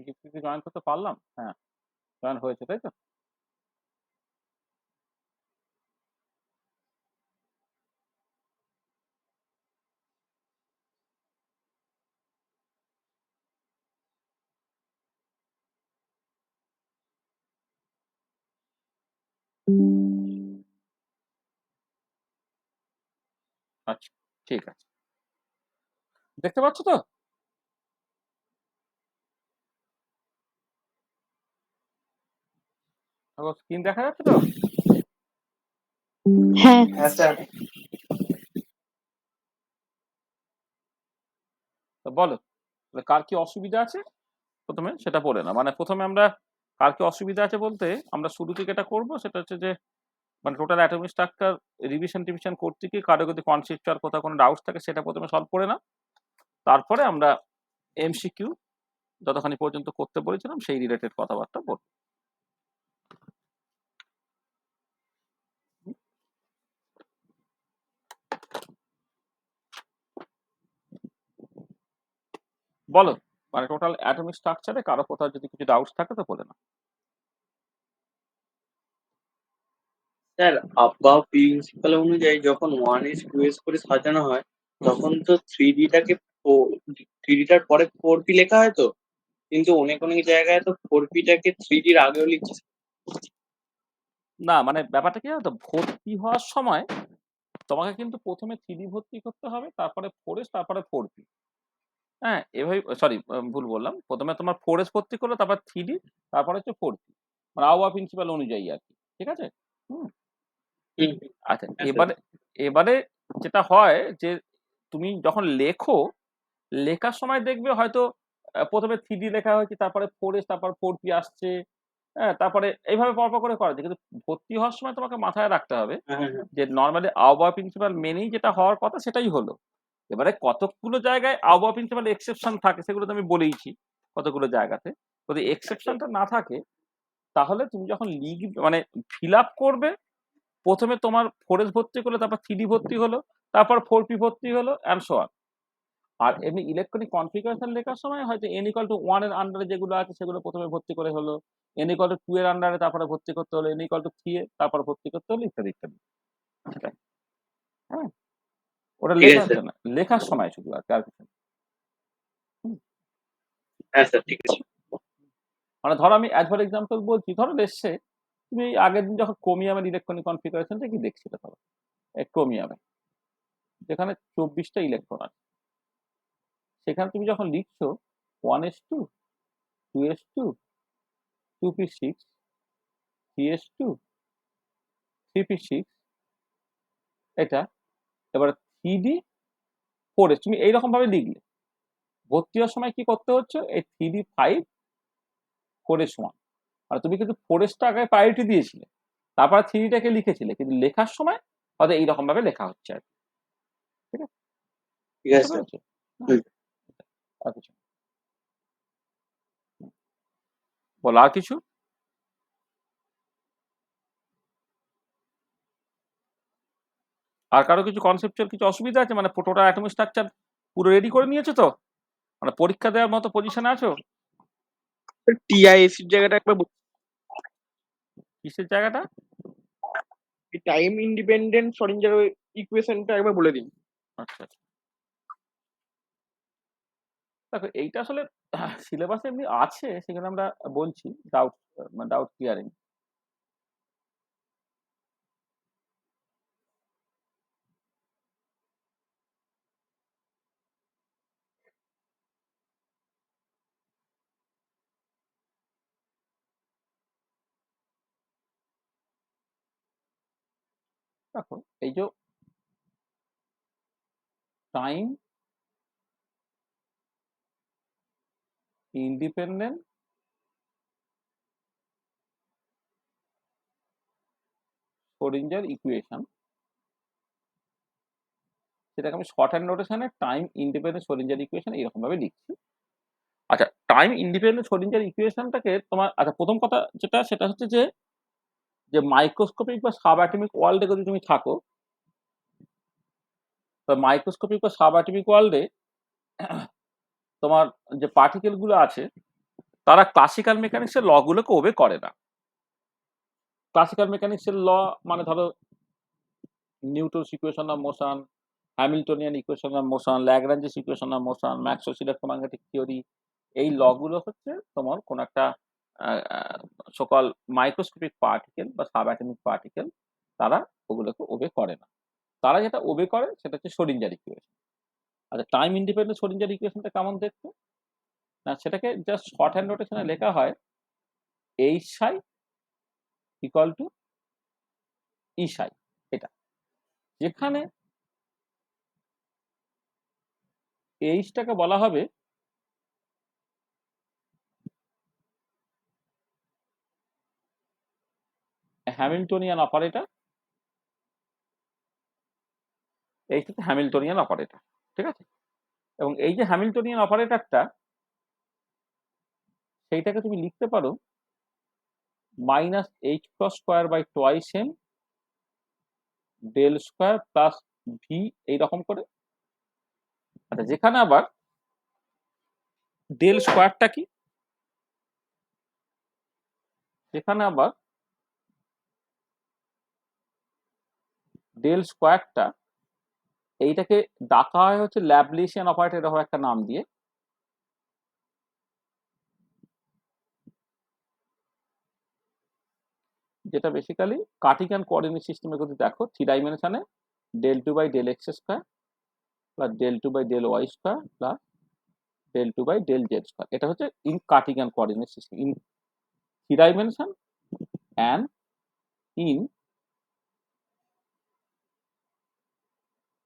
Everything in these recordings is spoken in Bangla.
পিজিপিতে জয়েন করতে পারলাম? হ্যাঁ, জয়েন হয়েছে, তাই তো? আচ্ছা, ঠিক আছে। দেখতে পাচ্ছ তো? স্ক্রিন দেখা যাচ্ছে তো? হ্যাঁ হ্যাঁ স্যার। তো বলো, তাহলে কার কি অসুবিধা আছে প্রথমে সেটা বলে না, মানে প্রথমে আমরা কার কি অসুবিধা আছে বলতে আমরা শুরু থেকে এটা করবো, সেটা হচ্ছে যে মানে টোটাল অ্যাটমিক স্ট্রাকচার রিভিশন টিভিশন করতে কি কারো যদি কনসেপ্চুয়াল কোথাও কোনো ডাউট থাকে সেটা প্রথমে সলভ করে না, তারপরে আমরা এমসিকিউ যতখানি পর্যন্ত করতে বলেছিলাম সেই রিলেটেড কথাবার্তা বলবো। বলো, মানে টোটাল অ্যাটমিক স্ট্রাকচারে কারো কোথাও যদি কিছু ডাউটস থাকে তো বলে না। স্যার আব্বা প্রিন্সিপাল অনুযায়ী যখন 1s 2s করে সাজানো হয় তখন তো 3D-টাকে 3D-টার পরে 4P লেখা হয় তো, কিন্তু অনেক অনেক জায়গায় তো 4P-টাকে 3D-র আগেও লিখছে। না, মানে ব্যাপারটা কি জানো তো, ভর্তি হওয়ার সময় তোমাকে কিন্তু প্রথমে 3D ভর্তি করতে হবে, তারপরে 4S, তারপরে 4P। হ্যাঁ, এভাবে, সরি ভুল বললাম, প্রথমে তোমার 4S ভর্তি করলো, তারপর 3D, তারপরে হচ্ছে 4P, মানে আবহাওয়া প্রিন্সিপাল অনুযায়ী আর কি। ঠিক আছে? হুম। হুম। আচ্ছা, হ্যাঁ স্যার। এবারে এবারে যেটা হয় যে তুমি যখন লেখো, লেখার সময় দেখবে হয়তো প্রথমে 3D লেখা হয়েছে, তারপরে 4S, তারপর 4P আসছে। হ্যাঁ, তারপরে এইভাবে পরপর করে করা যায়, কিন্তু ভর্তি হওয়ার সময় তোমাকে মাথায় রাখতে হবে হ্যাঁ হ্যাঁ হ্যাঁ। যে নর্মালি আবহাওয়া প্রিন্সিপাল মেনেই যেটা হওয়ার কথা সেটাই হলো। এবারে কতগুলো জায়গায় আবহাওয়া প্রিন্সিপাল এক্সেপশন থাকে সেগুলো তো আমি বলেইছি কতগুলো জায়গাতে। যদি এক্সেপশনটা না থাকে তাহলে তুমি যখন লিখবে মানে ফিল আপ করবে, প্রথমে তোমার 4S ভর্তি করলো, তারপর 3D ভর্তি হলো, তারপর 4P ভর্তি হলো, অ্যান্ড সো অন। আর এমনি ইলেকট্রনিক কনফিগারেশন লেখার সময় হয়তো n=1 এর আন্ডারে যেগুলো আছে সেগুলো প্রথমে ভর্তি করে হলো, n=2 এর আন্ডারে তারপরে ভর্তি করতে হলো, n=3 এ তারপর ভর্তি করতে হলো, ইত্যাদি ইত্যাদি। সেটাই। হ্যাঁ, ওটা ঠিক আছে লেখার স্যার। জন্য, লেখার সময় শুধু আর কিছু না। হুম। হ্যাঁ স্যার ঠিক আছে। মানে ধরো আমি অ্যাজ ফর এক্সাম্পল বলছি, ধরো এসছে তুমি এই আগের দিন যখন ক্রোমিয়ামের ইলেকট্রনিক কনফিগারেশনটা কি দেখছিলে, ধরো এই ক্রোমিয়ামে যেখানে 24টা ইলেকট্রন আছে, সেখানে তুমি যখন লিখছো 1s2, 2s2, 2p6, 3s2, 3p6, এটা এবার 3d 4s, তুমি এইরকম ভাবে লিখলে ভর্তি হওয়ার সময় কি করতে হচ্ছে, এই 3d5 4s1, আর তুমি কিন্তু 4sটা আগে প্রায়োরিটি দিয়েছিলে, তারপর 3dটাকে লিখেছিলে, কিন্তু লেখার সময় হয়তো এইরকম ভাবে লেখা হচ্ছে আর কি। ঠিক আছে? ঠিক বুঝতে আছে স্যার। পেরেছো? হ্যাঁ, হুম। আর কিছু না। বলো আর কিছু। আর কারো কিছু কনসেপচুয়াল কিছু অসুবিধা আছে, মানে টোটাল অ্যাটমিক স্ট্রাকচার পুরো রেডি করে নিয়েছো তো, মানে পরীক্ষা দেওয়ার মতো পজিশনে আছো? টিআইএসির জায়গাটা একবার কিসের জায়গাটা? টাইম ইন্ডিপেন্ডেন্ট সরিঞ্জার ইকুয়েশনটা একবার বলে দিন। আচ্ছা আচ্ছা, দেখো এইটা আসলে সিলেবাসে এমনি আছে, সেখানে আমরা বলছি ডাউট, মানে ডাউট ক্লিয়ারিং। দেখো এই যে টাইম ইন্ডিপেন্ডেন্ট স্ক্রোডিঞ্জার ইকুয়েশন, সেটাকে আমি শর্ট হ্যান্ড নোটেশনে টাইম ইন্ডিপেন্ডেন্ট স্ক্রোডিঞ্জার ইকুয়েশন এরকম ভাবে লিখছি। আচ্ছা, টাইম ইন্ডিপেন্ডেন্ট স্ক্রোডিঞ্জার ইকুয়েশনটাকে তোমার, আচ্ছা প্রথম কথা যেটা সেটা হচ্ছে যে যে মাইক্রোস্কোপিক বা সাব অ্যাটমিক ওয়ার্ল্ডে যদি তুমি থাকো, তো মাইক্রোস্কোপিক বা সাব অ্যাটমিক ওয়ার্ল্ডে তোমার যে পার্টিকেল গুলো আছে তারা ক্লাসিক্যাল মেকানিক্সের ল গুলোকে ওবে করে না। ক্লাসিক্যাল মেকানিক্সের ল মানে ধরো Newton's equation of motion, Hamiltonian equation of motion, Lagrange's equation of motion, Maxwell's electromagnetic theory, এই লগুলো হচ্ছে তোমার কোন একটা সকল মাইক্রোস্কোপিক পার্টিকেল বা সাব অ্যাটমিক পার্টিকেল, তারা ওগুলোকে ওবে করে না। তারা যেটা ওবে করে সেটা হচ্ছে শোডিঞ্জার ইকুয়েশন। আচ্ছা, টাইম ইন্ডিপেন্ডেন্ট শোডিঞ্জার ইকুয়েশনটা কেমন দেখতে? না, সেটাকে জাস্ট শর্ট হ্যান্ড নোটেশনে লেখা হয় H Sai equal to E সাই। এটা যেখানে এইচটাকে বলা হবে হ্যামিল্টনিয়ান অপারেটর, এইচ হচ্ছে হ্যামিল্টনিয়ান অপারেটর, ঠিক আছে? এবং এই যে হ্যামিল্টনিয়ান অপারেটরটা, সেইটাকে তুমি লিখতে পারো minus h cross square by twice m del square plus v, এইরকম করে। আচ্ছা, যেখানে আবার ডেল স্কোয়ারটা কি, যেখানে আবার ডেল স্কোয়ারটা এইটাকে ডাকা হয় হচ্ছে ল্যাবলিশিয়ান অপারেটর, এরকম একটা নাম দিয়ে। যেটা বেসিক্যালি কার্টিজিয়ান কোঅর্ডিনেট সিস্টেমে যদি দেখো 3 ডাইমেনশনে del two by del x square plus del two by del y square plus del two by del z square, এটা হচ্ছে in cartesian coordinate system in 3 dimension and in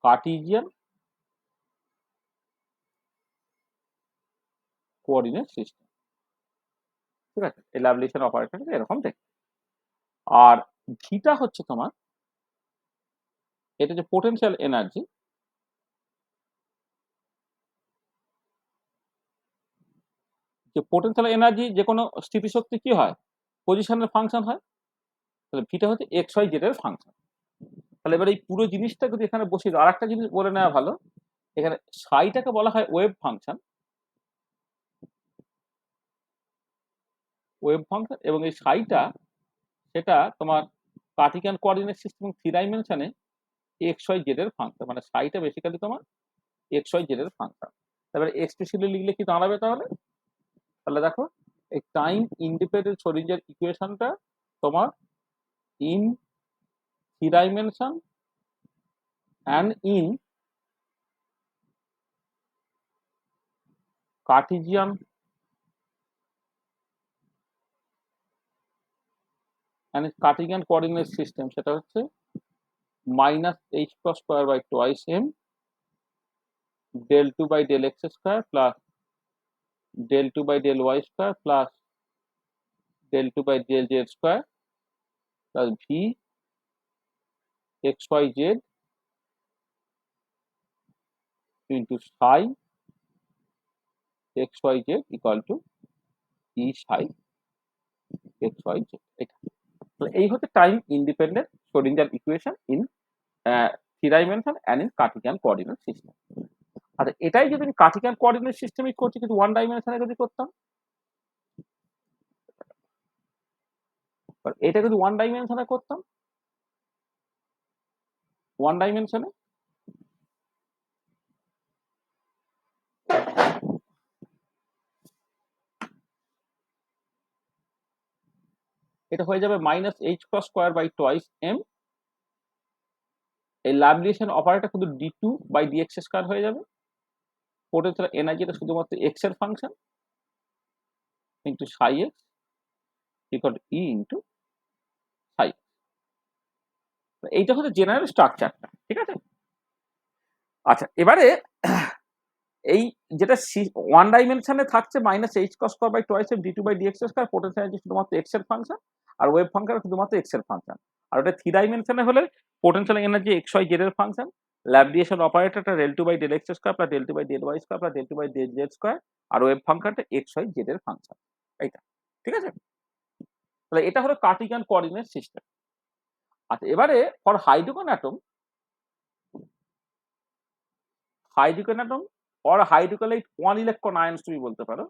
cartesian coordinate system, ঠিক আছে? এই ল্যাবলিশিয়ান অপারেটর এরকম দেখতে। আর ভিটা হচ্ছে তোমার, এটা যে পোটেনশিয়াল এনার্জি, যে পোটেনশিয়াল এনার্জি যে কোনো স্থিতিশক্তি কি হয়, পজিশনের ফাংশন হয়। তাহলে ভিটা হচ্ছে এক্স ওয়াই জেড এর ফাংশন। তাহলে এবার এই পুরো জিনিসটা যদি এখানে বসিয়ে দাও, আর একটা জিনিস বলে নেওয়া ভালো, এখানে সাইটাকে বলা হয় ওয়েভ ফাংশন, ওয়েভ ফাংশন, এবং এই সাইটা সেটা তোমার কার্টিজিয়ান কোঅর্ডিনেট সিস্টেম 3 ডাইমেনশনে এক্স ওয়াই জেড এর ফাংশন, মানে সাইটা বেসিক্যালি তোমার এক্স ওয়াই জেড এর ফাংশন। তারপরে এক্সপ্রেসিভলি লিখলে কি দাঁড়াবে তাহলে? তাহলে দেখো, এই টাইম ইন্ডিপেন্ডেন্ট শোডিঞ্জার ইকুয়েশনটা তোমার in 3 dimension and in cartesian cartesian coordinate system, সেটা হচ্ছে minus h cross square by twice m del two by del x square plus del two by del y square plus del two by del z square plus V x Y z into psi x Y z equal to E psi x Y z. এটা এই হচ্ছে time independent Schrodinger equation in 3 dimension and in cartesian coordinate system. আচ্ছা, এটাই যদি আমি কার্টিজিয়ান কোঅর্ডিনেট সিস্টেমে করছি, কিন্তু 1 ডাইমেনশনে যদি করতাম, এটা যদি 1 ডাইমেনশনে করতাম, 1 ডাইমেনশনে এটা হয়ে যাবে minus h cross square by twice m, এই ল্যাবলিশিয়ান অপারেটর কিন্তু d two by d x square হয়ে যাবে। পোটেনশিয়াল এনার্জিটা শুধুমাত্র এক্স এর function into psi x equal to e into psi. এইটা হচ্ছে জেনারেল স্ট্রাকচারটা, ঠিক আছে? আচ্ছা, এবারে এই যেটা 1 ডাইমেনশনে থাকছে minus h cross square by twice m d two by d x square, potential energy শুধুমাত্র এক্স এর ফাংশন, আর ওয়েভ ফাংশন শুধুমাত্র এক্স এর ফাংশন। আর ওটা 3 ডাইমেনশনে হলে potential energy x Y z এর ফাংশন, ল্যাবলিশিয়ান অপারেটরটা del two by del x square plus del two by del y square plus del two by del z square, আর ওয়েভ ফাংশনটা এক্স ওয়াই জেড এর ফাংশন। এইটা ঠিক আছে? তাহলে এটা হলো কার্টিজিয়ান কোঅর্ডিনেট সিস্টেম। আচ্ছা, এবারে ফর হাইড্রোজেন অ্যাটম অর হাইড্রোক্যালাইট 1 ইলেকট্রন আয়ন্স তুমি বলতে পারো,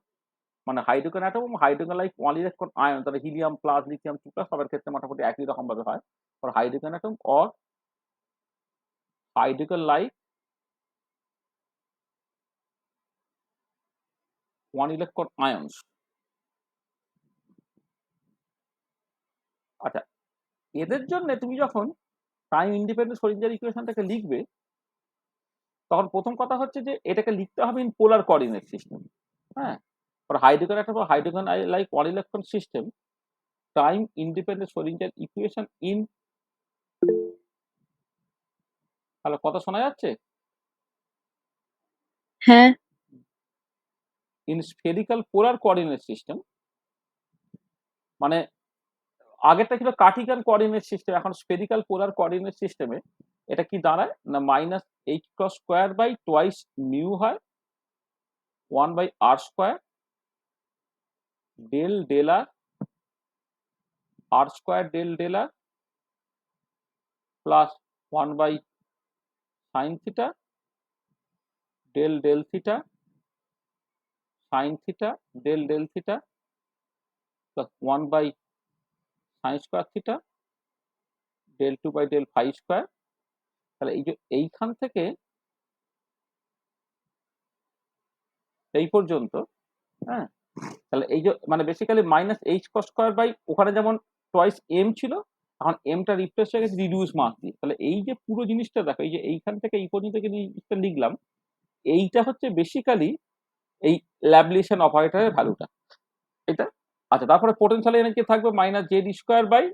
মানে হাইড্রোজেন অ্যাটম এবং hydrogen like one electron ion, তাহলে হিলিয়াম প্লাস লিথিয়াম 2 প্লাস সবার ক্ষেত্রে মোটামুটি একই রকম ভাবে হয়। For hydrogen atom or hydrogen like one electron ions. আচ্ছা, এদের জন্য তুমি যখন টাইম ইন্ডিপেন্ডেন্ট শ্রোডিঞ্জার ইকুয়েশনটাকে লিখবে, তখন প্রথম কথা হচ্ছে যে এটাকে লিখতে হবে ইন পোলার কোঅর্ডিনেট সিস্টেম। হ্যাঁ, ফর হাইড্রোজেন অ্যাটম বা hydrogen like one electron system, time independent Schrödinger equation in, তাহলে কথা শোনা যাচ্ছে, হ্যাঁ, in spherical polar coordinate system. মানে আগেরটা ছিল কার্টিক্যাল কোঅর্ডিনেট সিস্টেম, এখন স্ফেরিক্যাল পোলার কোঅর্ডিনেট সিস্টেমে এটা কি দাঁড়ায় না minus h cross square by twice mu হয় 1/r² del del r² del del r plus 1/sin theta del del theta sin theta del del theta plus 1/sin² theta del 2/del phi square. তাহলে এই যে এইখান থেকে এই পর্যন্ত, হ্যাঁ, তাহলে এই যে মানে basically minus h cross square by ওখানে যেমন টয়েস এম ছিল, এখন এমটা রিপ্লেস হয়ে গেছে রিডিউস মাস দিয়ে। তাহলে এই যে পুরো জিনিসটা দেখো, এই যে এইখান থেকে এই পর্যন্ত যে জিনিসটা লিখলাম, এইটা হচ্ছে বেসিক্যালি এই ল্যাবলিশন অপারেটরের ভ্যালুটা এটা। আচ্ছা, তারপরে পোটেনশিয়াল এখানে কি থাকবে minus z square by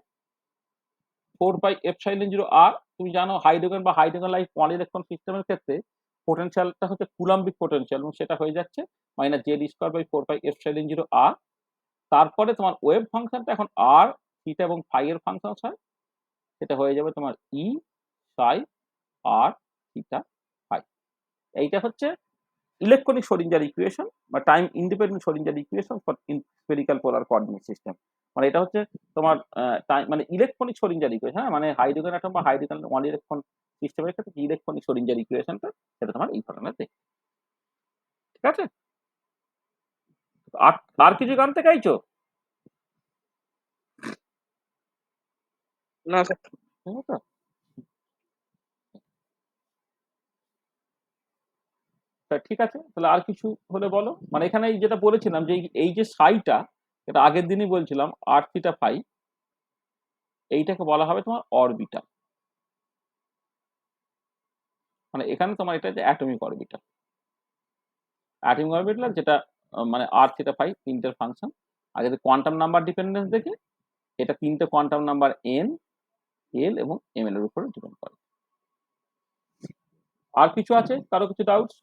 4πε0 r। তুমি জানো হাইড্রোজেন বা হাইড্রোজেন লাইক ওয়ান ইলেকট্রন সিস্টেমের ক্ষেত্রে পোটেনশিয়ালটা হচ্ছে কুলাম্বিক পোটেনশিয়াল এবং সেটা হয়ে যাচ্ছে minus z square by 4πε0 r। তারপরে তোমার ওয়েভ ফাংশনটা এখন আর থিটা এবং ফাই এর ফাংশন হয়, সেটা হয়ে যাবে তোমার ই সাই আর থিটা ফাই। এইটা হচ্ছে ইলেকট্রনিক শ্রোডিঞ্জার ইকুয়েশন বা time independent Schrödinger equation for spherical polar coordinate system. মানে এটা হচ্ছে তোমার টাইম মানে ইলেকট্রনিক শ্রোডিঞ্জার ইকুয়েশন। হ্যাঁ, মানে হাইড্রোজেন অ্যাটম বা হাইড্রোজেন ওয়ান ইলেকট্রন সিস্টেমের ক্ষেত্রে ইলেকট্রনিক শ্রোডিঞ্জার ইকুয়েশনটা সেটা তোমার এই ধরনের দেখে। ঠিক আছে, আর আর কিছু জানতে চাইছো? না স্যার। ঠিক আছে, তাহলে আর কিছু হলে বলো। মানে এখানে যেটা বলেছিলাম যে এই যে সাইটা, এটা আগের দিনই বলছিলাম আর থিটা ফাই, এইটাকে বলা হবে তোমার অরবিটাল। মানে এখানে তোমার এটা যে অ্যাটমিক অরবিটাল, অ্যাটমিক অরবিটাল যেটা মানে আর থিটা ফাই তিনটের ফাংশন। আর যদি কোয়ান্টাম নাম্বার ডিপেন্ডেন্স দেখি, এটা তিনটে কোয়ান্টাম নাম্বার এন, এল এবং এম এল এর উপরে ডিপেন্ড করে। আর কিছু আছে কারো কিছু ডাউটস?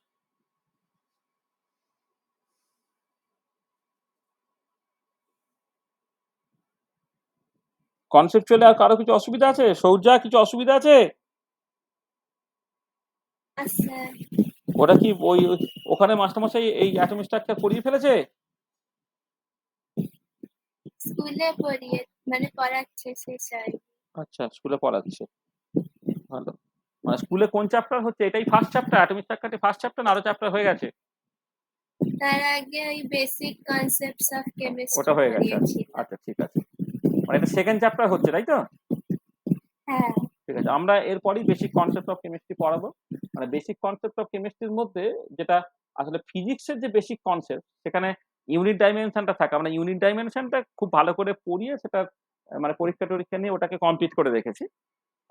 কনসেপচুয়ালি আর কারো কিছু অসুবিধা আছে? সৌর্যা কিছু অসুবিধা আছে? ওটা কি ওই ওখানে মাস্টারমশাই এই অ্যাটমিক স্ট্রাকচার পড়িয়ে ফেলেছে? স্কুলে পড়িয়ে মানে পড়াচ্ছে সে স্যার। আচ্ছা, স্কুলে পড়াচ্ছে, ভালো। মানে স্কুলে কোন চ্যাপ্টার হচ্ছে? এটাই ফার্স্ট চ্যাপ্টার? অ্যাটমিক স্ট্রাকচারটি ফার্স্ট চ্যাপ্টার না আরো চ্যাপ্টার হয়ে গেছে? তার আগে ওই বেসিক কনসেপ্টস অফ কেমিস্ট্রি ওটা হয়ে গেছে। পড়িয়েছি। আচ্ছা, ঠিক আছে, মানে এটা সেকেন্ড চ্যাপ্টার হচ্ছে, তাই তো? হ্যাঁ, ঠিক আছে, আমরা এরপরই বেসিক কনসেপ্ট অফ কেমিস্ট্রি পড়াবো। মানে বেসিক কনসেপ্ট অফ কেমিস্ট্রির মধ্যে যেটা আসলে ফিজিক্সের যে বেসিক কনসেপ্ট, সেখানে ইউনিট ডাইমেনশনটা থাকে। আমরা ইউনিট ডাইমেনশনটা খুব ভালো করে পড়িয়ে সেটা মানে পরীক্ষা টরীক্ষা নিয়ে ওটাকে কমপ্লিট করে রেখেছি।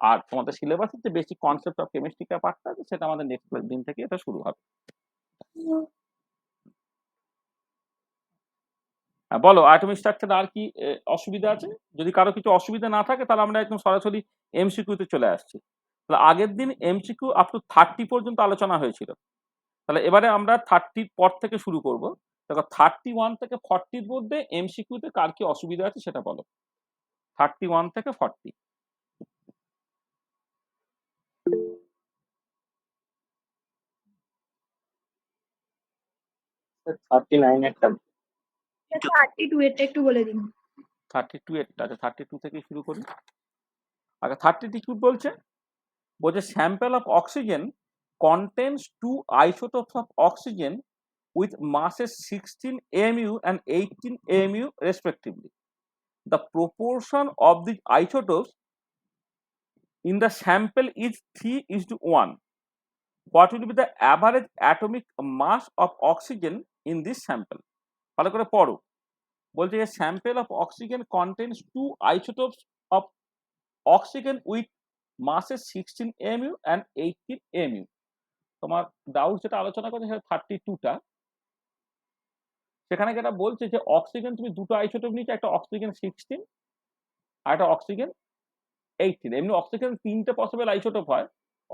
আর তোমাদের সিলেবাসের যে বেসিক কনসেপ্ট অফ কেমিস্ট্রিটা পার্টটা আছে, সেটা আমাদের নেক্সট দিন থেকে এটা শুরু হবে। হ্যাঁ, বলো অ্যাটমিক স্ট্রাকচার আর কি অসুবিধা আছে? যদি কারো কিছু অসুবিধা না থাকে তাহলে আমরা একদম সরাসরি এমসিকিউতে চলে আসছি। তাহলে আগের দিন এমসিকিউ আপ টু 30 পর্যন্ত আলোচনা হয়েছিল। তাহলে এবারে আমরা 30 পর থেকে শুরু করব। দেখো 31 থেকে 40 এর মধ্যে এমসিকিউতে কার কি অসুবিধা আছে সেটা বলো। 31 থেকে 40। 39 একটা 32 এরটা একটু বলে দিন। 32 এরটা, আচ্ছা 32 থেকে শুরু করি। আচ্ছা, 32 কি বলছে? বলছে sample of oxygen contains 2 isotopes of oxygen with masses 16 AMU and 18 AMU respectively. The proportion of these isotopes in the sample is 3:1. What will be the average atomic mass of oxygen in this sample? ভালো করে পড়ো। বলছে a sample of oxygen contains 2 isotopes of oxygen with masses 16 AMU and 18 AMU. তোমার ডাউট যেটা আলোচনা করছে সেটা 32টা। সেখানে যেটা বলছে যে অক্সিজেন তুমি দুটো আইসোটোপ নিচ্ছ, একটা অক্সিজেন 16 আর একটা অক্সিজেন 18। এমনি অক্সিজেন তিনটে পসিবল আইসোটোপ হয়,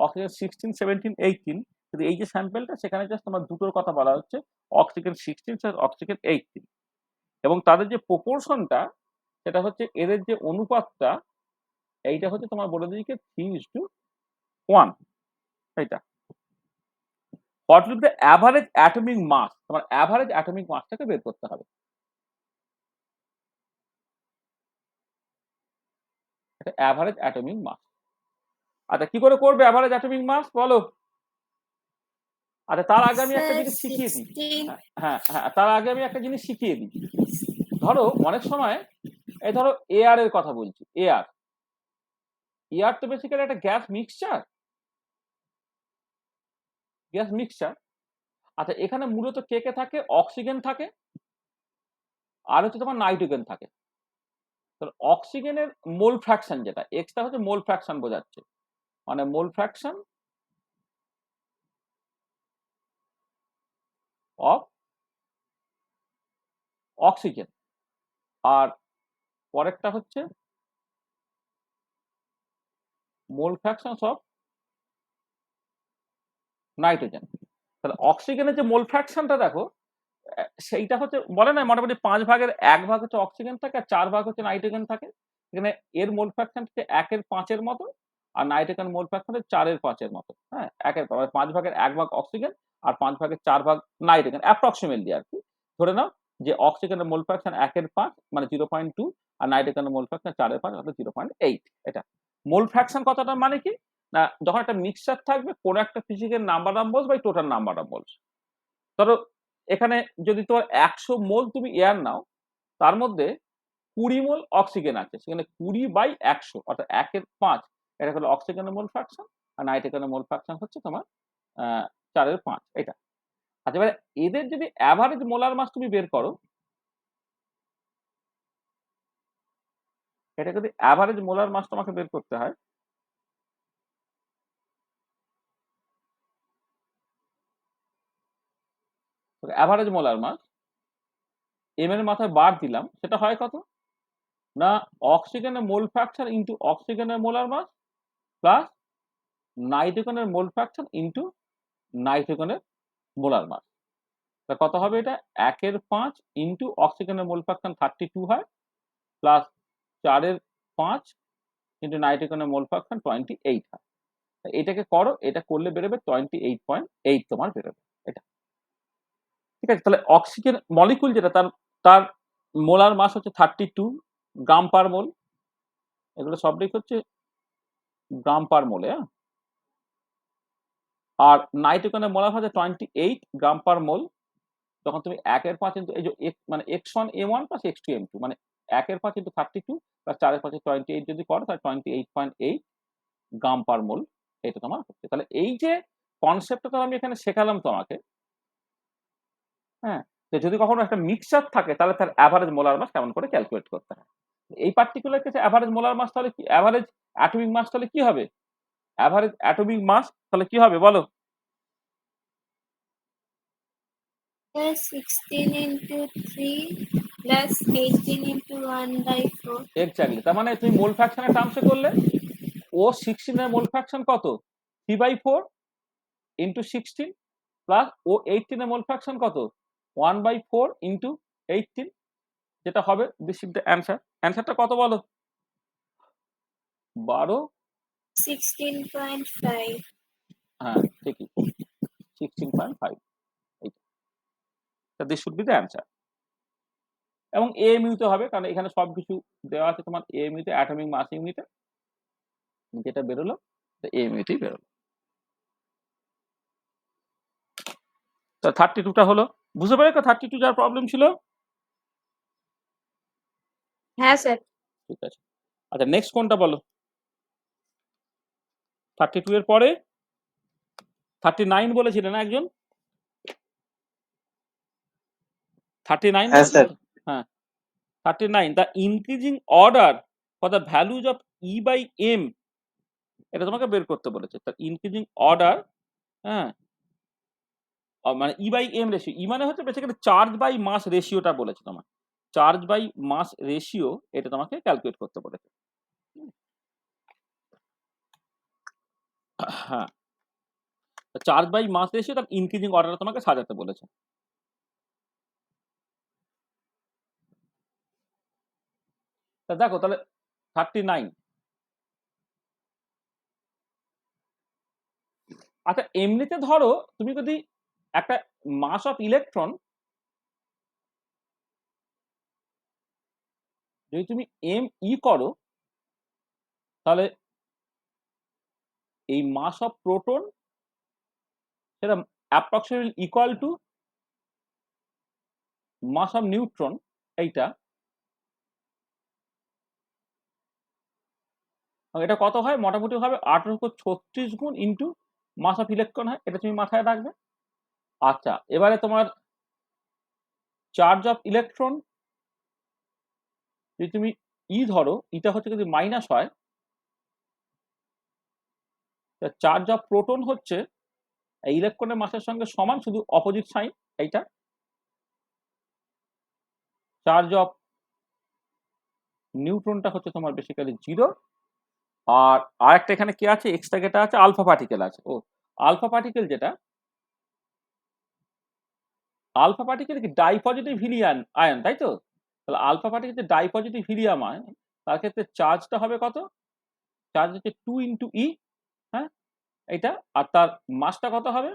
অক্সিজেন 16, 17, 18। কিন্তু এই যে স্যাম্পেলটা সেখানে জাস্ট তোমার দুটোর কথা বলা হচ্ছে, অক্সিজেন 16 অক্সিজেন 18। এবং তাদের যে প্রপোর্শনটা সেটা হচ্ছে এদের যে অনুপাতটা এইটা হচ্ছে তোমার বলে দিকে 3:1 এইটা। What will be the average atomic mass? তোমার অ্যাভারেজ অ্যাটমিক মাসটাকে বের করতে হবে। এটা অ্যাভারেজ অ্যাটমিক মাস। আচ্ছা কি করে করবে অ্যাভারেজ অ্যাটমিক মাস বলো? আচ্ছা তার আগে আমি একটা জিনিস শিখিয়ে দিই। 16 হ্যাঁ হ্যাঁ, তার আগে আমি একটা জিনিস শিখিয়ে দিই। ধরো অনেক সময় এই ধরো এয়ার এর কথা বলছি, এয়ার তো বেসিক্যালি একটা গ্যাস মিক্সচার। আচ্ছা এখানে মূলত কে কে থাকে? অক্সিজেন থাকে আর হচ্ছে তোমার নাইট্রোজেন থাকে। তাহলে অক্সিজেনের মোল ফ্র্যাকশন যেটা এক্সটা হচ্ছে মোল ফ্র্যাকশন বোঝাচ্ছে, মানে মোল ফ্র্যাকশন অফ অক্সিজেন, আর পরেরটা হচ্ছে মোল ফ্র্যাকশন অফ নাইট্রোজেন। তাহলে অক্সিজেনের যে মোল ফ্র্যাকশনটা দেখো সেইটা হচ্ছে বলে না মোটামুটি 5 ভাগের 1 ভাগ হচ্ছে অক্সিজেন থাকে আর 4 ভাগ হচ্ছে নাইট্রোজেন থাকে। এখানে এর মোল ফ্র্যাকশন হচ্ছে 1/5 মতো আর নাইট্রোজেন মোল ফ্র্যাকশন হচ্ছে 4/5 মতো। হ্যাঁ 5 ভাগের 1 ভাগ অক্সিজেন আর 5 ভাগের 4 ভাগ নাইট্রোজেন অ্যাপ্রক্সিমেটলি আর কি। ধরে নাও যে অক্সিজেনের মোল ফ্র্যাকশন 1/5 মানে 0.2 আর নাইট্রোজেনের মোল ফ্র্যাকশন 4/5 অর্থাৎ 0.8। এটা মোল ফ্র্যাকশন কথাটা মানে কি না, যখন একটা মিক্সচার থাকবে কোন একটা physical number of moles by total number of moles. ধরো এখানে যদি তোমার 100 মোল তুমি এয়ার নাও, তার মধ্যে 20 মোল অক্সিজেন আছে, সেখানে 20/100 অর্থাৎ 1/5 এটা হলো অক্সিজেনের মোল ফ্র্যাকশন আর নাইট্রোজেনের মোল ফ্র্যাকশন হচ্ছে তোমার 4/5 এটা। আচ্ছা এবারে এদের যদি অ্যাভারেজ মোলার মাস তুমি বের করো, এটা যদি অ্যাভারেজ মোলার মাস তোমাকে বের করতে হয়, অ্যাভারেজ মোলার মাস এম এর মাথায় বার দিলাম, সেটা হয় কত না অক্সিজেনের মোল ফ্র্যাকশন ইন্টু অক্সিজেনের মোলার মাস প্লাস নাইট্রোজেনের মোল ফ্র্যাকশন ইন্টু নাইট্রোজেনের মোলার মাস। তা কত হবে এটা? 1/5 ইন্টু অক্সিজেনের মোল ফ্র্যাকশন 32 হয় প্লাস 4/5 ইন্টু নাইট্রোজেনের মোল ফ্র্যাকশন 28 হয়। এটাকে করো, এটা করলে বেরোবে 28.8 তোমার বেরোবে এটা। ঠিক আছে, তাহলে অক্সিজেন মলিকুল যেটা তার মোলার মাস হচ্ছে 32 গ্রাম পার মোল। এগুলো সবটাই হচ্ছে গ্রাম পার মোলে। আর নাইট্রোজেনের মোলার মাস 28 গ্রাম পার মোল। তখন তুমি 1/5 ইন্টু এই যে মানে x1 m1 plus x2 m2 মানে 1/5 ইন্টু 32 প্লাস 4/5 28 যদি করো তাহলে 28.8 গ্রাম পার মোল এটা তোমার হচ্ছে। তাহলে এই যে কনসেপ্টটা আমি এখানে শেখালাম তোমাকে, হ্যাঁ, যে যদি কখনো একটা মিক্সচার থাকে তাহলে তার অ্যাভারেজ মোলার মাস কেমন করে ক্যালকুলেট করতে হয়। এই পার্টিকুলার কেসে অ্যাভারেজ মোলার মাস তাহলে কি, অ্যাভারেজ অ্যাটমিক মাস তাহলে কি হবে? অ্যাভারেজ অ্যাটমিক মাস তাহলে কি হবে বলো? 16 into 3 plus 18 into 1/4. এক্স্যাক্টলি, তার মানে তুমি মোল ফ্র্যাকশনের টার্মসে করলে ও 16 এর মোল ফ্র্যাকশন কত? 3/4 ইন্টু 16 প্লাস ও 18 এর মোল ফ্র্যাকশন কত? 1/4 ইন্টু 18, যেটা হবে দিস ইজ দ্য অ্যান্সার। অ্যান্সারটা কত বলো? 12, 16.5. হ্যাঁ ঠিকই 16.5। এইটা this should be the answer. এবং এএমইউ তে হবে কারণ এখানে সবকিছু দেওয়া আছে তোমার এএমইউ তে, অ্যাটমিক মাস ইউনিটে যেটা বেরোলো এএমইউ তেই বেরোলো। তো 32টা হলো। বুঝতে পারে 32 যার প্রবলেম ছিল? হ্যাঁ স্যার। ঠিক আছে। আচ্ছা নেক্সট কোনটা বলো? 32 এর পরে 39 বলেছিলে না একজন? 39 হ্যাঁ বলেছিলে স্যার। তো? হ্যাঁ 39 the increasing order for the values of e by m, এটা তোমাকে বের করতে বলেছে। তার ইনক্রিজিং অর্ডার, হ্যাঁ, মানে ই বাই এম রেশিও, ই মানে হচ্ছে বেসিক্যালি চার্জ বাই মাস রেশিওটা বলেছে তোমার, চার্জ বাই মাস রেশিও, এটা তোমাকে ক্যালকুলেট করতে বলেছে। হ্যাঁ, চার্জ বাই মাস রেশিও তার ইনক্রিজিং অর্ডার তোমাকে সাজাতে বলেছে। তা দেখো তাহলে 39, আচ্ছা এমনিতে ধরো তুমি যদি একটা মাস অফ ইলেকট্রন যদি তুমি এম ই করো, তাহলে এই মাস অফ প্রোটন সেটা approximately equal to mass of neutron, এইটা এটা কত হয় মোটামুটি ভাবে 1836 গুণ ইন্টু মাস অফ ইলেকট্রন হয়, এটা তুমি মাথায় রাখবে। আচ্ছা এবারে তোমার চার্জ অফ ইলেকট্রন যদি তুমি ই ধরো, ইটা হচ্ছে যদি মাইনাস হয়, চার্জ অফ প্রোটন হচ্ছে ইলেকট্রনের মাসের সঙ্গে সমান, শুধু অপোজিট সাইন এইটা। চার্জ অফ নিউট্রনটা হচ্ছে তোমার বেসিক্যালি 0। আর আরেকটা এখানে কি আছে এক্সট্রা, যেটা আছে আলফা পার্টিকেল আছে। ও আলফা পার্টিকেল, যেটা আলফা পার্টিকেল কি ডাই পজিটিভ হিলিয়াম আয়ন, তাই তো? তাহলে আলফা পার্টিকেল যে ডাই পজিটিভ হিলিয়াম আয়ন, তার ক্ষেত্রে চার্জটা হবে কত? চার্জ হচ্ছে 2 ইন্টু ই, হ্যাঁ এটা। আর তার মাসটা কত হবে?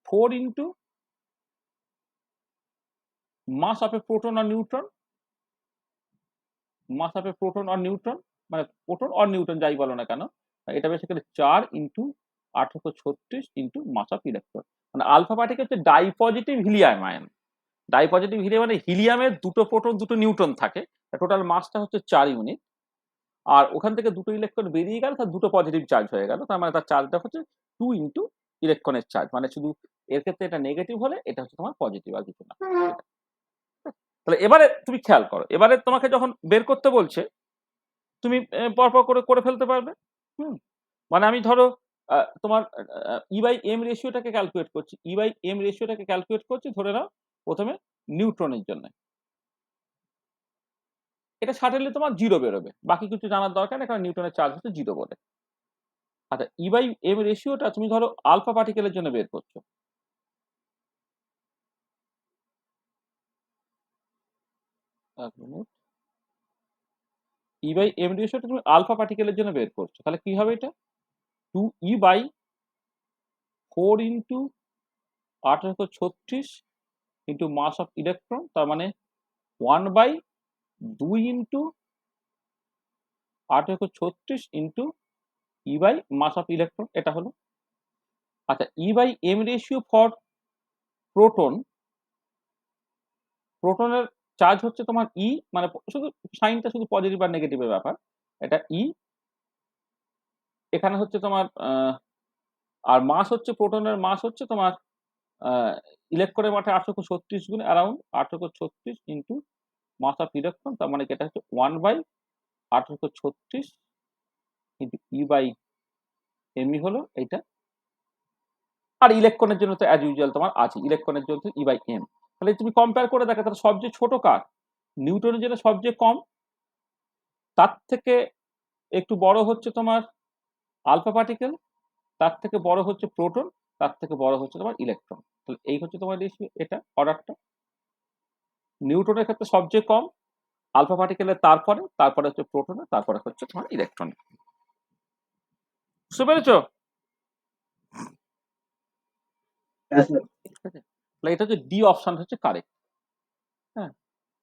4 into mass of a proton আর neutron, mass of a proton আর নিউট্রন, মানে প্রোটন আর নিউট্রন যাই বলো না কেন, এটা basically 4 into 1836 into mass of electron. মানে আলফা পার্টিকেল হচ্ছে di positive helium ion. Di positive helium মানে হিলিয়ামের দুটো প্রোটন দুটো নিউট্রন থাকে, টোটাল মাসটা হচ্ছে 4 ইউনিট। আর ওখান থেকে দুটো ইলেকট্রন বেরিয়ে গেল, তার দুটো পজিটিভ চার্জ হয়ে গেল, তার মানে তার চার্জটা হচ্ছে 2 ইন্টু ইলেকট্রনের চার্জ, মানে শুধু এর ক্ষেত্রে এটা নেগেটিভ হলে এটা হচ্ছে তোমার পজিটিভ, আর কিছু না। তাহলে এবারে তুমি খেয়াল করো, এবারে তোমাকে যখন বের করতে বলছে তুমি পরপর করে করে ফেলতে পারবে। হুম, মানে আমি ধরো তোমার ই বাই এম রেশিওটাকে ক্যালকুলেট করছি, ই বাই এম রেশিওটাকে ক্যালকুলেট করছি, ধরে নাও প্রথমে নিউট্রনের জন্য, এটা সার্টেনলি তোমার 0 বেরোবে, বাকি কিছু জানার দরকার নেই, কারণ নিউটনের চার্জ হচ্ছে 0 বলে। আচ্ছা ই বাই এম রেশিওটা তুমি ধরো আলফা পার্টিকেলের জন্য বের করছো, ই বাই এম রেশিওটা তুমি আলফা পার্টিকেলের জন্য বের করছো, তাহলে কি হবে এটা? 2 e by 4 into 1836 into mass of electron, তার মানে 1 by 2 into 1836 into e by mass of electron, এটা হলো। আচ্ছা e by m ratio for proton, প্রোটনের চার্জ হচ্ছে তোমার ই, মানে শুধু সাইনটা শুধু পজিটিভ আর নেগেটিভের ব্যাপার, এটা ই। এখানে হচ্ছে তোমার আর মাস হচ্ছে প্রোটনের মাস হচ্ছে তোমার ইলেকট্রনের মাঠে 1836 গুণ around 1836 into mass of electron, তার মানে এটা হচ্ছে 1 by 1836 into e by m e হলো এইটা। আর ইলেকট্রনের জন্য তো অ্যাজ ইউজুয়াল তোমার আছে, ইলেকট্রনের জন্য ই বাই এম। তাহলে তুমি কম্পেয়ার করে দেখো, তাহলে সবচেয়ে ছোট কার? নিউটনের জন্য সবচেয়ে কম, তার থেকে একটু বড় হচ্ছে তোমার আলফা পার্টিকেল, তার থেকে বড় হচ্ছে প্রোটন, তার থেকে বড় হচ্ছে তোমার ইলেকট্রন। তাহলে এই হচ্ছে তোমার রেশিও, এটা অর্ডারটা। নিউটনের ক্ষেত্রে সবচেয়ে কম, আলফা পার্টিকেলের তারপরে, তারপরে হচ্ছে প্রোটনের, তারপরে হচ্ছে তোমার ইলেকট্রন। বুঝতে পেরেছো? তাহলে এটা হচ্ছে ডি অপশন হচ্ছে কারেক্ট। হ্যাঁ,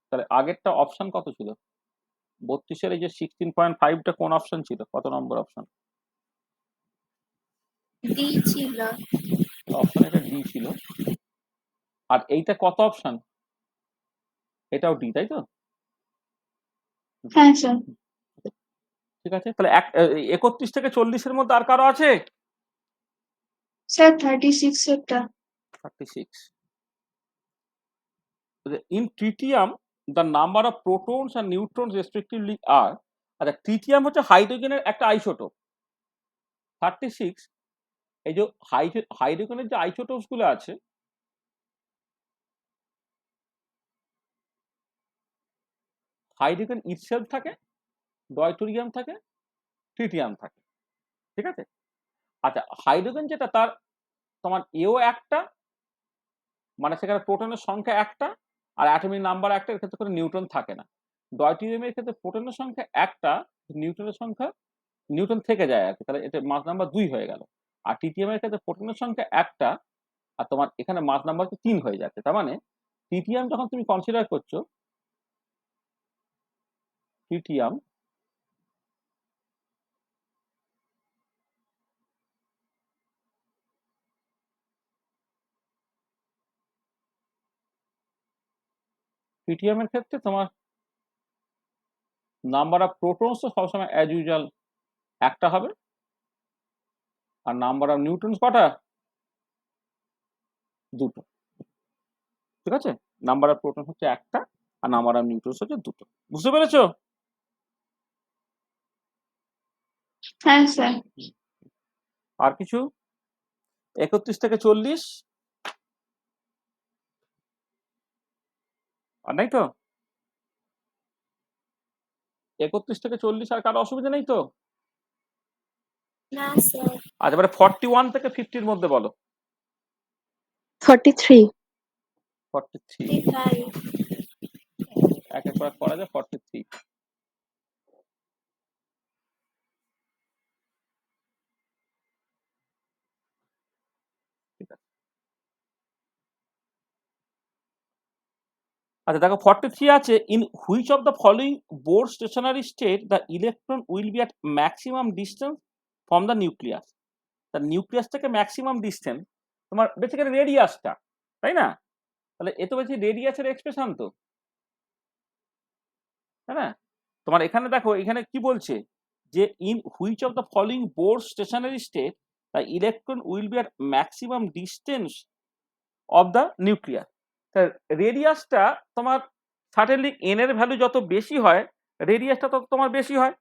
তাহলে আগেরটা অপশন কত ছিল? 32-এর এই যে 16.5টা কোন অপশন ছিল, কত নম্বর অপশন? ডি ছিল। অপশন এটা ডি ছিল। আর এইটা কত অপশন? এটাও ডি, তাই তো? হ্যাঁ স্যার। ঠিক আছে, তাহলে 31 থেকে 40-এর মধ্যে আর কারো আছে? Sir 36 এরটা। 36। In tritium, the number of protons and neutrons respectively are, আচ্ছা ট্রিটিয়াম হচ্ছে হাইড্রোজেনের একটা আইসোটোপ। 36 এই যে হাইড্রোজেনের যে আইসোটোপস গুলো আছে, হাইড্রোজেন ইটসেলফ থাকে, ডয়টোরিয়াম থাকে, ট্রিটিয়াম থাকে, ঠিক আছে? আচ্ছা হাইড্রোজেন যেটা তার তোমার এও একটা, মানে সেখানে প্রোটনের সংখ্যা একটা আর অ্যাটমিক নাম্বার একটা, এর ক্ষেত্রে কোনো নিউট্রন থাকে না। ডয়টোরিয়ামের ক্ষেত্রে প্রোটনের সংখ্যা একটা, নিউট্রনের সংখ্যা নিউটন থেকে যায় আর কি, তাহলে এটা মাস নাম্বার 2 হয়ে গেল। আর ট্রিটিয়ামের ক্ষেত্রে প্রোটনের সংখ্যা একটা আর তোমার এখানে মাস নাম্বার 3 হয়ে যাচ্ছে। তার মানে ট্রিটিয়াম যখন তুমি কনসিডার করছো, ট্রিটিয়াম ট্রিটিয়ামের ক্ষেত্রে তোমার নাম্বার অফ প্রোটনস তো সবসময় অ্যাজ ইউজুয়াল একটা হবে, আর নাম্বার অফ নিউট্রনস কটা? দুটো, ঠিক আছে? নাম্বার অফ প্রোটন হচ্ছে একটা আর নাম্বার অফ নিউট্রনস হচ্ছে দুটো। বুঝতে পেরেছো? হ্যাঁ স্যার। আর কিছু? 31 থেকে 40 আর নাই তো? 31 থেকে 40 আর কারো অসুবিধা নেই তো? না স্যার। আচ্ছা এবারে 41 থেকে 50-র মধ্যে বলো। 43, 43 55, এক এক করে করা যায়। 43 ঠিক আছে। আচ্ছা দেখো 43 আছে, in which of the following Bohr stationary state the electron will be at maximum distance from the nucleus. তা নিউক্লিয়াস থেকে ম্যাক্সিমাম ডিস্টেন্স তোমার বেসিক্যালি রেডিয়াসটা, তাই না? তাহলে এ তো বলছি রেডিয়াসের এক্সপ্রেশন তো, তাই না? তোমার এখানে দেখো এখানে কি বলছে যে in which of the following Bohr stationary state the electron will be at maximum distance of the nucleus. রেডিয়াসটা তোমার সার্টেনলি এন এর ভ্যালু যত বেশি হয় রেডিয়াসটা তত তোমার বেশি হয়।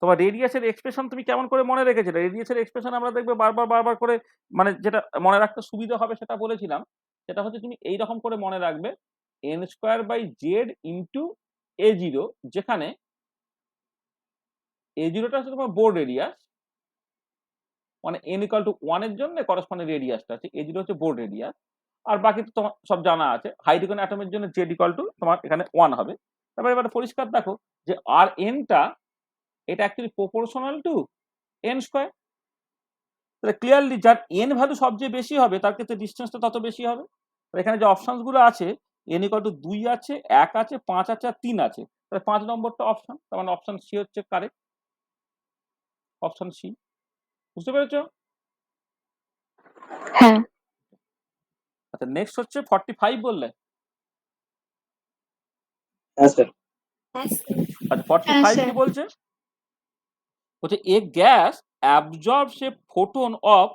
তোমার রেডিয়াসের এক্সপ্রেশন তুমি কেমন করে মনে রেখেছিলে? রেডিয়াসের এক্সপ্রেশন আমরা দেখবে বারবার করে, মানে যেটা মনে রাখতে সুবিধা হবে সেটা বলেছিলাম। সেটা হচ্ছে তুমি এইরকম করে মনে রাখবে n square by z into a zero, যেখানে এ জিরোটা হচ্ছে তোমার বোর্ড রেডিয়াস, মানে এন ইকাল টু 1 এর জন্য করসপন্ডিং রেডিয়াসটা আছে, এ জিরো হচ্ছে বোর্ড রেডিয়াস। আর বাকি তো তোমার সব জানা আছে। হাইড্রোজেন অ্যাটমের জন্য জেড ইকাল টু তোমার এখানে 1 হবে। তারপরে এবার পরিষ্কার দেখো যে আর এনটা এটা actually proportional to N square. তাহলে ক্লিয়ারলি যার এন ভ্যালু সবচেয়ে বেশি হবে তার ক্ষেত্রে ডিস্টেন্সটা তত বেশি হবে। এখানে যে অপশনস গুলো আছে, এন ইকাল টু 2 আছে, 1 আছে, 5 আছে আর 3 আছে, তাহলে 5 নম্বরটা অপশন, তার মানে অপশন সি হচ্ছে কারেক্ট, অপশন সি। বুঝতে পেরেছো? হ্যাঁ, আচ্ছা নেক্সট হচ্ছে 45 বললে। হ্যাঁ স্যার। হ্যাঁ স্যার। আচ্ছা 45 কি বলছে? বলছে এ gas absorbs a photon of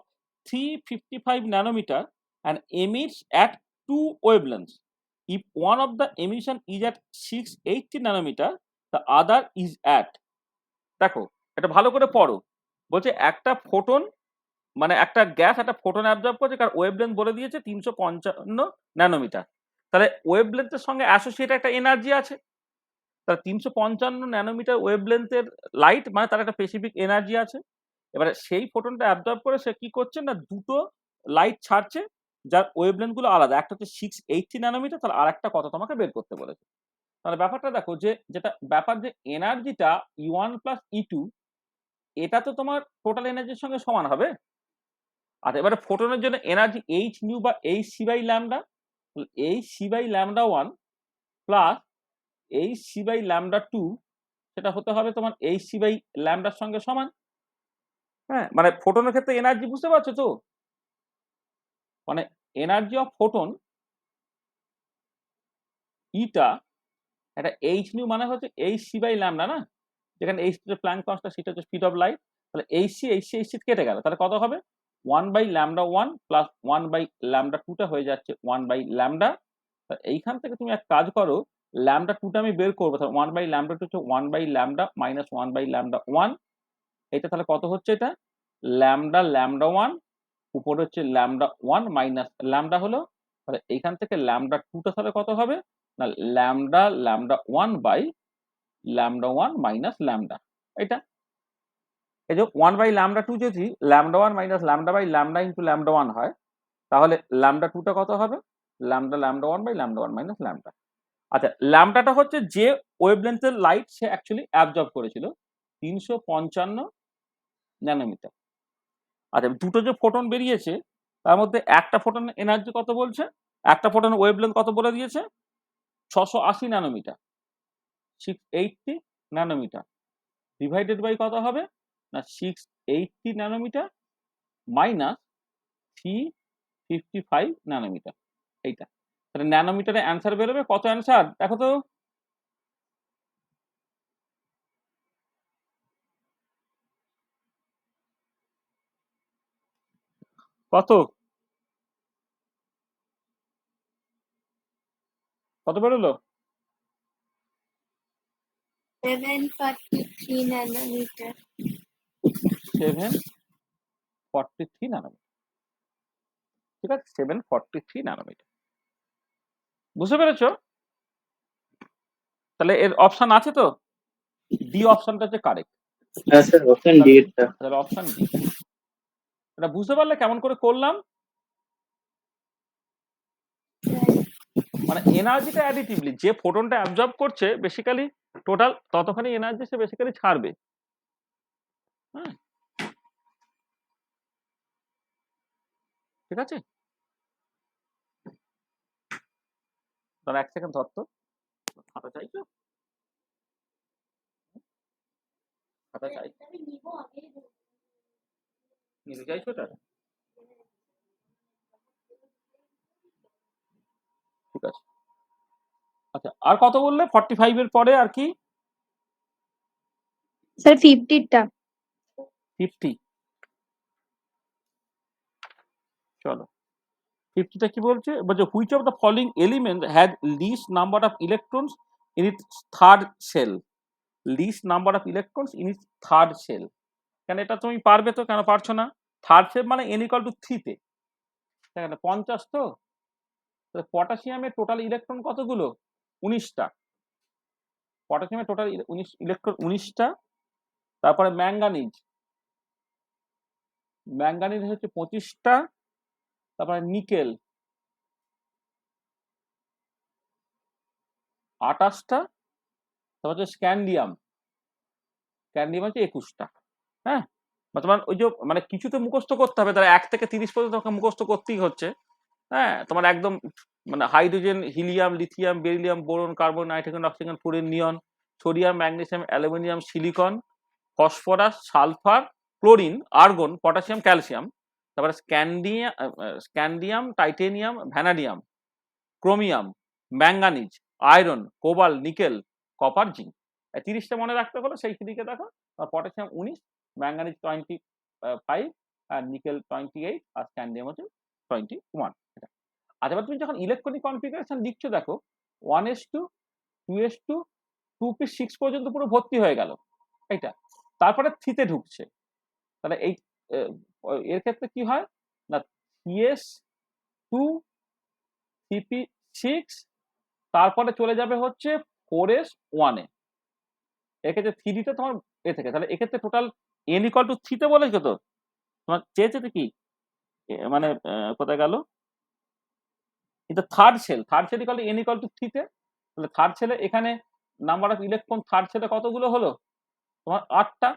355 nanometer and emits at 2 wavelengths. If one of the emission is at 680 nanometer, the other is at, দেখো এটা ভালো করে পড়ো। বলছে একটা ফোটন, মানে একটা গ্যাস একটা ফোটন অ্যাবজর্ব করছে, কার ওয়েভলেন্থ বলে দিয়েছে 355 ন্যানোমিটার। তাহলে ওয়েভলেন্থের সঙ্গে অ্যাসোসিয়েট একটা এনার্জি আছে। তাহলে 355 ন্যানোমিটার ওয়েভলেন্থের লাইট, মানে তার একটা স্পেসিফিক এনার্জি আছে। এবারে সেই ফোটনটা অ্যাবজর্ব করে সে কি করছে না, দুটো লাইট ছাড়ছে যার ওয়েভলেন্থ গুলো আলাদা। একটা হচ্ছে 680 ন্যানোমিটার, তাহলে আর একটা কত তোমাকে বের করতে বলেছে। তাহলে ব্যাপারটা দেখো যে যেটা ব্যাপার যে এনার্জিটা E1 প্লাস E2 এটা তো তোমার টোটাল এনার্জির সঙ্গে সমান হবে। আর এবারে ফোটনের জন্য এনার্জি এইচ নিউ বা h C by lambda, h C by lambda 1 plus h C by lambda 2, সেটা হতে হবে তোমার এইচ সি বাই ল্যামডার সঙ্গে সমান। হ্যাঁ, মানে ফোটনের ক্ষেত্রে এনার্জি বুঝতে পারছো তো, মানে এনার্জি অফ ফোটন ইটা একটা এইচ নিউ মানে হচ্ছে এইচ সি বাই ল্যামডা না, যেখানে এইচ হচ্ছে প্ল্যাঙ্ক কনস্ট্যান্ট, সেটা হচ্ছে স্পিড অফ লাইট। তাহলে এইচ সি কেটে গেল, তাহলে কত হবে 1/λ1 প্লাস 1/λ2টা হয়ে যাচ্ছে 1/λ। এইখান থেকে তুমি এক কাজ করো, λ2টা আমি বের করবো, তাহলে 1/λ2 হচ্ছে 1/λ মাইনাস 1/λ1। এটা তাহলে কত হচ্ছে, এটা λ1 উপরে হচ্ছে λ1 মাইনাস ল্যামডা হলো। তাহলে এইখান থেকে λ2টা তাহলে কত হবে না λ1 বাই λ1 মাইনাস ল্যামডা। এটা এই যে 1/λ2 যদি λ1 minus lambda by lambda into λ1 হয়, তাহলে λ2টা কত হবে λ1 বাই λ1 মাইনাস ল্যামডা। আচ্ছা, ল্যামডাটা হচ্ছে যে ওয়েভলেন্থের লাইট সে অ্যাকচুয়ালি অ্যাবজর্ব করেছিল, 355 ন্যানোমিটার। আচ্ছা, দুটো যে ফোটন বেরিয়েছে তার মধ্যে একটা ফোটন এনার্জি কত বলছে, একটা ফোটন ওয়েভলেন্থ কত বলে দিয়েছে 680 ন্যানোমিটার, 680 ন্যানোমিটার ডিভাইডেড বাই কত হবে না 680 ন্যানোমিটার মাইনাস 355 ন্যানোমিটার। এইটা তাহলে ন্যানোমিটারে অ্যান্সার বেরোবে কত, অ্যান্সার দেখো তো কত, কত বেরোলো 743 nanometer. 743 ন্যানোমিটার। ঠিক আছে, 743 ন্যানোমিটার। বুঝতে পেরেছো? তাহলে এর অপশন আছে তো, ডি অপশনটা হচ্ছে কারেক্ট। হ্যাঁ স্যার, অপশন ডি এরটা। তাহলে অপশন ডি। এটা বুঝতে পারলে কেমন করে করলাম? মানে এনার্জিটা অ্যাডিটিভলি, যে ফোটনটা অ্যাবজর্ব করছে বেসিক্যালি টোটাল ততখানি এনার্জি সে বেসিক্যালি ছাড়বে। হ্যাঁ, ঠিক আছে। তাহলে এক সেকেন্ড ধরতো, খাতা চাইছো, খাতা চাই, নিতে চাইছো ওটা? ঠিক আছে। আচ্ছা, আর কত বললে 45 এর পরে আর কি? স্যার 50টা। 50। চলো 50টা কি বলছে, বলছে which of the following element had least number of electrons in its third shell, least number of electrons in its third shell. কেন এটা তুমি পারবে তো, কেন পারছো না? থার্ড শেল মানে n = 3-তে, 50 তো। পটাশিয়ামের টোটাল ইলেকট্রন কতগুলো 19টা, পটাশিয়ামের টোটাল ইলেকট্রন 19টা। তারপরে ম্যাঙ্গানিজ, ম্যাঙ্গানিজ হচ্ছে 25টা। তারপরে নিকেল 28টা। তারপর হচ্ছে স্ক্যান্ডিয়াম, স্ক্যান্ডিয়াম হচ্ছে 21টা। হ্যাঁ, তোমার ওই যে মানে কিছু তো মুখস্থ করতে হবে, তারা 1 থেকে 30 পর্যন্ত তোমাকে মুখস্থ করতেই হচ্ছে। হ্যাঁ, তোমার একদম মানে hydrogen, helium, lithium, beryllium, boron, carbon, nitrogen, oxygen, fluorine, neon, sodium, magnesium, aluminium, silicon, phosphorus, sulphur, chlorine, argon, potassium, calcium. তারপরে scandium, titanium, vanadium, chromium, manganese, iron, cobalt, nickel, copper, zinc. 30টা মনে রাখতে হলো, সেই দিকে দেখো। পটাশিয়াম 19, ম্যাঙ্গানিজ 25, আর নিকেল 28, আর স্ক্যান্ডিয়াম হচ্ছে 21। আচ্ছা, এবার তুমি যখন ইলেকট্রনিক কনফিগারেশন লিখছো দেখো 1s2, 2s2, 2p6 পর্যন্ত পুরো ভর্তি হয়ে গেল এইটা, তারপরে 3-তে ঢুকছে। তাহলে এই এর ক্ষেত্রে কি হয় না 3s2, 3p6, তারপরে চলে যাবে হচ্ছে 4s1-এ। এক্ষেত্রে 3-তে তোমার এ থেকে, তাহলে এক্ষেত্রে টোটাল n = 3-তে বলেছো তো, তোমার চেয়েছে কি মানে কোথায় গেল, কিন্তু third shell, third shell n = 3-তে। তাহলে থার্ড শেলে এখানে নাম্বার অফ ইলেকট্রন থার্ড শেলে কতগুলো হলো তোমার 8টা।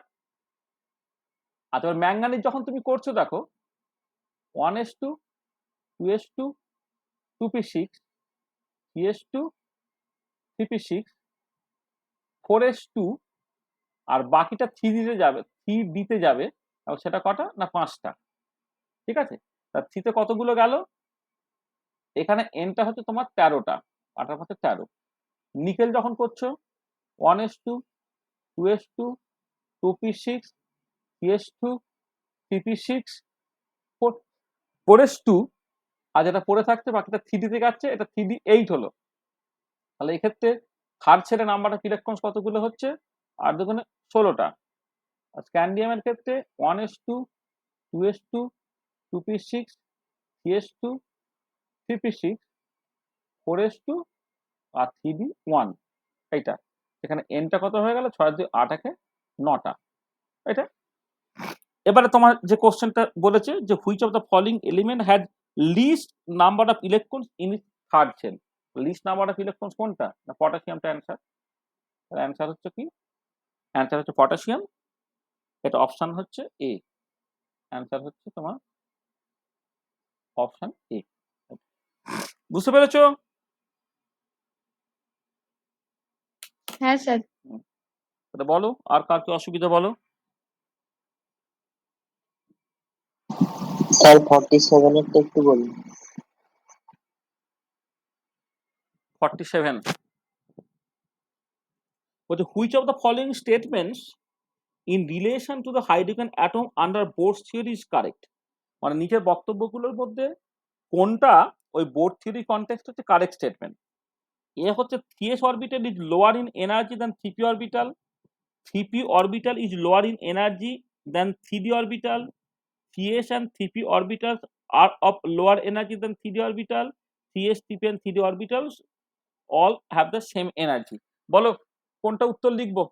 আর তোমার ম্যাঙ্গানিজ যখন তুমি করছো দেখো 1s2, 2s2, 2p6, 3s2, 3p6, 4s2, আর বাকিটা 3d-তে যাবে, 3d-তে যাবে। সেটা কটা না 5টা। ঠিক আছে, তার 3-তে কতগুলো গেল, এখানে nটা হচ্ছে তোমার 13টা, 8 আর 5 13। নিকেল যখন করছো 1s2 2s2 2p6 3s2 3p6 4s2 আর যেটা পড়ে থাকছে বাকিটা 3d তে যাচ্ছে, এটা 3d8 হলো। তাহলে এক্ষেত্রে থার্ড ছেড়ে নাম্বার অফ ইলেকট্রনস কতগুলো হচ্ছে? আর দুগুণে 16টা। আর স্ক্যান্ডিয়ামের ক্ষেত্রে 1s2 2s2 2p6 3s2 3p6 4s2 আর 3d1 এইটা। এখানে এনটা কত হয়ে গেল? 6 2 8 একে 9টা। এটা এবারে তোমার যে কোশ্চেনটা বলেছে যে which of the following element had least number of electrons in its third shell. Least number of electrons কোনটা? না পটাশিয়ামটা অ্যান্সার। অ্যান্সার হচ্ছে কি? অ্যান্সার হচ্ছে পটাশিয়াম। এটা অপশন হচ্ছে এ। অ্যান্সার হচ্ছে তোমার অপশন এ। বুঝতে পেরেছো? হ্যাঁ স্যার। এটা বলো, আর কার কি অসুবিধা বলো। স্যার 47 এরটা একটু বলুন। 47 বলছে which of the following statements in relation to the hydrogen atom under Bohr's theory is correct. মানে নিচের বক্তব্যগুলোর মধ্যে কোনটা ওই বোর থিওরি কনটেক্সট হচ্ছে কারেক্ট স্টেটমেন্ট। এ হচ্ছে 3s orbital is lower in energy than 3p orbital, 3p orbital is lower in energy than 3d orbital, 3s and 3p orbitals are of lower energy than 3d orbital, 3s 3p and 3d orbitals all have the same energy. বলো কোনটা উত্তর লিখবো?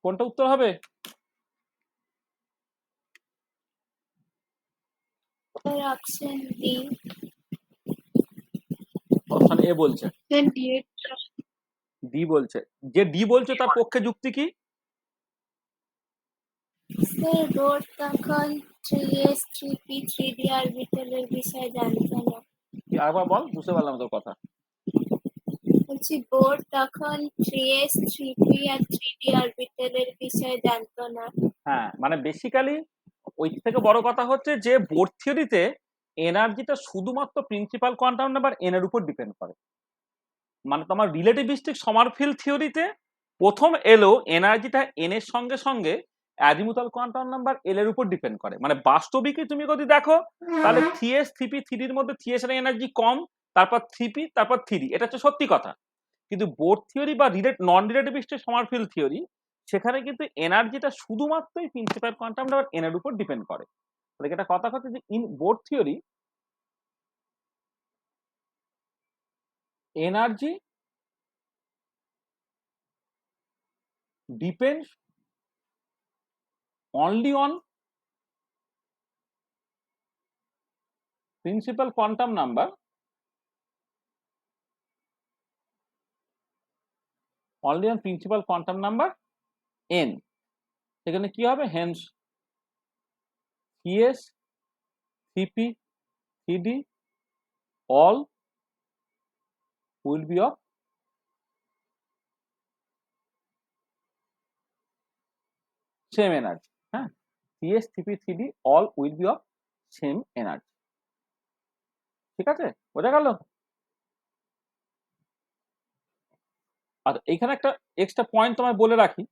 কোনটা উত্তর হবে? Option D. অপশন এ বলছে, স্যার ডিএড। ডি বলছে। যে ডি বলছে তার পক্ষে যুক্তি কি? স্যার বোর তখন 3s 3p 3d অরবিটালের বিষয়ে জানতো না। কি আরেকবার বল, বুঝতে পারলাম তোর কথা। বলছি বোর তখন 3s 3p আর 3d অরবিটালের বিষয়ে জানতো না। হ্যাঁ, মানে বেসিক্যালি ওই থেকে বড় কথা হচ্ছে যে বোর থিওরিতে এনার্জিটা শুধুমাত্র প্রিন্সিপাল কোয়ান্টাম নাম্বার এন এর উপর ডিপেন্ড করে। মানে তোমার রিলেটিভিস্টিক সমারফিল্ড থিওরিতে প্রথম এলো এনার্জিটা এন এর সঙ্গে সঙ্গে অ্যাজিমুথাল কোয়ান্টাম নাম্বার এল এর উপর ডিপেন্ড করে। মানে বাস্তবিকই তুমি যদি দেখো তাহলে 3s 3p 3d এর মধ্যে 3s এর এনার্জি কম, তারপর 3p, তারপর 3d। এটা হচ্ছে সত্যি কথা। কিন্তু বোর থিওরি বা নন রিলেটিভিস্টিক সমারফিল্ড থিওরি সেখানে কিন্তু এনার্জিটা শুধুমাত্রই প্রিন্সিপাল কোয়ান্টাম নাম্বার এন এর উপর ডিপেন্ড করে। তাহলে এটা কথা হচ্ছে যে in Bohr theory energy depends only on principal quantum number only on principal quantum number n। সেখানে কি হবে? Hence 3s 3p 3d all will be of same energy। হ্যাঁ, 3s 3p 3d all will be of same energy। ঠিক আছে, বোঝা গেল? আর এইখানে একটা এক্সট্রা পয়েন্ট তোমায় বলে রাখি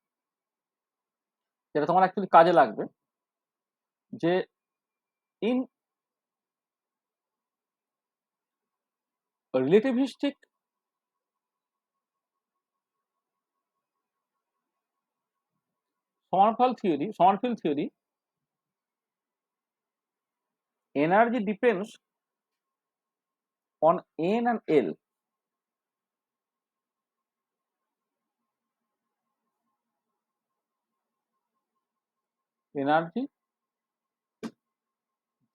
যেটা তোমার অ্যাকচুয়ালি কাজে লাগবে, যে in relativistic Sommerfeld theory energy depends on n and l। energy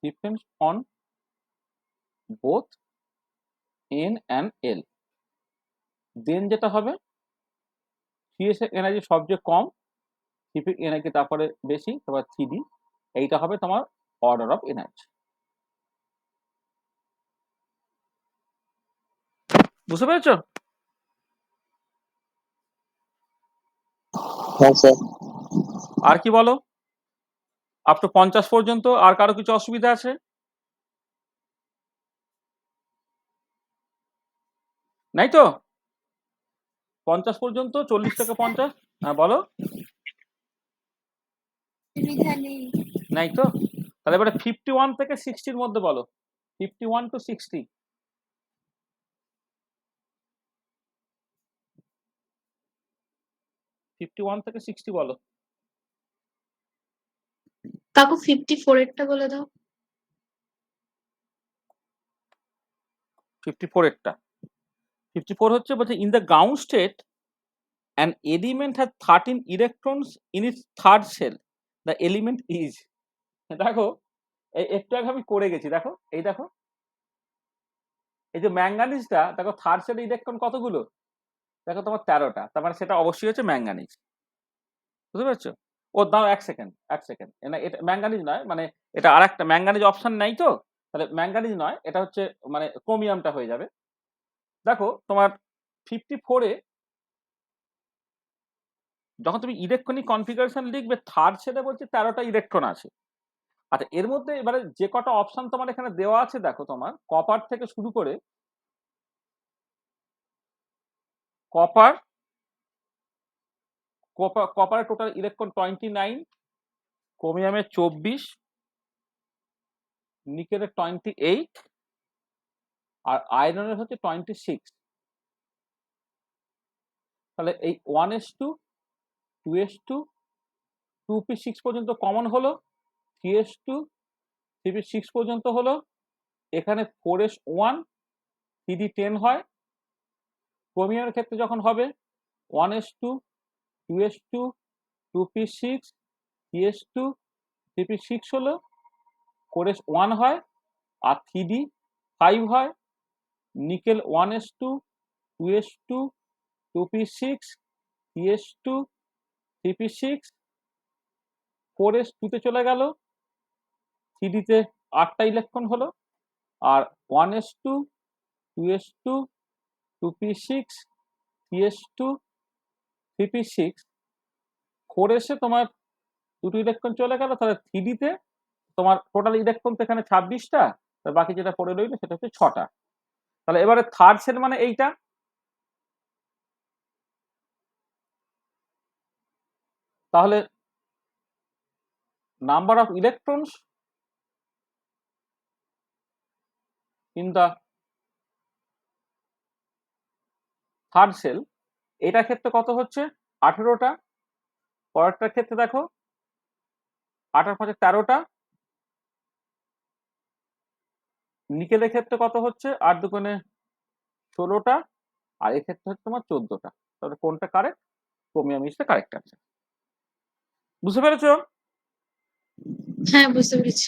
depends on both n and l। দেন যেটা হবে 3s এর এনার্জি সবচেয়ে কম, 3p এনার্জি তারপরে বেশি, তারপর 3d। এইটা হবে তোমার অর্ডার অফ এনার্জি। বুঝতে পেরেছো? হ্যাঁ স্যার। আর কি বলো? আপ টু 50 পর্যন্ত আর কারো কিছু অসুবিধা আছে? নাই তো 50 পর্যন্ত, 40 থেকে 50। হ্যাঁ বলো। সুবিধা নেই। নাই তো, তাহলে এবারে 51 থেকে 60 মধ্যে বলো, 51 to 60। 51 থেকে 60 বলো। কাকু 54 এরটা বলে দাও। 54 এরটা, 54 হচ্ছে বলছে in the ground state an element has 13 electrons in its third shell, the element is। দেখো একটু আগে আমি করে গেছি, দেখো এই দেখো, এই যে ম্যাঙ্গানিজটা দেখো থার্ড সেলে ইলেকট্রন কতগুলো, দেখো তোমার 13টা, তার মানে সেটা অবশ্যই হচ্ছে ম্যাঙ্গানিজ। বুঝতে পারছো? ও দাও এক সেকেন্ড, না এটা ম্যাঙ্গানিজ নয়, মানে এটা আর একটা ম্যাঙ্গানিজ অপশন নাই তো, তাহলে ম্যাঙ্গানিজ নয়, এটা হচ্ছে মানে ক্রোমিয়ামটা হয়ে যাবে। দেখো তোমার 54-এ যখন তুমি ইলেকট্রনিক কনফিগারেশন লিখবে, থার্ড সেলে বলছে 13টা ইলেকট্রন আছে। আচ্ছা এর মধ্যে এবারে যে কটা অপশন তোমার এখানে দেওয়া আছে, দেখো তোমার কপার থেকে শুরু করে, কপার কপারের টোটাল ইলেকট্রন 29, ক্রোমিয়ামের 24, নিকেলের 28, আর আয়রনের হচ্ছে 26। তাহলে এই 1s2, 2s2, 2p6 পর্যন্ত কমন হলো, 3s2, 3p6 পর্যন্ত হলো, এখানে 4s1, 3d10 হয়। ক্রোমিয়ামের ক্ষেত্রে যখন হবে 1s2, 2s2, 2p6, 3s2, 3p6 হলো, 4s1 হয়, আর 3d5 হয়। Nickel 1s2, 2s2, 2p6, 3s2, 3p6, 4s2 তে চলে গেল, 3d-তে 8টা ইলেকট্রন হলো, আর 1s2, 2s2, 2p6, 3s2, 3p6, 4s-এ তোমার 2টো ইলেকট্রন চলে গেল, তাহলে 3d-তে তোমার টোটাল ইলেকট্রন তো এখানে 26টা, তার বাকি যেটা পড়ে রইল সেটা হচ্ছে 6টা। তাহলে এবারে থার্ড সেল মানে এইটা, তাহলে number of electrons in the third shell, এটার ক্ষেত্রে কত হচ্ছে 18টা, পরেরটার ক্ষেত্রে দেখো 8-5 13টা, নিকেলের ক্ষেত্রে কত হচ্ছে 8-2 16টা, আর এক্ষেত্রে হচ্ছে তোমার 14টা। তাহলে কোনটা correct? Chromium is the correct answer. বুঝতে পেরেছো? হ্যাঁ বুঝতে পেরেছি।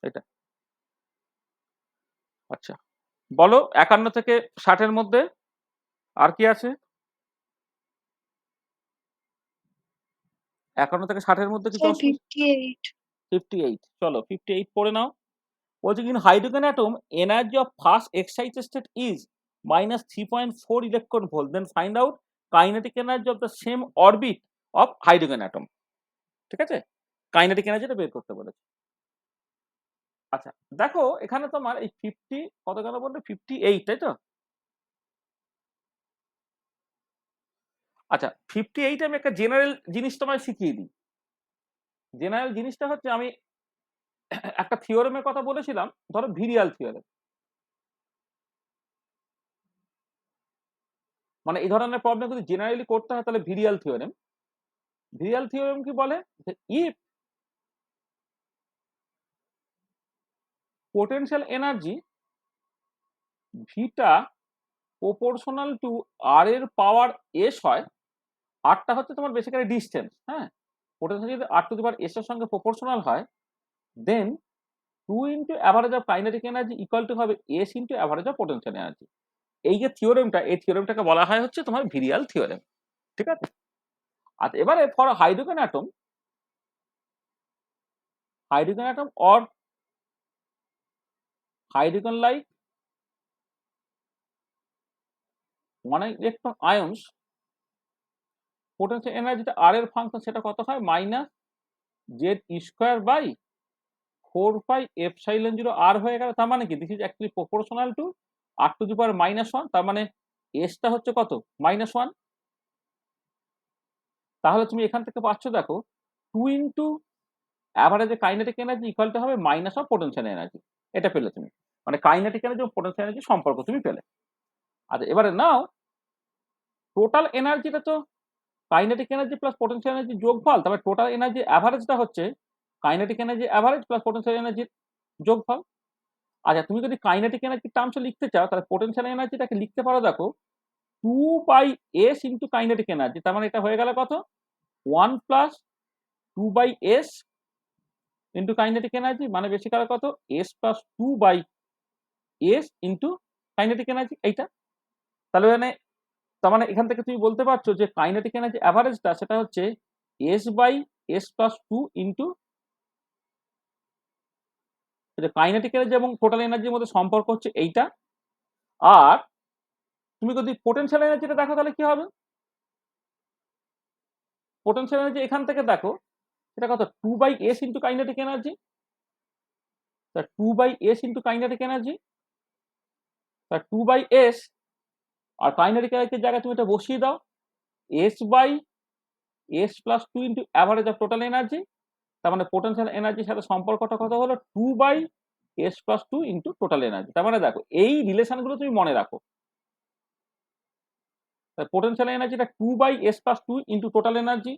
এটা আচ্ছা বলো 51 থেকে 60-এর মধ্যে আর কি আছে? 51 থেকে 60-এর মধ্যে কিছু স্যার অসুবিধা? 58। 58, চলো 58 পড়ে নাও। বলছে in hydrogen atom energy of first excited state is -3.4 electron volt, then find out kinetic energy of the same orbit of hydrogen atom. ঠিক আছে, কাইনেটিক এনার্জিটা বের করতে বলেছে। আচ্ছা দেখো এখানে তোমার এই 50 কত গেল বললে 58, তাই তো? আচ্ছা 58 আমি একটা জেনারেল জিনিস তোমায় শিখিয়ে দিই। জেনারেল জিনিসটা হচ্ছে, আমি একটা থিওরেমের কথা বলেছিলাম, ধরো ভিরিয়াল থিওরেম, মানে এই ধরনের প্রবলেম যদি জেনারেলি করতে হয় তাহলে ভিরিয়াল থিওরেম। ভিরিয়াল থিওরেম কি বলে, যে ইফ পোটেনশিয়াল এনার্জি ভিটা প্রপোর্শনাল টু আর এর পাওয়ার এস হয়, আরটা হচ্ছে তোমার বেসিক্যালি ডিস্টেন্স, হ্যাঁ, পোটেনশিয়াল যদি আর টু দি পাওয়ার এস এর সঙ্গে প্রপোর্শনাল হয়, then 2 into average of kinetic energy equal to হবে s into average of potential energy. এই যে থিওরেমটা, এই থিওরেমটাকে বলা হয় হচ্ছে তোমার ভিরিয়াল থিওরেম। ঠিক আছে, আচ্ছা এবারে for hydrogen atom or hydrogen like one electron ions, potential এনার্জিটা আর এর ফাংশন, সেটা কত হয় -z² / 4πε0 r হয়ে গেল। তার মানে কি this is actually proportional to r⁻⁻1, তার মানে এসটা হচ্ছে কত -1। তাহলে তুমি এখান থেকে পাচ্ছ দেখো 2 into average kinetic energy equal to হবে মাইনাস অফ পোটেনশিয়াল এনার্জি। এটা পেলে তুমি, মানে কাইনেটিক এনার্জি এবং পোটেনশিয়াল এনার্জি সম্পর্ক তুমি পেলে। আচ্ছা এবারে নাও টোটাল এনার্জিটা তো kinetic energy plus potential energy যোগফল, তবে টোটাল এনার্জি অ্যাভারেজটা হচ্ছে kinetic energy average plus potential এনার্জির যোগফল। আচ্ছা তুমি যদি কাইনেটিক এনার্জি টার্মসে লিখতে চাও তাহলে পোটেনশিয়াল এনার্জিটাকে লিখতে পারো দেখো 2/s ইন্টু কাইনেটিক এনার্জি, তার মানে এটা হয়ে গেল কত 1 plus 2/s into kinetic energy, মানে বেশি কালো কত s plus 2/s into kinetic energy এইটা। তাহলে মানে তার মানে এখান থেকে তুমি বলতে পারছো যে কাইনেটিক এনার্জি অ্যাভারেজটা সেটা হচ্ছে s/s plus 2 into kinetic energy এবং টোটাল এনার্জির মধ্যে সম্পর্ক হচ্ছে এইটা। আর তুমি যদি পোটেনশিয়াল এনার্জিটা দেখো তাহলে কি হবে, পোটেনশিয়াল এনার্জি এখান থেকে দেখো সেটা কত 2/s into kinetic energy, 2/s into kinetic energy, 2/s আর কাইনেটিক এনার্জির জায়গায় তুমি এটা বসিয়ে দাও s/s plus 2 into average of total energy, তার মানে পোটেনশিয়াল এনার্জির সাথে সম্পর্কটা কত হলো 2/s plus 2 into total energy. তার মানে দেখো এই রিলেশনগুলো তুমি মনে রাখো, পোটেনশিয়াল এনার্জিটা 2/s plus 2 into total energy,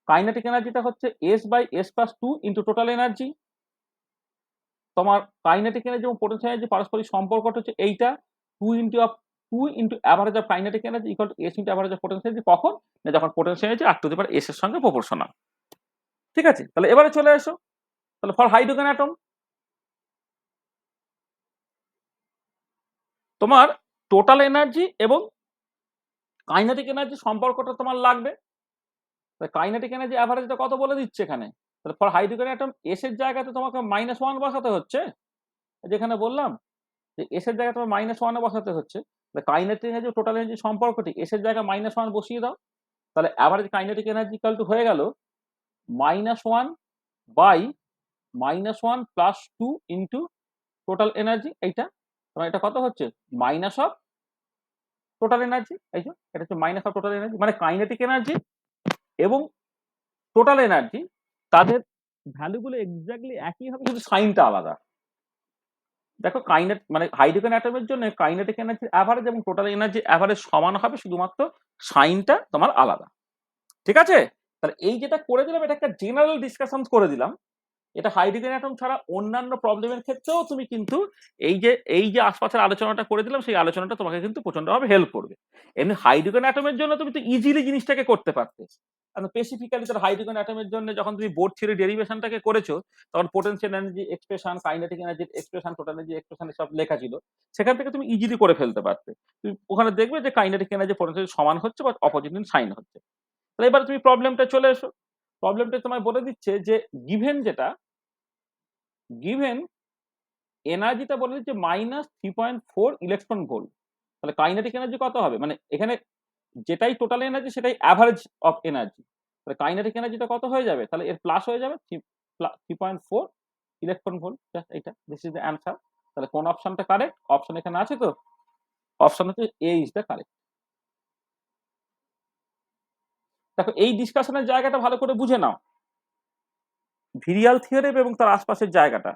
kinetic এনার্জিটা হচ্ছে s/s plus 2 into total energy. তোমার কাইনেটিক এনার্জি এবং পোটেনশিয়াল এনার্জি পারস্পরিক সম্পর্কটা হচ্ছে এইটা 2 into average of kinetic energy equal to s into average of potential energy, কখন না যখন পোটেনশিয়াল এনার্জি r⁻s এর সঙ্গে প্রপোর্শনাল। ঠিক আছে, তাহলে এবারে চলে এসো তাহলে ফর হাইড্রোজেন অ্যাটম তোমার টোটাল এনার্জি এবং কাইনেটিক এনার্জি সম্পর্কটা তোমার লাগবে। কাইনেটিক এনার্জি অ্যাভারেজটা কত বলে দিচ্ছে এখানে, তাহলে ফর হাইড্রোজেন অ্যাটম s এর জায়গাতে তোমাকে -1 বসাতে হচ্ছে, যেখানে বললাম যে s এর জায়গায় তোমার -1 বসাতে হচ্ছে, কাইনেটিক এনার্জি টোটাল এনার্জি সম্পর্কটি s এর জায়গায় -1 বসিয়ে দাও, তাহলে average kinetic energy equal two হয়ে গেল -1/-1 প্লাস 2 ইন্টু টোটাল এনার্জি এইটা, তোমার এটা কত হচ্ছে মাইনাস অফ টোটাল এনার্জি, এই যে এটা হচ্ছে মাইনাস অফ টোটাল এনার্জি, মানে কাইনেটিক এনার্জি এবং টোটাল এনার্জি তাদের ভ্যালুগুলো এক্স্যাক্টলি একই হবে, শুধু সাইনটা আলাদা। দেখো মানে হাইড্রোজেন অ্যাটমের জন্য কাইনেটিক এনার্জি অ্যাভারেজ এবং টোটাল এনার্জি অ্যাভারেজ সমান হবে, শুধুমাত্র সাইনটা তোমার আলাদা। ঠিক আছে, তাহলে এই যেটা করে দিলাম এটা একটা জেনারেল ডিসকাশন করে দিলাম, এটা হাইড্রোজেন অ্যাটম ছাড়া অন্যান্য প্রবলেমের ক্ষেত্রেও তুমি কিন্তু এই যে আশপাশের আলোচনাটা করে দিলাম সেই আলোচনাটা তোমাকে কিন্তু প্রচন্ডভাবে হেল্প করবে। এমনি হাইড্রোজেন অ্যাটমের জন্য তুমি তো ইজিলি জিনিসটাকে করতে পারতে, কারণ স্পেসিফিক্যালি তার হাইড্রোজেন অ্যাটমের জন্য যখন তুমি বোর্ড থিওরি ডেরিভেশনটাকে করেছো তখন potential energy expression, kinetic energy expression, total energy expression সব লেখা ছিল, সেখান থেকে তুমি ইজিলি করে ফেলতে পারতে। তুমি ওখানে দেখবে যে কাইনেটিক এনার্জি পোটেনশিয়াল সমান হচ্ছে বা অপোজিট সাইন হচ্ছে। তাহলে এবার তুমি প্রবলেমটা চলে এসো, প্রবলেমটা তোমায় বলে দিচ্ছে যে গিভেন এনার্জিটা বলে দিচ্ছে -3.4 ইলেকট্রন ভোল্ট, তাহলে কাইনেটিক এনার্জি কত হবে, মানে এখানে যেটাই টোটাল এনার্জি সেটাই অ্যাভারেজ অফ এনার্জি, তাহলে কাইনেটিক এনার্জিটা কত হয়ে যাবে, তাহলে এর প্লাস হয়ে যাবে 3.4 ইলেকট্রন ভোল্ট। এইটা দিস ইজ দ্য অ্যান্সার। তাহলে কোন অপশনটা কারেক্ট, অপশন এখানে আছে তো, অপশন হচ্ছে এ ইজ দ্য কারেক্ট। দেখো এই ডিসকাশনের জায়গাটা ভালো করে বুঝে নাও, ভিরিয়াল থিওরেম এবং তার আশপাশের জায়গাটা।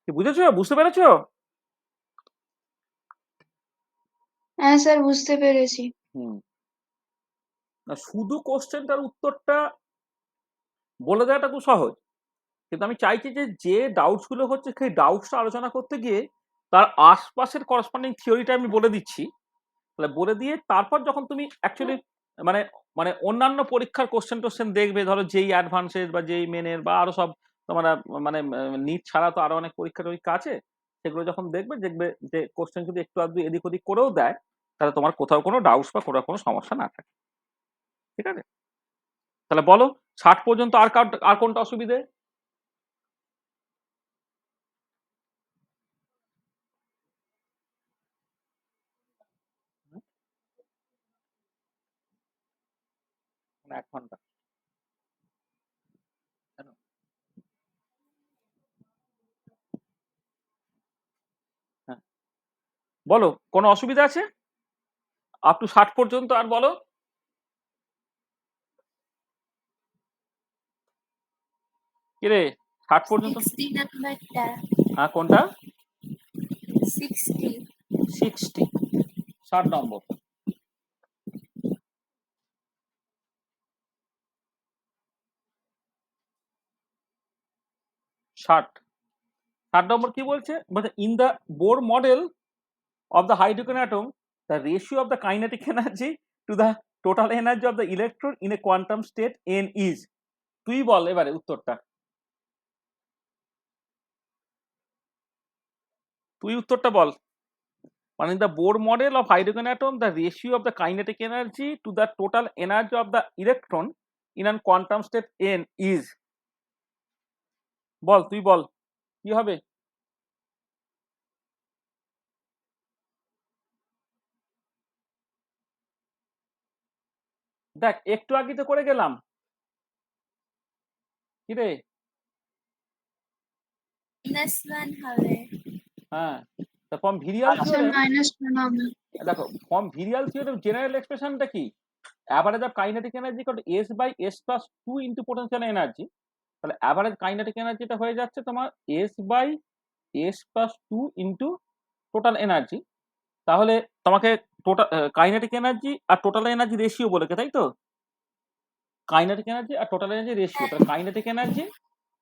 কি বুঝেছো, বুঝতে পেরেছো? হ্যাঁ স্যার বুঝতে পেরেছি। শুধু কোশ্চেনটার উত্তরটা বলে দেওয়াটা খুব সহজ, কিন্তু আমি চাইছি যে ডাউটস গুলো হচ্ছে সেই ডাউটসটা আলোচনা করতে গিয়ে তার আশপাশের করসপন্ডিং থিওরিটা আমি বলে দিচ্ছি, তাহলে বলে দিয়ে তারপর যখন তুমি অ্যাকচুয়ালি মানে মানে অন্যান্য পরীক্ষার কোশ্চেন দেখবে, ধরো যেই অ্যাডভান্সের বা যেই মেনের বা আরো সব তোমরা মানে নিট ছাড়া তো আরো অনেক পরীক্ষা আছে, সেগুলো যখন দেখবে যে কোশ্চেন যদি একটু আধটু এদিক ওদিক করেও দেয় তাহলে তোমার কোথাও কোনো ডাউটস বা কোনো সমস্যা না থাকে। ঠিক আছে, তাহলে বলো 60 পর্যন্ত আর কোনটা অসুবিধে? 1 ঘন্টা কেন? হ্যাঁ বলো, কোনো অসুবিধা আছে? আপ টু 60 পর্যন্ত আর বলো। কিরে 60 পর্যন্ত? 60 নাম্বারটা। হ্যাঁ কোনটা? 60। 60 60 নম্বর। ষাট নম্বর কি বলছে? বলছে in the Bohr model of the hydrogen atom, the ratio of the kinetic energy to the total energy of the electron in a quantum state n is. তুই বল এবারে উত্তরটা, তুই উত্তরটা বল। মানে in the Bohr model of hydrogen atom, the ratio of the kinetic energy to the total energy of the electron in a quantum state n is. বল তুই বল কি হবে? দেখ একটু আগে তো করে গেলাম। কি রে? -1 হবে। হ্যাঁ, তা ফ্রম ভিরিয়াল স্যার থিওরেম, -1 হবে। দেখো ফ্রম ভিরিয়াল থিওরেম জেনারেল এক্সপ্রেশনটা কি? Average of kinetic energy equal to s by s plus 2 into potential energy. তাহলে অ্যাভারেজ কাইনেটিক এনার্জিটা হয়ে যাচ্ছে তোমার s by s plus 2 into total energy. তাহলে তোমাকে টোটাল কাইনেটিক এনার্জি আর টোটাল এনার্জি রেশিও বলেছে, তাই তো? কাইনেটিক এনার্জি আর টোটাল এনার্জি রেশিও, তাহলে কাইনেটিক এনার্জি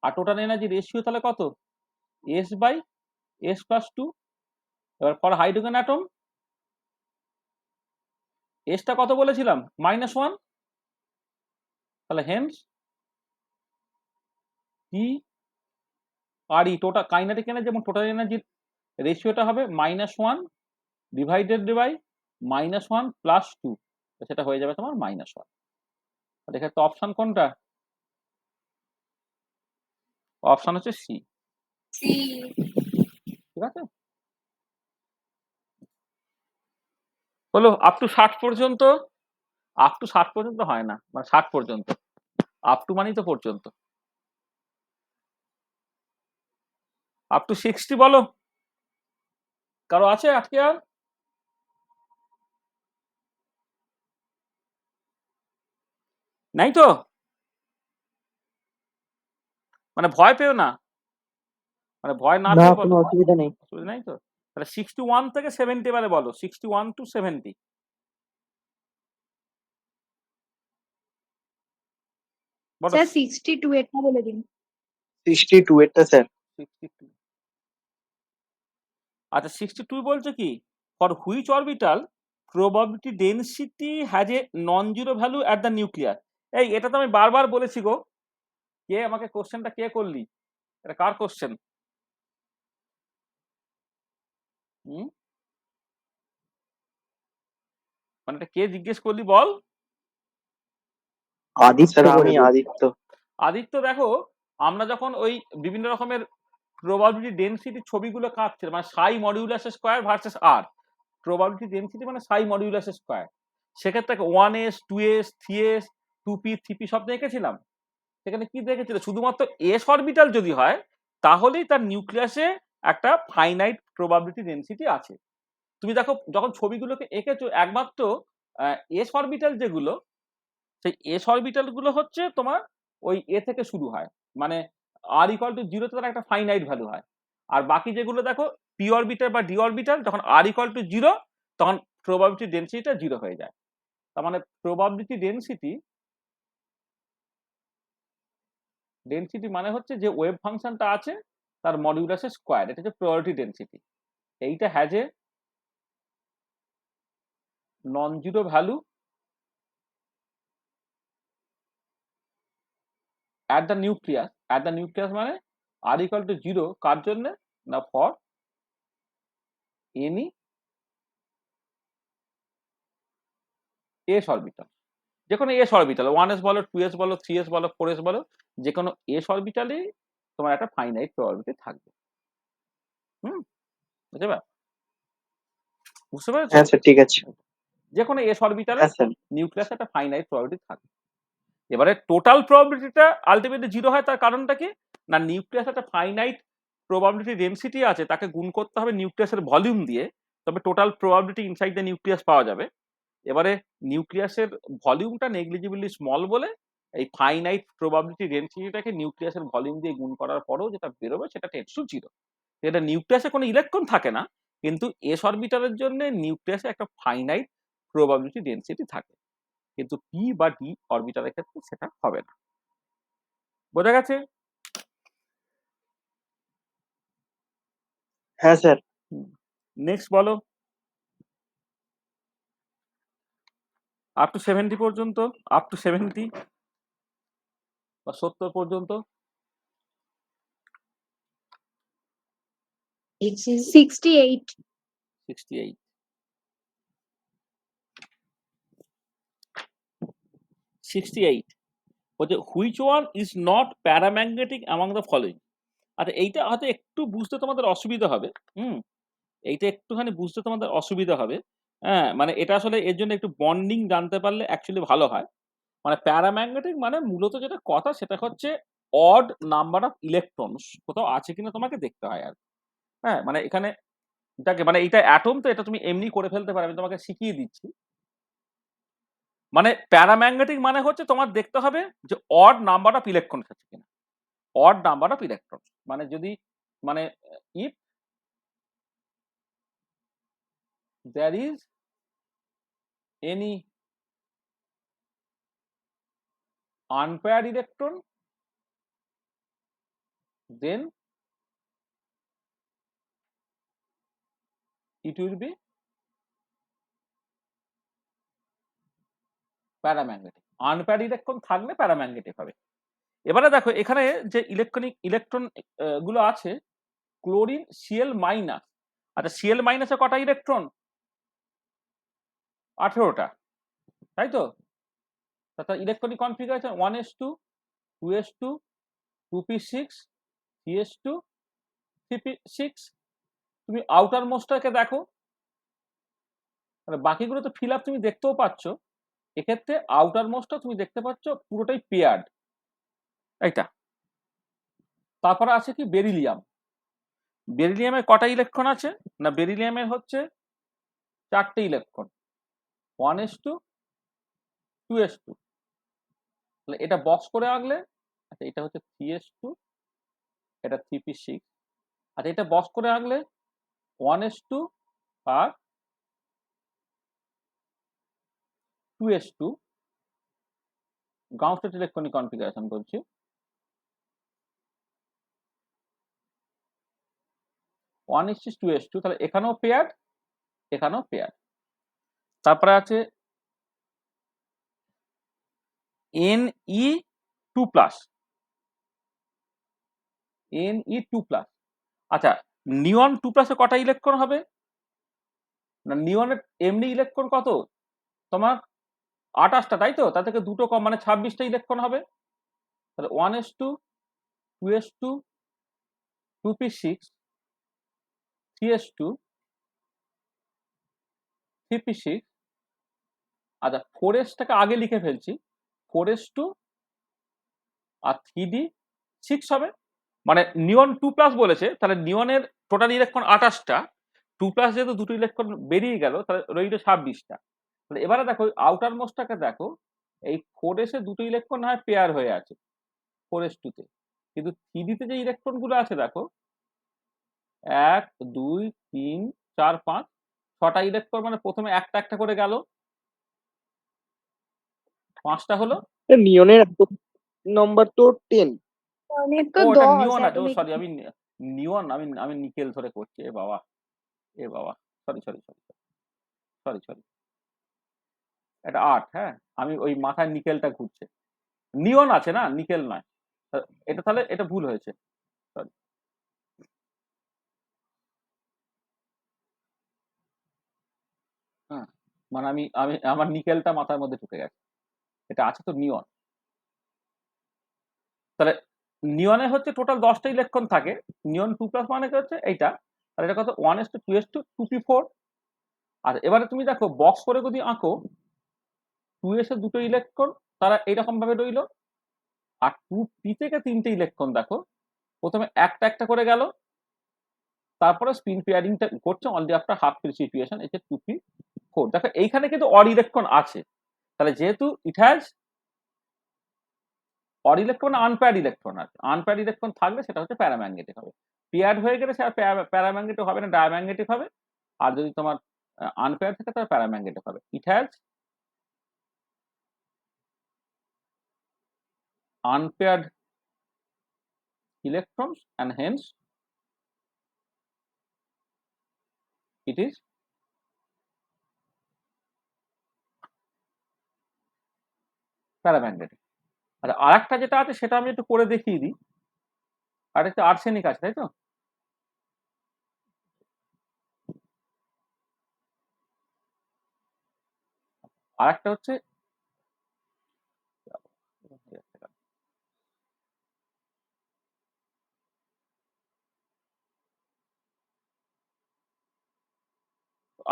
আর টোটাল এনার্জি রেশিও তাহলে কত? s by s plus 2। এবার ফর হাইড্রোজেন অ্যাটম এসটা কত বলেছিলাম? -1। তাহলে হেন্স টি আর ই টোটাল কাইনেটিক এনার্জি এবং টোটাল এনার্জির রেশিওটা হবে -1 ডিভাইডেড বাই -1 প্লাস 2, সেটা হয়ে যাবে তোমার -1। তাহলে এক্ষেত্রে অপশন কোনটা? অপশন হচ্ছে সি। সি। ঠিক আছে, হলো আপ টু 60 পর্যন্ত। আপ টু 60 পর্যন্ত হয় না, মানে 60 পর্যন্ত। আপ টু মানেই তো পর্যন্ত। আপ টু 60 বলো, কারো আছে আজকে আর? নাই তো? মানে ভয় পেও না, মানে ভয় না না পেয়ে কোনো বলো, অসুবিধা নেই। অসুবিধা নাই তো? তাহলে 61 থেকে 70 এবারে বলো, 61 টু 70 বলো। স্যার 62 এটা বলে দিন। 62 এটা স্যার। 62, আচ্ছা 62 বলছে কি? For which orbital probability density has a non zero value at the nucleus. এই এটা তো আমি বারবার বলেছি গো। কে আমাকে কোশ্চেনটা কে করলি? এটা কার কোশ্চেন? মানে এটা কে জিজ্ঞেস করলি বল? আদিত্য স্যার করে আমি দিন। আদিত্য। আদিত্য দেখো, আমরা যখন ওই বিভিন্ন রকমের প্রবাবিলিটি ডেনসিটি ছবিগুলো কাটছে, মানে সাই মডিউলাস স্কোয়ার ভার্সেস আর, প্রবাবিলিটি ডেনসিটি মানে সাই মডিউলাস স্কোয়ার, সেক্ষেত্রে 1s 2s 3s 2p 3p সব দেখেছিলাম। সেখানে কি দেখেছিল? শুধুমাত্র এস অরবিটাল যদি হয় তাহলেই তার নিউক্লিয়াসে একটা ফাইনাইট প্রবাবিলিটি ডেনসিটি আছে। তুমি দেখো যখন ছবিগুলোকে এঁকেছো, একমাত্র এস অরবিটাল যেগুলো, সেই এস অরবিটাল গুলো হচ্ছে তোমার ওই এ থেকে শুরু হয়, মানে আর ইকুয়াল টু 0 তে তার একটা ফাইনাইট ভ্যালু হয়। আর বাকি যেগুলো দেখো পি অরবিটাল বা ডি অরবিটাল, যখন আর ইকুয়াল টু 0 তখন প্রবাবিলিটি ডেনসিটিটা 0 হয়ে যায়। তার মানে প্রবাবিলিটি ডেনসিটি মানে হচ্ছে যে ওয়েভ ফাংশনটা আছে তার মডিউলাসের স্কোয়ার, এটা হচ্ছে প্রবাবিলিটি ডেনসিটি। এইটা has a non zero value at the nucleus. At the nucleus মানে আর ইকুয়াল টু 0 কার জন্য? না ফর এনি এস অরবিটাল। যে কোনো এস অরবিটাল, 1s বলো 2s বলো 3s বলো 4s বলো, যে কোনো এস অরবিটালেই তোমার একটা ফাইনাইট প্রবাবিলিটি থাকবে। বুঝতে পার? বুঝতে পেরেছো? হ্যাঁ স্যার ঠিক আছে। যে কোনো এস অরবিটালে হ্যাঁ স্যার। নিউক্লিয়াসে একটা ফাইনাইট প্রবাবিলিটি থাকবে। এবারে টোটাল প্রবাবিলিটিটা আলটিমেটলি 0 হয়, তার কারণটা কি? না নিউক্লিয়াস একটা ফাইনাইট প্রবাবিলিটি ডেনসিটি আছে, তাকে গুণ করতে হবে নিউক্লিয়াসের ভলিউম দিয়ে, তবে total probability inside the nucleus পাওয়া যাবে। এবারে নিউক্লিয়াসের ভলিউমটা নেগলিজিবলি স্মল বলে এই ফাইনাইট প্রবাবিলিটি ডেনসিটিটাকে নিউক্লিয়াসের ভলিউম দিয়ে গুণ করার পরেও যেটা বেরোবে সেটা টেন্ডস টু 0। এটা নিউক্লিয়াসে কোনো ইলেকট্রন থাকে না, কিন্তু এস অরবিটালের জন্য নিউক্লিয়াসে একটা ফাইনাইট প্রবাবিলিটি ডেনসিটি থাকে, কিন্তু পি বা ডি অরবিটালের ক্ষেত্রে সেটা হবে না। বোঝা গেছে? হ্যাঁ স্যার। নেক্সট বলো। আপ টু 70 পর্যন্ত, আপ টু 70 বা 70 পর্যন্ত। 68. 68 68 বলছে which one is not paramagnetic among the following. আচ্ছা এইটা হয়তো একটু বুঝতে তোমাদের অসুবিধা হবে। এইটা একটুখানি বুঝতে তোমাদের অসুবিধা হবে। হ্যাঁ, মানে এটা আসলে এর জন্য একটু বন্ডিং জানতে পারলে অ্যাকচুয়ালি ভালো হয়। মানে প্যারাম্যাগনেটিক মানে মূলত যেটা কথা সেটা হচ্ছে অড নাম্বার অফ ইলেকট্রনস কোথাও আছে কিনা তোমাকে দেখতে হয় আর। হ্যাঁ, মানে এখানে যাকে মানে এটা অ্যাটম, তো এটা তুমি এমনি করে ফেলতে পারো, আমি তোমাকে শিখিয়ে দিচ্ছি। মানে প্যারাম্যাগনেটিক মানে হচ্ছে তোমার দেখতে হবে যে অড নাম্বার অফ ইলেকট্রন আছে কিনা। অড নাম্বার অফ ইলেকট্রন মানে যদি মানে if there is any unpaired electron, then it will be paramagnetic. Unpaired electron থাকলে প্যারাম্যাগনেটিক হবে। এবারে দেখো এখানে যে ইলেকট্রন গুলো আছে, ক্লোরিন Cl মাইনাস। আচ্ছা Cl মাইনাসে কটা ইলেকট্রন? 18টা, তাই তো? তাহলে electronic configuration 1s2 2s2 2p6 3s2 3p6। তুমি আউটার মোস্টটাকে দেখো, বাকিগুলো তো ফিল আপ তুমি দেখতেও পাচ্ছ, এক্ষেত্রে আউটার মোস্টটা তুমি দেখতে পাচ্ছ পুরোটাই পেয়ার্ড, এইটা। তারপরে আছে কি বেরিলিয়াম। বেরিলিয়ামের কটা ইলেকট্রন আছে? না বেরিলিয়ামের হচ্ছে 4টে ইলেকট্রন, 1s2 2s2। তাহলে এটা বক্স করে আঁকলে আচ্ছা এটা হচ্ছে 3s2, এটা 3p6। আচ্ছা এটা বক্স করে আঁকলে 1s2 আর 2s2 ground state electronic configuration বলছি। 1s2 তাহলে এখানেও পেয়ার্ড, এখানেও পেয়ার্ড। তারপরে আছে Ne2+, Ne2+। আচ্ছা নিয়ন 2+ এ কটা ইলেকট্রন হবে? না নিয়নের এমনি ইলেকট্রন কত তোমার? 28টা, তাই তো? তা থেকে দুটো কম মানে 26টা ইলেকট্রন হবে। তাহলে 1s2 2s2 2p6 3s2 3p6। আচ্ছা 4s-টাকে আগে লিখে ফেলছি, 4s2 আর 3d6 হবে। মানে নিয়ন 2+ বলেছে, তাহলে নিয়নের টোটাল ইলেকট্রন 28টা, 2+ যেহেতু দুটো ইলেকট্রন বেরিয়ে গেল তাহলে রইল 26টা। তাহলে এবারে দেখো আউটার মোস্টটাকে দেখো, এই 4s-এ দুটো ইলেকট্রন হয় পেয়ার হয়ে আছে 4s2-তে, কিন্তু 3d-তে যে ইলেকট্রন গুলো আছে দেখো 1 2 3 4 5 6টা ইলেকট্রন, মানে প্রথমে একটা একটা করে গেল, 5টা হলো। নিয়নের নম্বর তো 10। অনেক তো ও এটা 10 নিয়ন আছে, ও atomic সরি আমি নিয়ন আমি নিকেল ধরে করছি। এ বাবা sorry sorry sorry sorry sorry, এটা 8। হ্যাঁ আমি ওই মাথায় নিকেলটা ঘুরছে, নিয়ন আছে না নিকেল নয়, এটা তাহলে এটা ভুল হয়েছে, সরি। হ্যাঁ মানে আমি আমি আমার নিকেলটা মাথার মধ্যে ঢুকে গেছে, এটা আছে তো নিয়ন। তাহলে নিয়নে হচ্ছে টোটাল 10টা ইলেকট্রন থাকে, নিয়ন 2+ মানে কি হচ্ছে এইটা, তাহলে এটা কত 1s2 2s2 2p4। আর এবারে তুমি দেখো বক্স করে যদি আঁকো 2s-এ দুটো ইলেকট্রন তারা এইরকম ভাবে রইলো। আর 2p থেকে 3টে ইলেকট্রন দেখো প্রথমে একটা একটা করে গেল, তারপরে স্পিন পেয়ারিংটা করছে only after half fill situation, এই যে 2p4। দেখো এইখানে কিন্তু অড ইলেকট্রন আছে, তাহলে যেহেতু it has odd electron unpaired electron আছে, আনপেয়ার্ড ইলেকট্রন থাকলে সেটা হচ্ছে প্যারাম্যাগনেটিক হবে। পেয়ার্ড হয়ে গেলে সেটা প্যারাম্যাগনেটিক হবে না, ডায়াম্যাগনেটিক হবে। আর যদি তোমার আনপেয়ার্ড থাকে তাহলে প্যারাম্যাগনেটিক হবে। It has unpaired electrons and hence it is paramagnetic. আচ্ছা, আরেকটা যেটা আছে সেটা আমি একটু করে দেখিয়ে দিই। আরেকটা আর্সেনিক আছে, তাই তো? আরেকটা হচ্ছে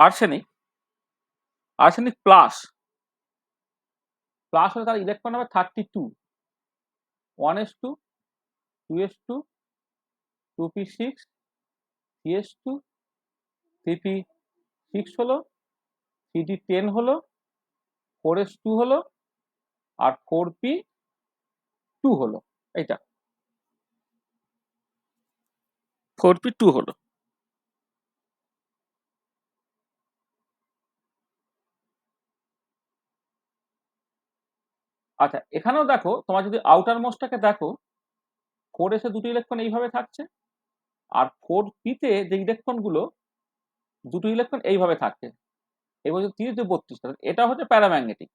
আর্সেনিক, আর্সেনিক প্লাস প্লাস হলে তার ইলেকট্রন হবে 32, 1s2, 2s2, 2p6, 3s2, 3p6 হলো, 3d10 হলো, 4s2 হলো, আর 4p2 হলো। এইটা 4p2 হলো। আচ্ছা, এখানেও দেখো তোমার যদি আউটার মোস্টটাকে দেখো, 4s এ দুটো ইলেকট্রন এইভাবে থাকছে, আর 4p তে যে ইলেকট্রন গুলো দুটো ইলেকট্রন এইভাবে থাকছে, এবার 30 32, এটা হচ্ছে প্যারাম্যাগনেটিক।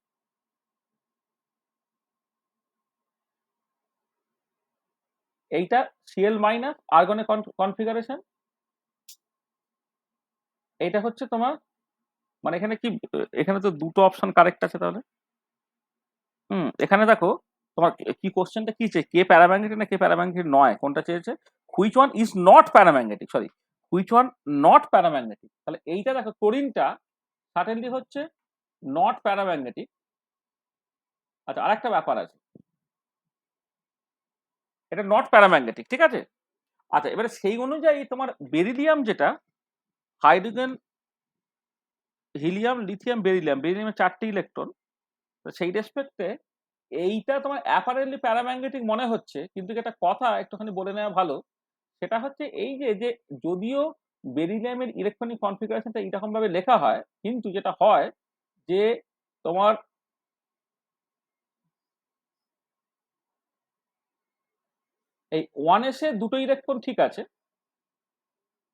এইটা Cl মাইনাস আর্গনের কনফিগারেশন। এইটা হচ্ছে তোমার মানে এখানে কি, এখানে তো দুটো অপশন কারেক্ট আছে তাহলে। এখানে দেখো তোমার কি কোশ্চেনটা কি চেয়ে, কে প্যারাম্যাগনেটিক না কে প্যারাম্যাগনেটিক নয়, কোনটা চেয়েছে? Which one is not paramagnetic, sorry which one not paramagnetic. তাহলে এইটা দেখো ক্লোরিনটা সার্টেনলি হচ্ছে নট প্যারাম্যাগনেটিক। আচ্ছা, আরেকটা ব্যাপার আছে, এটা নট প্যারাম্যাগনেটিক, ঠিক আছে? আচ্ছা, এবারে সেই অনুযায়ী তোমার বেরিলিয়াম যেটা, হাইড্রোজেন, হিলিয়াম, লিথিয়াম, বেরিলিয়াম, বেরিলিয়ামের 4টে ইলেকট্রন, সেই রেসপেক্টে এইটা তোমার অ্যাপারেন্টলি প্যারাম্যাগনেটিক মনে হচ্ছে, কিন্তু একটা কথা একটুখানি বলে নেওয়া ভালো। সেটা হচ্ছে এই যে যে যদিও বেরিলিয়ামের ইলেকট্রনিক কনফিগারেশনটা এরকম ভাবে লেখা হয়, কিন্তু যেটা হয় যে তোমার এই 1s এ দুটো ইলেকট্রন ঠিক আছে,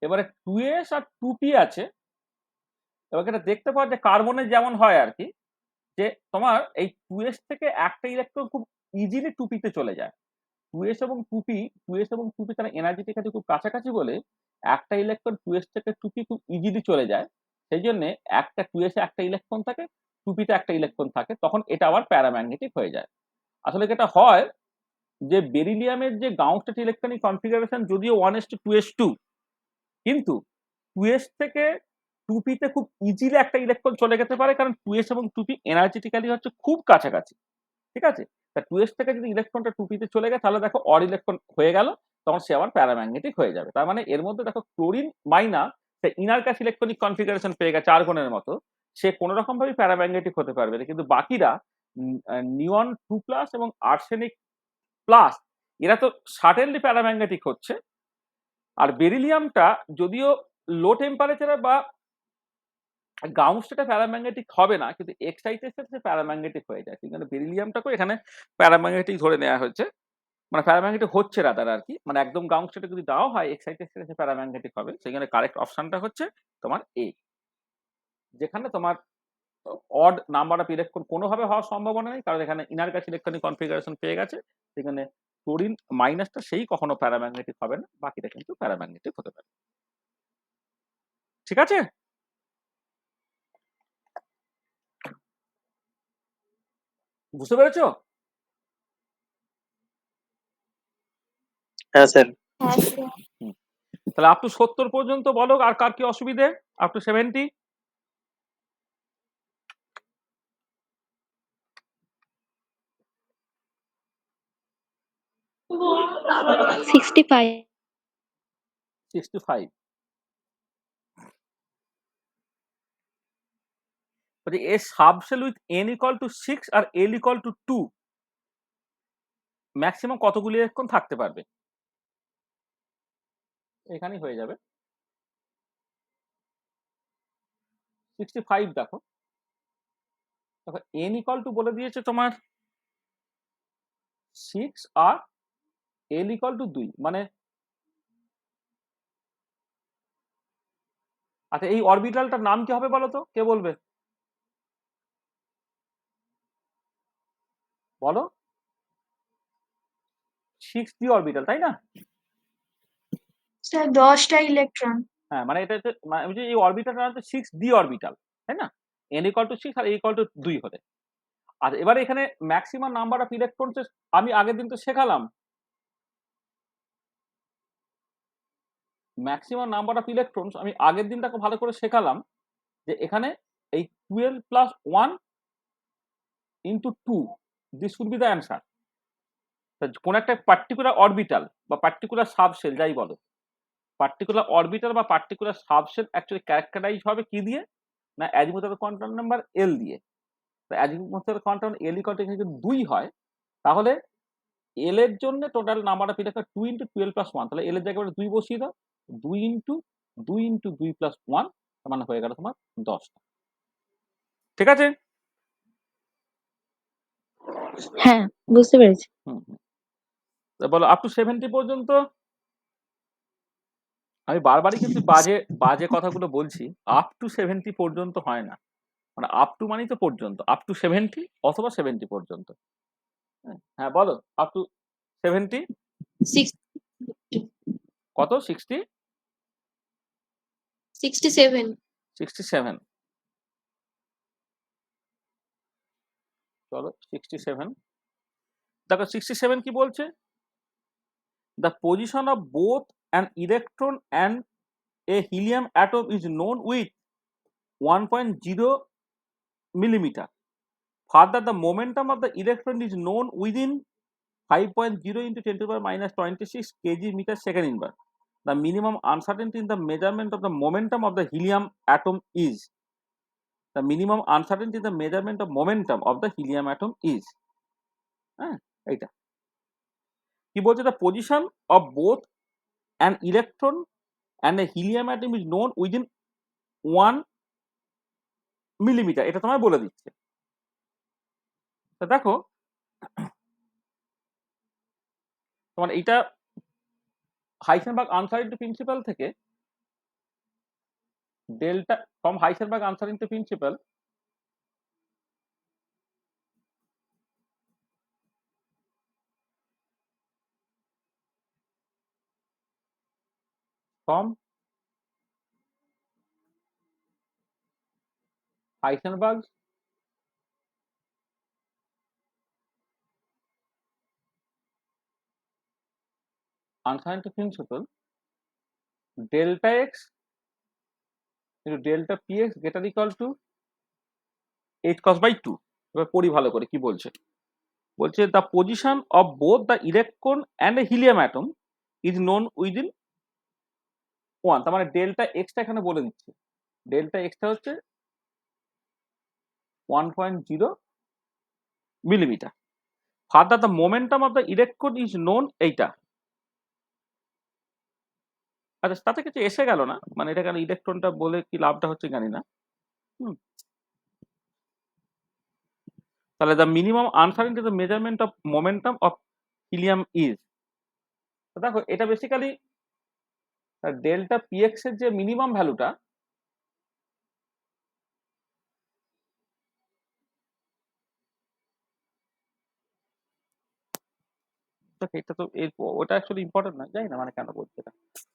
এবারে 2s আর 2p আছে। এবার এটা দেখতে পাওয়া যে কার্বনের যেমন হয় আর কি, যে তোমার এই 2s থেকে একটা ইলেকট্রন খুব ইজিলি 2p তে চলে যায়। 2s এবং 2p তারা এনার্জেটিক্যালি খুব কাছাকাছি বলে একটা ইলেকট্রন 2s থেকে 2p খুব ইজিলি চলে যায়। সেই জন্য একটা 2s এ একটা ইলেকট্রন থাকে, 2p তে একটা ইলেকট্রন থাকে, তখন এটা আবার প্যারাম্যাগনেটিক হয়ে যায়। আসলে যেটা হয় যে বেরিলিয়ামের যে গাউস স্টেট ইলেকট্রনিক কনফিগারেশন যদিও 1:2s2, কিন্তু 2s থেকে 2p তে খুব ইজিলি একটা ইলেকট্রন চলে যেতে পারে, কারণ 2s এবং 2p এনার্জেটিক্যালি হচ্ছে খুব কাছাকাছি, ঠিক আছে? তা 2s থেকে যদি ইলেকট্রনটা 2p তে চলে গেছে, তাহলে দেখো অড ইলেকট্রন হয়ে গেল, তখন সে আবার প্যারাম্যাগনেটিক হয়ে যাবে। তার মানে এর মধ্যে দেখো ক্লোরিন মাইনাস সে ইনার ক্যাশ ইলেকট্রনিক কনফিগারেশন পেয়ে গেছে আর্গনের মতো, সে কোনো রকম ভাবে প্যারাম্যাগনেটিক হতে পারবে না। কিন্তু বাকিরা নিয়ন 2+ এবং আর্সেনিক প্লাস, এরা তো সার্টেনলি প্যারাম্যাগনেটিক হচ্ছে। আর বেরিলিয়ামটা যদিও লো টেম্পারেচারে বা গাউস স্টেটে প্যারাম্যাগনেটিক হবে না, কিন্তু এক্সাইটেশনে সে প্যারাম্যাগনেটিক হয়ে যায়। কিন্তু বেরিলিয়ামটাকেও এখানে প্যারাম্যাগনেটিক ধরে নেওয়া হয়েছে, মানে প্যারাম্যাগনেটিক হচ্ছে রাদার আর কি, মানে একদম গাউস স্টেটে যদি দেওয়া হয় এক্সাইটেশনে সে প্যারাম্যাগনেটিক হবে। সেখানে কারেক্ট অপশনটা হচ্ছে তোমার এ, যেখানে তোমার অড নাম্বার অফ ইলেকট্রন কোনোভাবে হওয়ার সম্ভাবনা নেই, কারণ এখানে ইনার কাছে ইলেকট্রনিক কনফিগারেশন পেয়ে গেছে। সেখানে ক্লোরিন মাইনাসটা সেই কখনো প্যারাম্যাগনেটিক হবে না, বাকিটা কিন্তু প্যারাম্যাগনেটিক হতে পারে। ঠিক আছে? বুঝতে পেরেছো? হ্যাঁ স্যার। হ্যাঁ স্যার। তাহলে আপ টু 70 পর্যন্ত বলো, আর কার কি অসুবিধে? Up to 70। 65. 65 বলছে a subshell with n equal to 6 আর l ইকুয়াল টু 2 ম্যাক্সিমাম কতগুলি ইলেকট্রন থাকতে পারবে? এখানেই হয়ে যাবে। 65 দেখো n ইকুয়াল টু বলে দিয়েছে তোমার 6 আর l ইকুয়াল টু 2, মানে আচ্ছা এই অরবিটালটার নাম কি হবে বলো তো, কে বলবে? বলো। 6d অরবিটাল, তাই না? স্যার 10টা ইলেকট্রন। হ্যাঁ, মানে এটা হচ্ছে এই অরবিটালটা হচ্ছে 6d অরবিটাল, তাই না? n ইকুয়াল টু 6 আর l ইকুয়াল টু 2 হলে। আর এবারে এখানে ম্যাক্সিমাম নাম্বার অফ ইলেকট্রনস আমি আগের দিন তো শেখালাম, ম্যাক্সিমাম নাম্বার অফ ইলেকট্রনস আমি আগের দিনটাকে ভালো করে শেখালাম যে এখানে এই 12 plus 1 into 2 this would be the answer. কোন একটা পার্টিকুলার অরবিটাল বা পার্টিকুলার সাবশেল যাই বলো, পার্টিকুলার অরবিটাল বা পার্টিকুলার সাবশেল অ্যাকচুয়ালি ক্যারেক্টারাইজ হবে কি দিয়ে? না অ্যাজিমুথাল কোয়ান্টাম নাম্বার এল দিয়ে। Azimuthal quantum L equal to এখানে যদি 2 হয় তাহলে এল এর জন্য total number of electron 2 into 12 plus 1, তাহলে এল এর জায়গায় 2 বসিয়ে দাও, 2 ইন্টু 2 প্লাস 1 মানে হয়ে গেল তোমার 10টা। ঠিক আছে? হ্যাঁ, বুঝতে পেরেছি। হুম হুম। বলো আপ টু 70 পর্যন্ত। আমি বারবারই কিন্তু বাজে বাজে কথাগুলো বলছি, আপ টু 70 পর্যন্ত হয় না, মানে আপ টু মানেই তো পর্যন্ত, আপ টু 70 অথবা 70 পর্যন্ত। হ্যাঁ বলো আপ টু 70 কত? 60 67. 67 চলো 67 দেখো 67 কি বলছে? The position of both an electron and a helium atom is known with 1.0 millimeter. Further, the momentum of the electron is known within 5.0 into 10 to the power minus 26 kg meter second inverse. The minimum uncertainty in the measurement of the momentum of the helium atom is. The minimum uncertainty in the measurement of momentum of the helium atom is. হ্যাঁ এইটা কি বলছে? The position of both an electron and a helium atom is known within 1 millimeter, এটা তোমায় বলে দিচ্ছে। তা দেখো তোমার এইটা হাইসেনবার্গ আনসার্টেনিটি প্রিন্সিপাল থেকে delta from Heisenberg uncertainty principle from Heisenberg's uncertainty principle, delta x into delta px greater equal to h cos by 2। এবার পড়ি ভালো করে কি বলছে। বলছে the position of both the electron and a helium atom is known within 1, তার মানে ডেল্টা এক্সটা এখানে বলে দিচ্ছে, ডেল্টা এক্সটা হচ্ছে 1.0 millimeter. Further, the momentum of the electron is known এইটা। আচ্ছা তাতে কিছু এসে গেল না, মানে এটা কেন ইলেকট্রনটা বলে কি লাভটা হচ্ছে জানি না। তাহলে the minimum uncertainty the measurement of momentum of helium is. দেখো এটা বেসিক্যালি ডেল্টা পিএক্স এর যে মিনিমাম ভ্যালুটা, এটা তো ওটা অ্যাকচুয়ালি ইম্পর্টেন্ট না, জানি না মানে কেন বলছে এটা।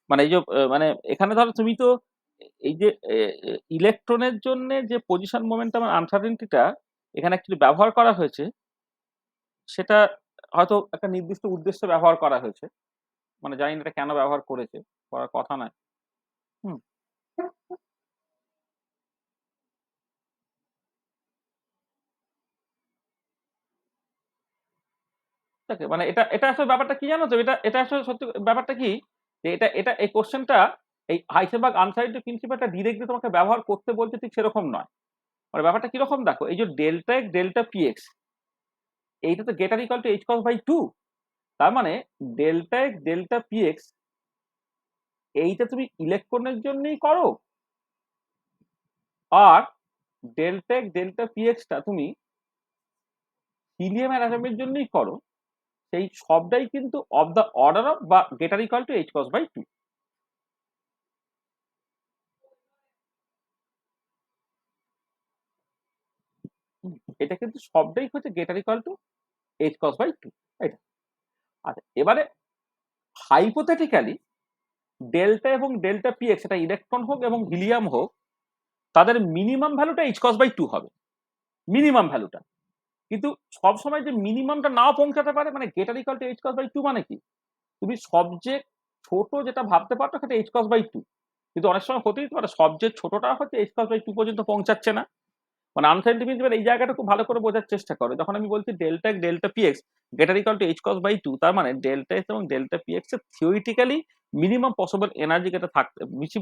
মানে এই যে মানে এখানে ধরো তুমি তো এই যে ইলেকট্রনের জন্য যে পজিশন মোমেন্টাম আনসার্টেনিটিটা এখানে অ্যাকচুয়ালি ব্যবহার করা হয়েছে, সেটা হয়তো একটা নির্দিষ্ট উদ্দেশ্যে ব্যবহার করা হয়েছে, মানে জানি না এটা কেন ব্যবহার করেছে, করার কথা নয়। হুম দেখে মানে এটা এটা আসলে ব্যাপারটা কি জানো তো, এটা এটা আসলে সত্যি ব্যাপারটা কি যে এটা এটা এই কোশ্চেনটা এই হাইসেনবার্গ আনসাইন্টিফিক প্রিন্সিপালটা ডিরেক্টলি তোমাকে ব্যবহার করতে বলছে ঠিক সেরকম নয়। মানে ব্যাপারটা কিরকম দেখো, এই যে delta x delta P x, এইটা তো greater equal to H cross by 2, তার মানে delta x delta P x এইটা তুমি ইলেকট্রনের জন্যই করো, আর ডেল্টা এক্স ডেল্টা পি এক্সটা তুমি হিলিয়াম অ্যাটমের জন্যই করো, সেই সবটাই কিন্তু অফ দ্য অর্ডার অফ বা greater equal to H cross by 2। এটা কিন্তু সবটাই হচ্ছে greater equal to H cross by 2, এটা। আচ্ছা এবারে হাইপোথেটিক্যালি ডেল্টা এবং ডেল্টা পি এক্স, এটা ইলেকট্রন হোক এবং হিলিয়াম হোক, তাদের মিনিমাম ভ্যালুটা এইচ কস বাই 2 হবে, মিনিমাম ভ্যালুটা। কিন্তু সবসময় যে মিনিমামটা নাও পৌঁছাতে পারে, মানে greater equal to H cross by 2 মানে কি, তুমি সবচেয়ে ছোট যেটা ভাবতে পারতো সেটা এইচ কস বাই 2, কিন্তু অনেক সময় হতেই পারে সবচেয়ে ছোটটা হচ্ছে এইচ কস বাই 2 পর্যন্ত পৌঁছাচ্ছে না। মানে আনসাইন্টিফিক প্রিন্সিপাল এই জায়গাটা খুব ভালো করে বোঝার চেষ্টা করো। যখন আমি বলছি delta x delta P X greater equal to H cross by 2, তার মানে ডেল্টা এক্স এবং ডেল্টা পি এক্স এর থিওরিটিক্যালি মিনিমাম পসিবল এনার্জি যেটা থাকতে,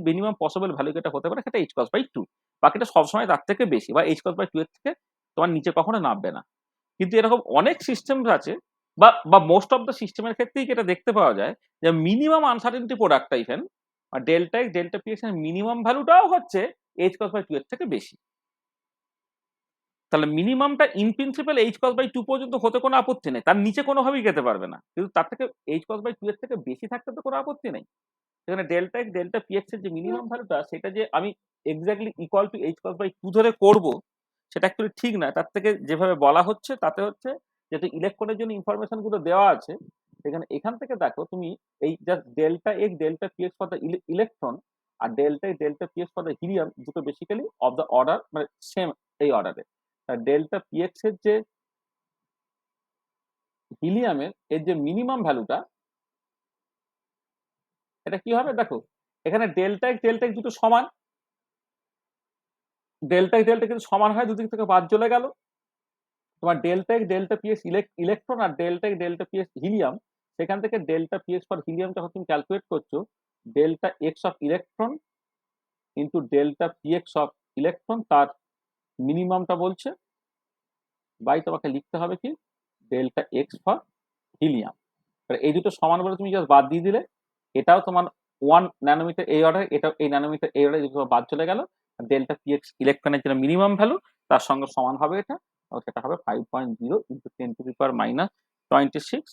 মিনিমাম পসিবল ভ্যালু যেটা হতে পারে সেটা এইচ কস বাই 2, বাকিটা সবসময় তার থেকে বেশি বা এইচ কস বাই 2 এর থেকে তোমার নিচে কখনো নামবে না। কিন্তু এরকম অনেক সিস্টেম আছে বা বা মোস্ট অফ দ্য সিস্টেমের ক্ষেত্রেই এটা দেখতে পাওয়া যায় যে মিনিমাম আনসার্টেনিটি প্রোডাক্টটা ইভেন আর delta x delta P x এর মিনিমাম ভ্যালুটাও হচ্ছে এইচ কস বাই 2 এর থেকে বেশি। তাহলে মিনিমামটা in principle h cross by 2 পর্যন্ত হতে কোনো আপত্তি নেই, তার নিচে কোনোভাবেই যেতে পারবে না, কিন্তু তার থেকে এইচ কস বাই 2 এর থেকে বেশি থাকতে তো কোনো আপত্তি নেই। সেখানে delta x delta P x এর যে মিনিমাম ভ্যালুটা সেটা যে আমি exactly equal to H cross by 2 ধরে করব সেটা অ্যাকচুয়ালি ঠিক না। তার থেকে যেভাবে বলা হচ্ছে তাতে হচ্ছে যেহেতু ইলেকট্রনের জন্য ইনফরমেশন গুলো দেওয়া আছে, সেখানে এখান থেকে দেখো তুমি এই just delta x delta P x for the electron আর delta x delta P x for the helium দুটো বেসিক্যালি অফ দ্য অর্ডার মানে সেম এই অর্ডারে। ডেল্টা পি এক্স এর যে হিলিয়ামের এর যে মিনিমাম ভ্যালুটা এটা কি হবে দেখো, এখানে ডেল্টা এক্স দুটো সমান, ডেল্টা কিন্তু সমান হয়, দুদিক থেকে বাদ চলে গেল। তোমার delta x delta P x electron আর delta x delta P x helium, সেখান থেকে delta P x for helium যখন তুমি ক্যালকুলেট করছো, delta x of electron into delta P x of electron তার মিনিমামটা বলছে, বাই তোমাকে লিখতে হবে কি ডেল্টা এক্স ফর হিলিয়াম। এই দুটো সমান বলে তুমি জাস্ট বাদ দিয়ে দিলে, এটাও তোমার 1 ন্যানোমিটার এই অর্ডার, এটা এই ন্যানোমিটার এই অর্ডার, যেগুলো বাদ চলে গেল। ডেল্টা পি এক্স ইলেকট্রনের যেটা মিনিমাম ভ্যালু তার সঙ্গে সমান হবে এটা, সেটা হবে 5.0 into 10 to the power minus 26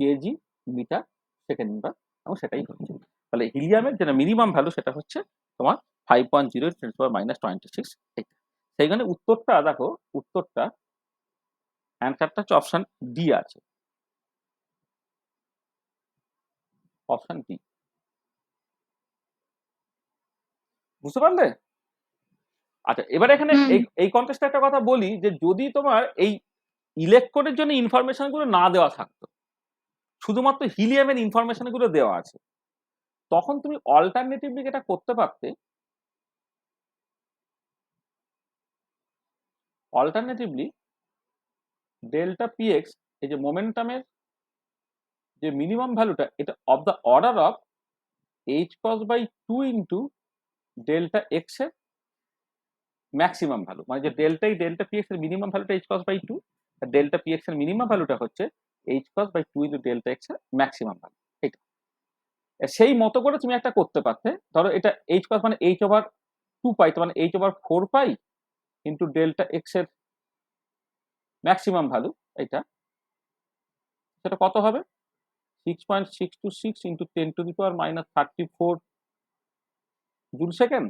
KG metre second, এবং সেটাই হচ্ছে। তাহলে হিলিয়ামের যেটা মিনিমাম ভ্যালু সেটা হচ্ছে তোমার 5.0 10 টু দি পাওয়ার মাইনাস 26। সেইখানে উত্তরটা দেখো, উত্তরটা অ্যান্সারটা হচ্ছে অপশন ডি আছে, অপশন ডি। বুঝতে পারলে? আচ্ছা এবার এখানে এই কন্টেস্টে একটা কথা বলি যে যদি তোমার এই ইলেকট্রনের জন্য ইনফরমেশন গুলো না দেওয়া থাকতো, শুধুমাত্র হিলিয়ামের ইনফরমেশন গুলো দেওয়া আছে, তখন তুমি অল্টারনেটিভলি এটা করতে পারতে। অল্টারনেটিভলি ডেল্টা পি এক্স এই যে মোমেন্টামের যে মিনিমাম ভ্যালুটা, এটা of the order of H cross by 2 into delta X এর ম্যাক্সিমাম ভ্যালু, মানে যে ডেল্টা পি এক্স এর মিনিমাম ভ্যালুটা এইচ কস বাই 2, আর ডেল্টা পি এক্স এর মিনিমাম ভ্যালুটা হচ্ছে H cross by 2 into delta X এর ম্যাক্সিমাম ভ্যালু। এটা সেই মতো করে তুমি একটা করতে পারতে। ধরো এটা এইচ কস মানে এইচ ওভার 2 পাই, মানে H over 4 pi into delta X এর ম্যাক্সিমাম ভ্যালু, এটা সেটা কত হবে 6.626 into 10 to the power minus 34 joule second.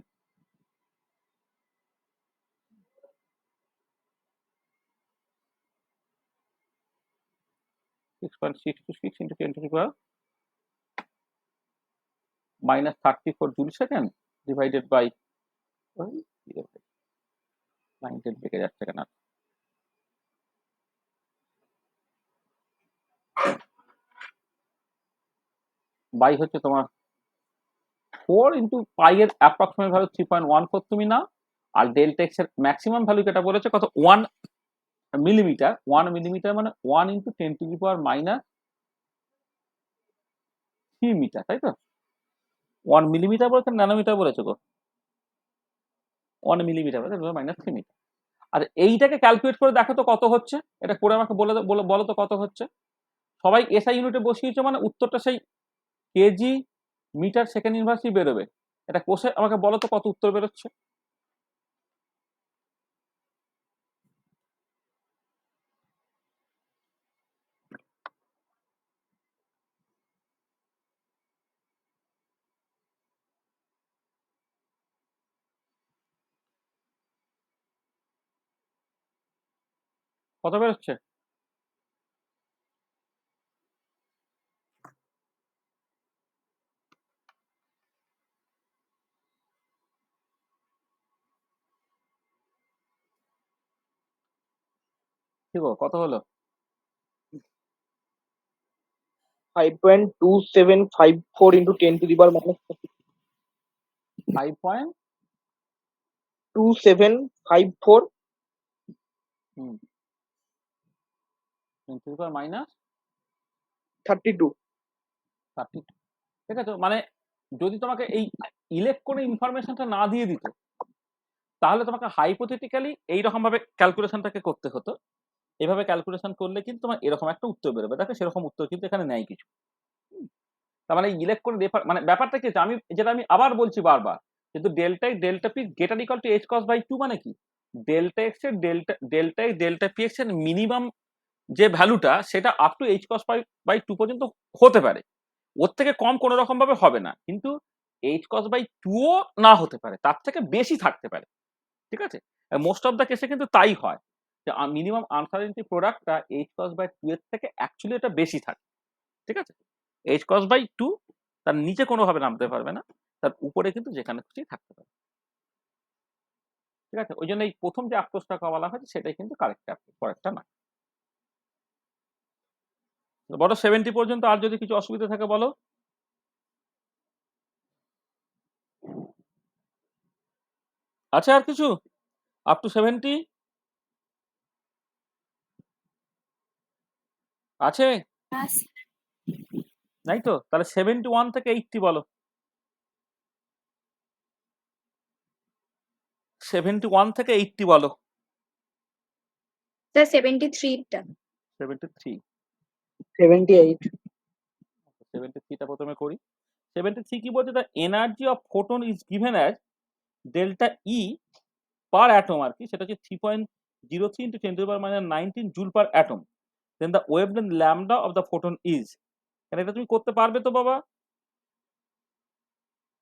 into 10 to the power minus 34 joule second divided by 19 বেঁকে যাচ্ছে কেন, বাই হচ্ছে তোমার 4 ইন্টু পাই এর অ্যাপ্রক্সিমেট ভ্যালু 3.14 তুমি নাও, আর ডেল্টা এক্স এর ম্যাক্সিমাম ভ্যালু যেটা বলেছে কত 1 মিলিমিটার, 1 মিলিমিটার মানে 1 ইন্টু 10⁻³ মিটার, তাই তো? 1 মিলিমিটার বলেছে ন্যানোমিটার বলেছে গো? 1 মিলিমিটার বলেছে -3 মিটার। আচ্ছা এইটাকে ক্যালকুলেট করে দেখো তো কত হচ্ছে, এটা করে আমাকে বলো তো কত হচ্ছে। সবাই এসআই ইউনিটে বসিয়েছো মানে উত্তরটা সেই কেজি মিটার সেকেন্ড ইনভার্সই বেরোবে। এটা কোষে আমাকে বলো তো কত উত্তর বেরোচ্ছে। কত বেরোচ্ছে? ঠিক কত হলো? 5.2754 into 10 to the power minus 5.2754 minus 32. 32। ঠিক আছে, মানে যদি তোমাকে এই ইলেকট্রনের ইনফরমেশনটা না দিয়ে দিত তাহলে তোমাকে হাইপোথেটিক্যালি এইরকম ভাবে ক্যালকুলেশনটাকে করতে হতো। এভাবে ক্যালকুলেশন করলে কিন্তু তোমার এরকম একটা উত্তর বেরোবে। দেখো সেরকম উত্তর কিন্তু এখানে নেই কিছু। তার মানে ইলেকট্রন মানে ব্যাপারটা কি, যেটা আমি আবার বলছি বারবার, কিন্তু delta delta P greater equal to H cross by 2 মানে কি, ডেল্টা এক্স এর ডেল্টা পি এক্স এর মিনিমাম যে ভ্যালুটা সেটা up to H cross by 2 পর্যন্ত হতে পারে, ওর থেকে কম কোনো রকম ভাবে হবে না, কিন্তু এইচ কস বাই 2 ও না হতে পারে, তার থেকে বেশি থাকতে পারে। ঠিক আছে, মোস্ট অফ দ্য কেসে কিন্তু তাই হয় যে মিনিমাম আনসার্টেনটি প্রোডাক্টটা এইচ কস বাই 2 এর থেকে অ্যাকচুয়ালি এটা বেশি থাকে। ঠিক আছে, এইচ কস বাই 2 তার নিচে কোনোভাবে নামতে পারবে না, তার উপরে কিন্তু যেখানে খুশি থাকতে পারে। ঠিক আছে, ওই জন্য এই প্রথম যে আক্রোশটা বলা হয়েছে সেটাই কিন্তু কারেক্ট অ্যাপ্রোচ, পরেরটা না। বড় 70 পর্যন্ত আর যদি কিছু অসুবিধা থাকে বলো। আছে আর কিছু আপ টু 70 আছে? নাই তো, তাহলে 71 থেকে 80 বলো। 71 থেকে 80 বলো। স্যার 73 টা। 73। 78. 73টা প্রথমে করি। 73 কি বলছে, the energy of photon is given as delta e per atom, আর কি সেটা হচ্ছে 3.03 into 10 to the power minus 19 joule per atom. Then the wavelength lambda of the photon is, এটা তুমি করতে পারবে তো বাবা?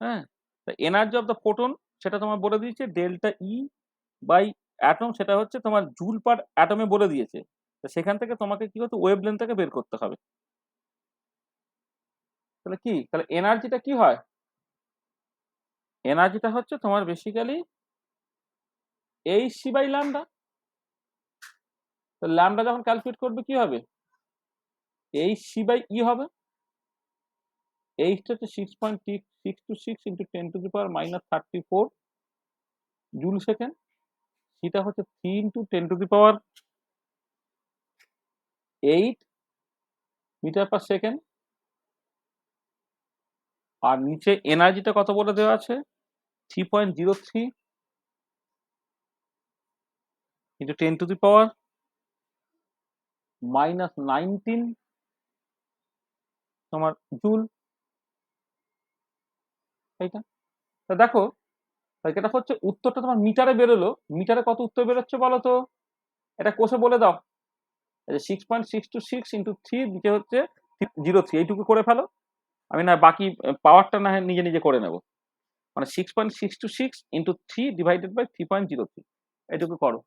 হ্যাঁ, the energy of the photon সেটা তোমার বলে দিয়েছে ডেল্টা ই বাই অ্যাটম, সেটা হচ্ছে তোমার জুল পার অ্যাটমে বলে দিয়েছে। তো সেখান থেকে তোমাকে কি হতো, ওয়েভলেন্থটাকে বের করতে হবে। তাহলে কি, তাহলে এনার্জিটা কি হয়, এনার্জিটা হচ্ছে তোমার basically H C by lambda. তো ল্যামডা যখন ক্যালকুলেট করবে কি হবে, এইচ সি বাই ই হবে। এইচটা হচ্ছে 6.626 into 10 to the power minus 34 joule second. সেটা হচ্ছে 3 into 10 to the power 8 metre per second. আর নিচে এনার্জিটা কত বলে দেওয়া আছে, 3.03 into 10 to the power minus 19 তোমার জুল। এইটা তা দেখো, এটা হচ্ছে উত্তরটা তোমার মিটারে বেরোলো। মিটারে কত উত্তর বেরোচ্ছে বলো তো, এটা কোষে বলে দাও। 6.626 ইন্টু 3 দিকে হচ্ছে 03, এইটুকু করে ফেলো। আমি না বাকি পাওয়ারটা না নিজে নিজে করে নেব, মানে 6.626 ইন্টু 3 ডিভাইডেড বাই 3.03, এইটুকু করো।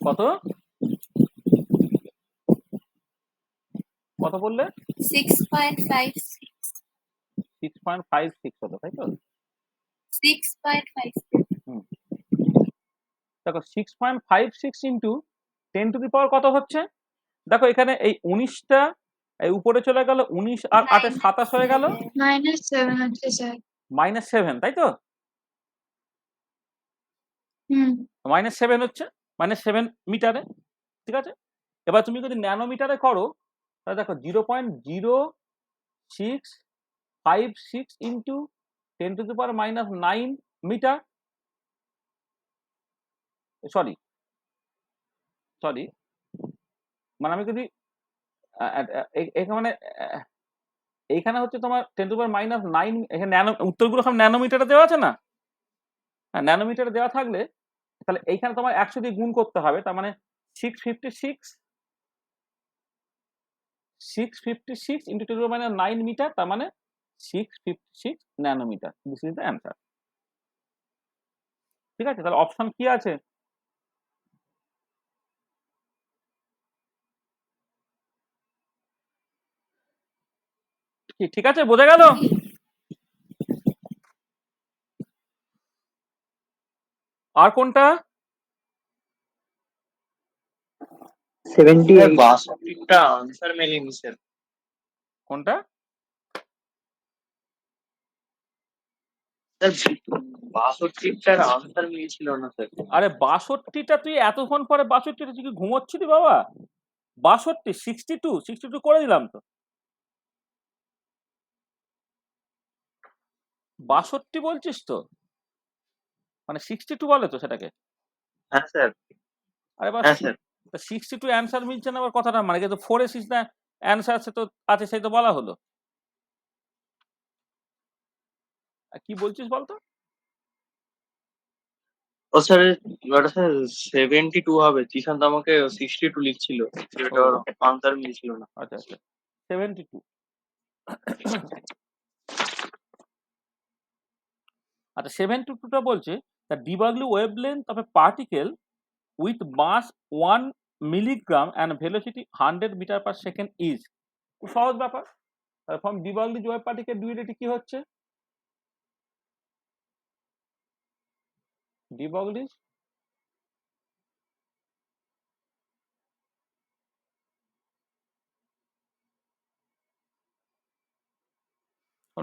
কত কত বললে? 6.56 হলো, তাই তো? 6.56 দেখো 6.56 ইন্টু 10 to the power কত হচ্ছে, দেখো এখানে এই 19টা এই উপরে চলে গেল, 19 আর 8 এ 27 হয়ে গেল, -7 হচ্ছে স্যার। -7, তাই তো? হুম। -7 হচ্ছে, -7 মিটারে, ঠিক আছে? এবার তুমি যদি ন্যানোমিটারে করো তাহলে দেখো 0.0656 ইন্টু 10⁻⁹ মিটার, সরি সরি, মানে আমি যদি এখানে এইখানে হচ্ছে তোমার 10⁻⁹, এখানে উত্তরগুলো সব ন্যানোমিটারে দেওয়া আছে না? হ্যাঁ, ন্যানোমিটারে দেওয়া থাকলে তাহলে এইখানে তোমার 100 দিয়ে গুণ করতে হবে, তার মানে 656 ইন্টু 10⁻⁹ মিটার, তার মানে 656 nanometre. This is the answer. ঠিক আছে, তাহলে অপশন কি আছে? ঠিক আছে, বোঝা গেল? আর কোনটা? 78. 62টা আনসার মেলেনি স্যার। কোনটা? স্যার 62টার আনসার মিলছিল না স্যার। আরে 62টা তুই এতক্ষণ পরে 62টা তুই কি ঘুমোচ্ছিলি বাবা? 62, 62 করে দিলাম তো। 62 বলছিস তো, মানে 62 বলে তো সেটাকে। হ্যাঁ স্যার। আরে বাস, হ্যাঁ স্যার। 62 অ্যান্সার মিলছে না আবার কথাটা, মানে কিন্তু 4 এ না অ্যান্সার আছে তো, আছে সেই তো বলা হলো। আর কি বলছিস বলতো? ও স্যার, ওটা স্যার 72 হবে। জিশান্ত আমাকে 62 লিখছিল, যেটা ও আনসার মিলছিল না। আচ্ছা আচ্ছা, 72। আচ্ছা, 72টা বলছে the de Broglie wavelength of a particle with mass 1 milligram and velocity 100 metre per second is. খুব সহজ ব্যাপার। From de Broglie wave particle duality কি হচ্ছে? De Broglie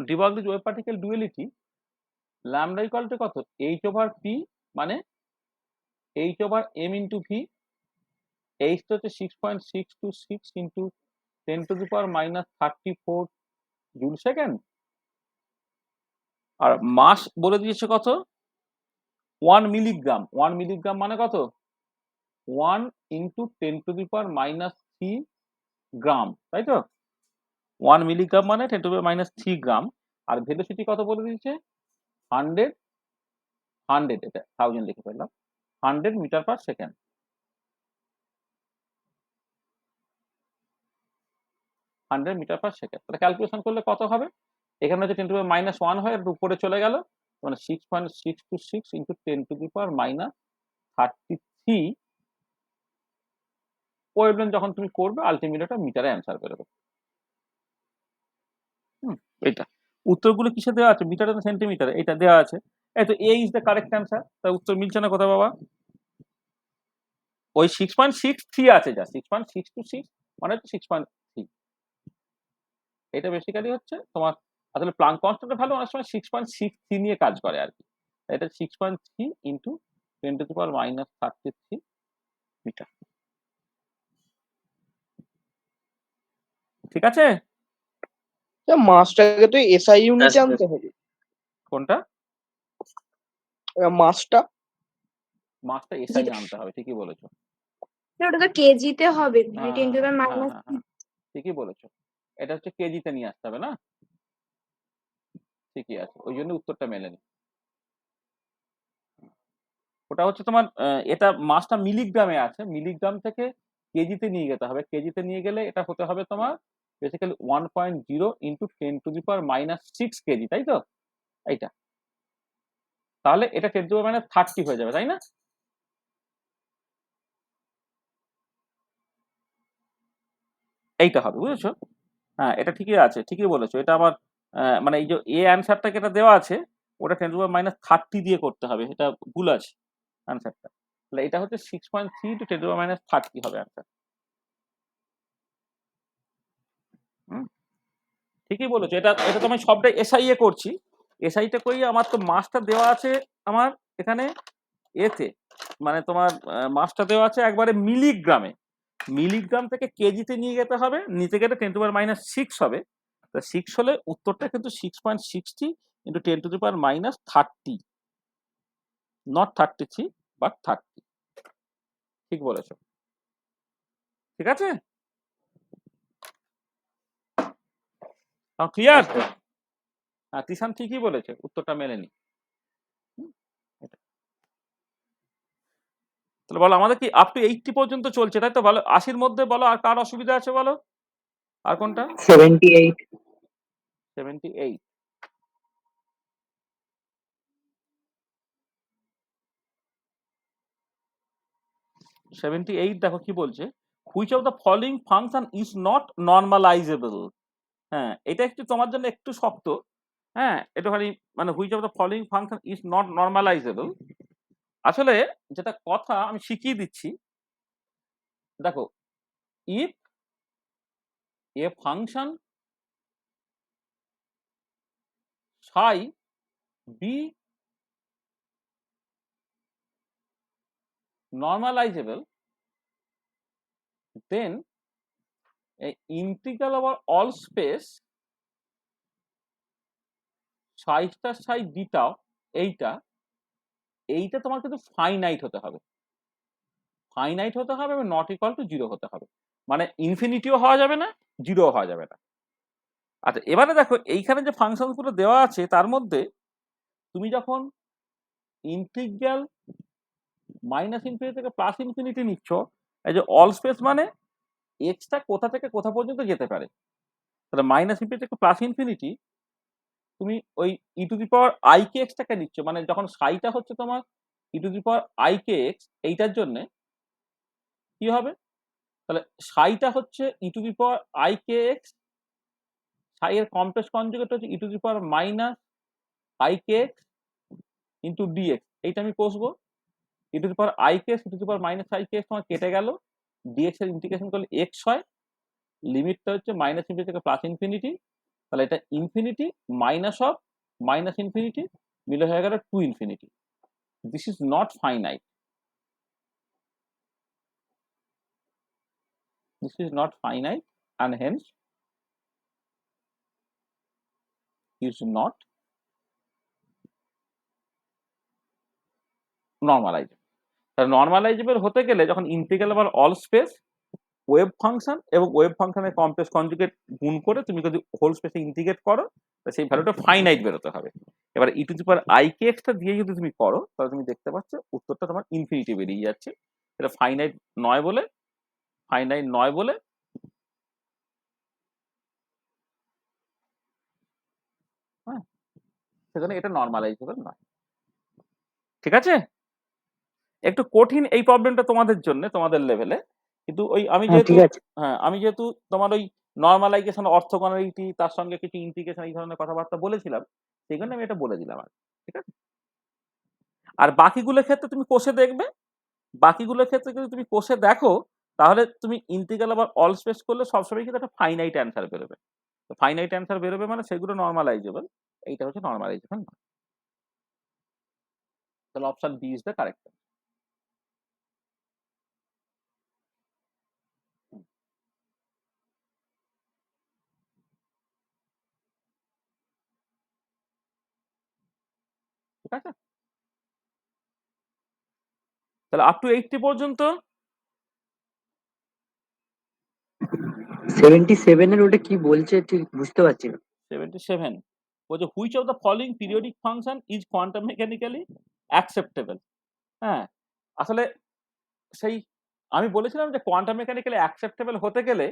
de Broglie wave particle duality lambda equal to কত? h/p, মানে h/m ইন্টু ভি। এইচ তো হচ্ছে 6.626 ইন্টু 10⁻⁻34 জুল সেকেন্ড, আর মাস বলে দিয়েছে কত? 1 মিলিগ্রাম। 1 মিলিগ্রাম মানে কত? 1 ইন্টু 10⁻³ গ্রাম, তাই তো? 1 মিলিগ্রাম মানে 10⁻³ গ্রাম। আর ভেলোসিটি কত বলে দিয়েছে? 100, এটা 1000 লিখে ফেললাম, 100 metre per second. Metre per second. তাহলে ক্যালকুলেশন করলে কত হবে? এখানে হচ্ছে 10⁻⁻1 হয়ে উপরে চলে গেল, মানে 6.626 ইন্টু 10⁻³ ওয়েভলেন্থ যখন তুমি করবে আলটিমেট একটা মিটারে অ্যান্সার বেরোবে। এটা উত্তরগুলো কিসে দেওয়া আছে? মিটার না সেন্টিমিটারে? এটা দেওয়া আছে। এই তো এ ইজ দ্য কারেক্ট অ্যান্সার। তার উত্তর মিলছে না কোথায় বাবা? ওই 6.63 আছে, যা 6.626 মানে হচ্ছে 6.3। এটা বেসিক্যালি হচ্ছে তোমার আসলে প্লাঙ্ক কনস্ট্যান্টের ভ্যালু অনেক সময় 6.63 নিয়ে কাজ করে আর কি। এটা 6.3 ইন্টু 10⁻³ মিটার। ঠিক আছে? মাসটাকে তো এসআই ইউনিটে আচ্ছা। আনতে হবে। কোনটা? মাসটা মাসটা এসআই আনতে হবে, ঠিকই বলেছো। ওটা তো কেজিতে হবে ভাই, হ্যাঁ 10 টু দ্য হ্যাঁ মাইনাস। হ্যাঁ হ্যাঁ, ঠিকই বলেছো। এটা হচ্ছে কেজিতে নিয়ে আসতে হবে না? ঠিকই আছে, ওই জন্য উত্তরটা মেলেনি। ওটা হচ্ছে তোমার এটা মাসটা মিলিগ্রামে আছে, মিলিগ্রাম থেকে কেজিতে নিয়ে যেতে হবে। কেজিতে নিয়ে গেলে এটা হতে হবে তোমার বেসিক্যালি 1.0 ইন্টু 10⁻⁻6 কেজি, তাই তো? এইটা তাহলে এটা 10⁻30 হয়ে যাবে, তাই না? এইটা হবে, বুঝেছো? হ্যাঁ, এটা ঠিকই আছে, ঠিকই বলেছো। এটা আবার মানে এই যে এ অ্যান্সারটাকে এটা দেওয়া আছে, ওটা 10⁻30 দিয়ে করতে হবে, এটা ভুল আছে অ্যান্সারটা। তাহলে এটা হচ্ছে 6.3 টু 10⁻30 হবে অ্যান্সার। ঠিকই বলেছো, এটা এটা তো আমি সবটাই এসআই করছি, এসআইটা করি আমার তো মাসটা দেওয়া আছে আমার এখানে এতে, মানে তোমার মাসটা দেওয়া আছে একবারে মিলিগ্রামে, মিলিগ্রাম থেকে কেজিতে নিয়ে যেতে হবে, নিতে গেলে 10⁻⁶ হবে, তা 6 হলে উত্তরটা কিন্তু 6.60 ইন্টু 10⁻⁻30, নট 33 বাট 30। ঠিক বলেছো, ঠিক আছে, ক্লিয়ার? হ্যাঁ তিশান ঠিকই বলেছে, উত্তরটা মেলেনি। তাহলে বলো আমাদের কি আপ টু 80 পর্যন্ত চলছে, তাই তো? বলো 80-র মধ্যে বলো আর কার অসুবিধা আছে বলো, আর কোনটা? 78. 78। দেখো কি বলছে, which of the following function is not normalizable. হ্যাঁ এটা একটু তোমার জন্য একটু শক্ত, হ্যাঁ একটুখানি, মানে which of the following function is not normalizable. আসলে যেটা কথা আমি শিখিয়ে দিচ্ছি, দেখো if a function psi be normalizable, then a integral over all space psi star psi beta এইটা এইটা তোমার কিন্তু ফাইনাইট হতে হবে, ফাইনাইট হতে হবে এবং নট ইকুয়াল টু 0 হতে হবে, মানে ইনফিনিটিও হওয়া যাবে না, জিরো হওয়া যাবে না। আচ্ছা এবারে দেখো এইখানে যে ফাংশন গুলো দেওয়া আছে তার মধ্যে তুমি যখন ইন্টিগ্রাল -∞ থেকে +∞ নিচ্ছ, এই যে অল স্পেস মানে এক্সটা কোথা থেকে কোথা পর্যন্ত যেতে পারে, তাহলে -∞ থেকে +∞ তুমি ওই e⁻i(k)x টাকে নিচ্ছ, মানে যখন সাইটা হচ্ছে তোমার e⁻i(k)x, এইটার জন্য কি হবে, তাহলে সাইটা হচ্ছে e⁻i(k)x, সাই এর কমপ্লেক্স কনজুগেট হচ্ছে e⁻i(k)x ইন্টু dx, এইটা আমি কষবো, e⁻i(k)x e⁻i(k)x তোমার কেটে গেল, dx এর ইন্টিগ্রেশন করলে x হয়, লিমিটটা হচ্ছে -∞ থেকে +∞, তাহলে এটা ইনফিনিটি মাইনাস অফ -∞ মিলে হয়ে গেল to infinity. This is not finite, this is not finite and hence is not normalizable। তাহলে নর্মালাইজেবল হতে গেলে যখন integral over all space wave function এবং ওয়েভ ফাংশনের কমপ্লেক্স কনজুগেট গুণ করে তুমি যদি হোল স্পেসে ইন্টিগ্রেট করো, সেই ভ্যালুটা ফাইনাইট বেরোতে হবে। এবার e⁻i(k)x টা দিয়ে যদি তুমি করো তাহলে তুমি দেখতে পাচ্ছ উত্তরটা তোমার ইনফিনিটি বেরিয়ে যাচ্ছে, এটা ফাইনাইট নয় বলে, ফাইনাইট নয় বলে হ্যাঁ সেখানে এটা নর্মালাইজেবল নয়। ঠিক আছে, একটু কঠিন এই প্রবলেমটা তোমাদের জন্য, তোমাদের লেভেলে, কিন্তু ওই আমি হ্যাঁ যেহেতু ঠিক আছে। আমি যেহেতু তোমার ওই নর্মালাইজেশন, অর্থোগোনালিটি, তার সঙ্গে কিছু ইন্টিগ্রেশন এই ধরনের কথাবার্তা বলেছিলাম, সেই জন্য আমি এটা বলে দিলাম আর, ঠিক আছে। আর বাকিগুলোর ক্ষেত্রে তুমি কোষে দেখবে, বাকিগুলোর ক্ষেত্রে যদি তুমি কোষে দেখো তাহলে তুমি ইন্টিগ্রাল আবার অল স্পেস করলে সবসময় কিন্তু একটা ফাইনাইট অ্যান্সার বেরোবে, তো ফাইনাইট অ্যান্সার বেরোবে মানে সেগুলো নর্মালাইজেবল, এইটা হচ্ছে নর্মালাইজেবল নয়। তাহলে option B is the correct. ঠিক আছে, তাহলে আপ টু 80 পর্যন্ত 77 এর ওটা কি বলছে ঠিক বুঝতে পারছি না। 77 বলছে which of the following periodic function is quantum mechanically acceptable. হ্যাঁ আসলে সেই আমি বলেছিলাম যে কোয়ান্টাম মেকানিক্যালি অ্যাকসেপ্টেবল হতে গেলে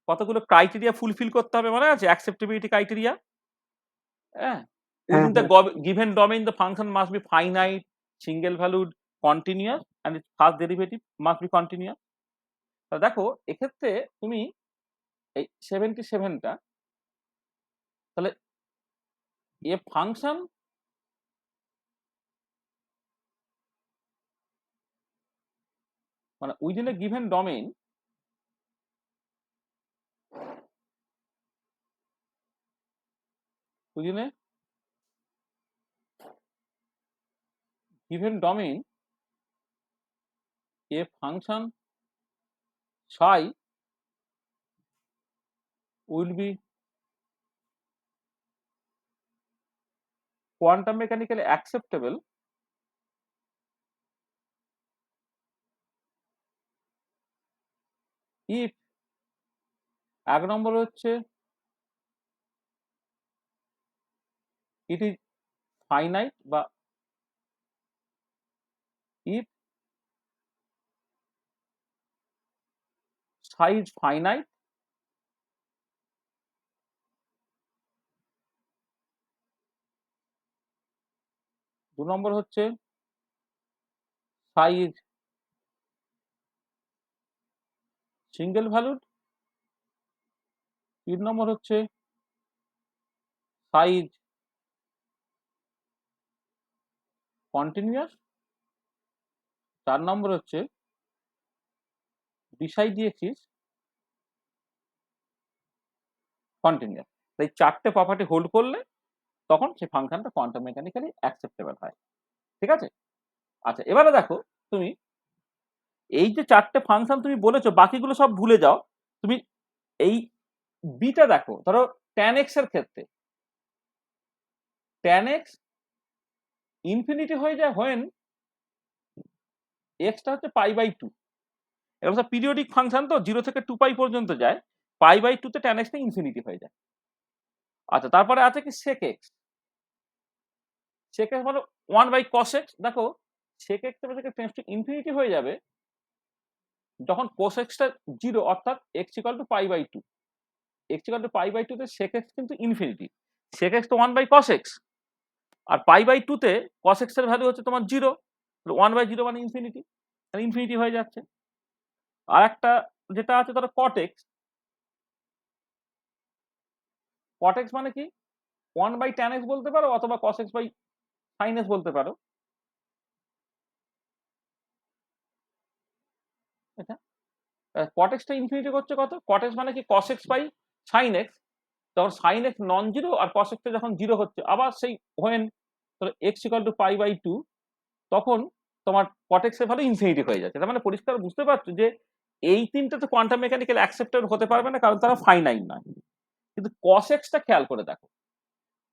কতগুলো ক্রাইটেরিয়া ফুলফিল করতে হবে, মনে আছে অ্যাকসেপ্টেবিলিটি ক্রাইটেরিয়া? হ্যাঁ, হ্যাঁ within the given domain the function must be finite, single valued, continuous and its first derivative must be continuous। তা দেখো এক্ষেত্রে তুমি এই 77টা, তাহলে এ ফাংশন মানে within a given domain within a given domain a function psi will be quantum mechanically acceptable if এক নম্বর হচ্ছে it is finite বা if psi is finite দু নম্বর হচ্ছে psi is single valued তিন নম্বর হচ্ছে psi is continuous চার নম্বর হচ্ছে dψ dx is continuous এই চারটে প্রপার্টি হোল্ড করলে তখন সেই ফাংশনটা কোয়ান্টাম মেকানিক্যালি অ্যাকসেপ্টেবল হয় ঠিক আছে আচ্ছা এবারে দেখো তুমি এই যে চারটে ফাংশন তুমি বলেছো বাকিগুলো সব ভুলে যাও তুমি এই বিটা দেখো ধরো tan x এর ক্ষেত্রে tan x ইনফিনিটি হয়ে যায় when x টা হচ্ছে π/2 এরকম সব পিরিয়ডিক ফাংশন তো 0 থেকে 2π পর্যন্ত যায় π/2 তে tan x টা ইনফিনিটি হয়ে যায় আচ্ছা তারপরে আছে কি sec x sec x মানে 1/cos x দেখো sec x থেকে টেন্ডস টু ইনফিনিটি হয়ে যাবে যখন cos x টা 0 অর্থাৎ x = π/2 x = π/2 তে sec x কিন্তু ইনফিনিটি sec x তো 1/cos x আর π/2 তে cos x এর ভ্যালু হচ্ছে তোমার 0 1/0 মানে ইনফিনিটি তাহলে ইনফিনিটি হয়ে যাচ্ছে আর একটা যেটা আছে ধরো cot x মানে কি 1/tan x বলতে পারো অথবা cos x/sin x বলতে পারো এটা cot x টা ইনফিনিটি করছে কত cot x মানে কি cos x/sin x তখন sin x নন জিরো আর cos x টা যখন 0 হচ্ছে আবার সেই when তাহলে x = π/2 তখন তোমার cot x এর ভ্যালু ইনফিনিটি হয়ে যাচ্ছে তার মানে পরিষ্কার বুঝতে পারছো যে এই তিনটা তো কোয়ান্টাম মেকানিক্যাল অ্যাকসেপ্টেবল হতে পারবে না কারণ তারা ফাইনাইট নয় কিন্তু cos x টা খেয়াল করে দেখো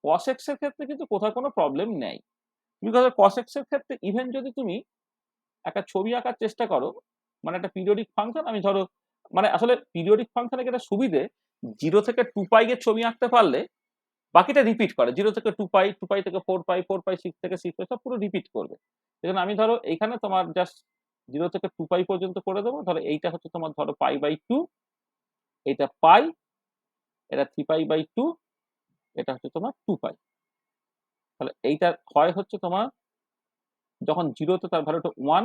cos x এর ক্ষেত্রে কিন্তু কোথাও কোনো প্রবলেম নেই বিকজ cos x এর ক্ষেত্রে ইভেন যদি তুমি একটা ছবি আঁকার চেষ্টা করো মানে একটা পিরিয়ডিক ফাংশন আমি ধরো মানে আসলে পিরিয়ডিক ফাংশনের একটা সুবিধে 0 থেকে 2π এর ছবি আঁকতে পারলে বাকিটা রিপিট করে 0 থেকে 2π 2π থেকে 4π 4π 6 থেকে 6π সব পুরো রিপিট করবে সেজন্য আমি ধরো এইখানে তোমার জাস্ট 0 থেকে 2π পর্যন্ত করে দেবো ধরো এইটা হচ্ছে তোমার ধরো π/2 এটা π এটা 3π/2 এটা হচ্ছে তোমার 2π তাহলে এইটা হয় হচ্ছে তোমার যখন 0 তে তার ভ্যালুটা 1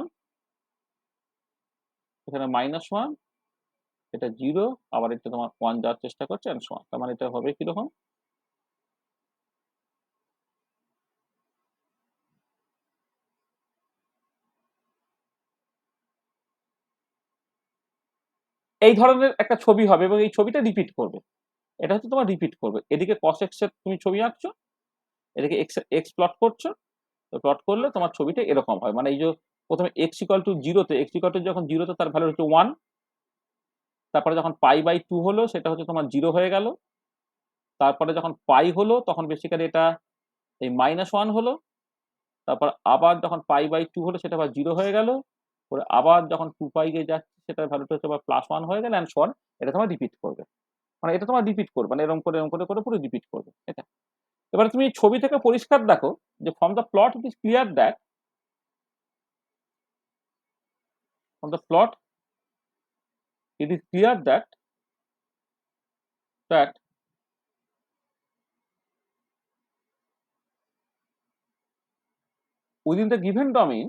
এখানে -1 এটা 0 আবার এটা তোমার 1 যাওয়ার চেষ্টা করছে এন্ড সো অন তার মানে এটা হবে কিরকম এই ধরনের একটা ছবি হবে এবং এই ছবিটা রিপিট করবে এটা হচ্ছে তোমার রিপিট করবে এদিকে cos x এর তুমি ছবি আঁকছো এদিকে x প্লট করছো তো প্লট করলে তোমার ছবিটা এরকম হয় মানে এই যে প্রথমে x = 0 তে x = যখন 0 তে তার ভ্যালু হচ্ছে 1 তারপরে যখন π/2 হলো সেটা হচ্ছে তোমার 0 হয়ে গেল তারপরে যখন π হলো তখন বেসিক্যালি এটা এই -1 হলো তারপর আবার যখন π/2 হলো সেটা আবার 0 হয়ে গেল পরে আবার যখন 2π গে যাচ্ছে সেটার ভ্যালুটা হচ্ছে আবার +1 হয়ে গেল এন্ড সো অন এটা তোমার রিপিট করবে মানে এটা তোমার রিপিট করবে মানে এরকম করে পুরো রিপিট করবে এটা এবারে তুমি ছবি থেকে পরিষ্কার দেখো যে from the plot it is clear that from the plot it is clear that within the given domain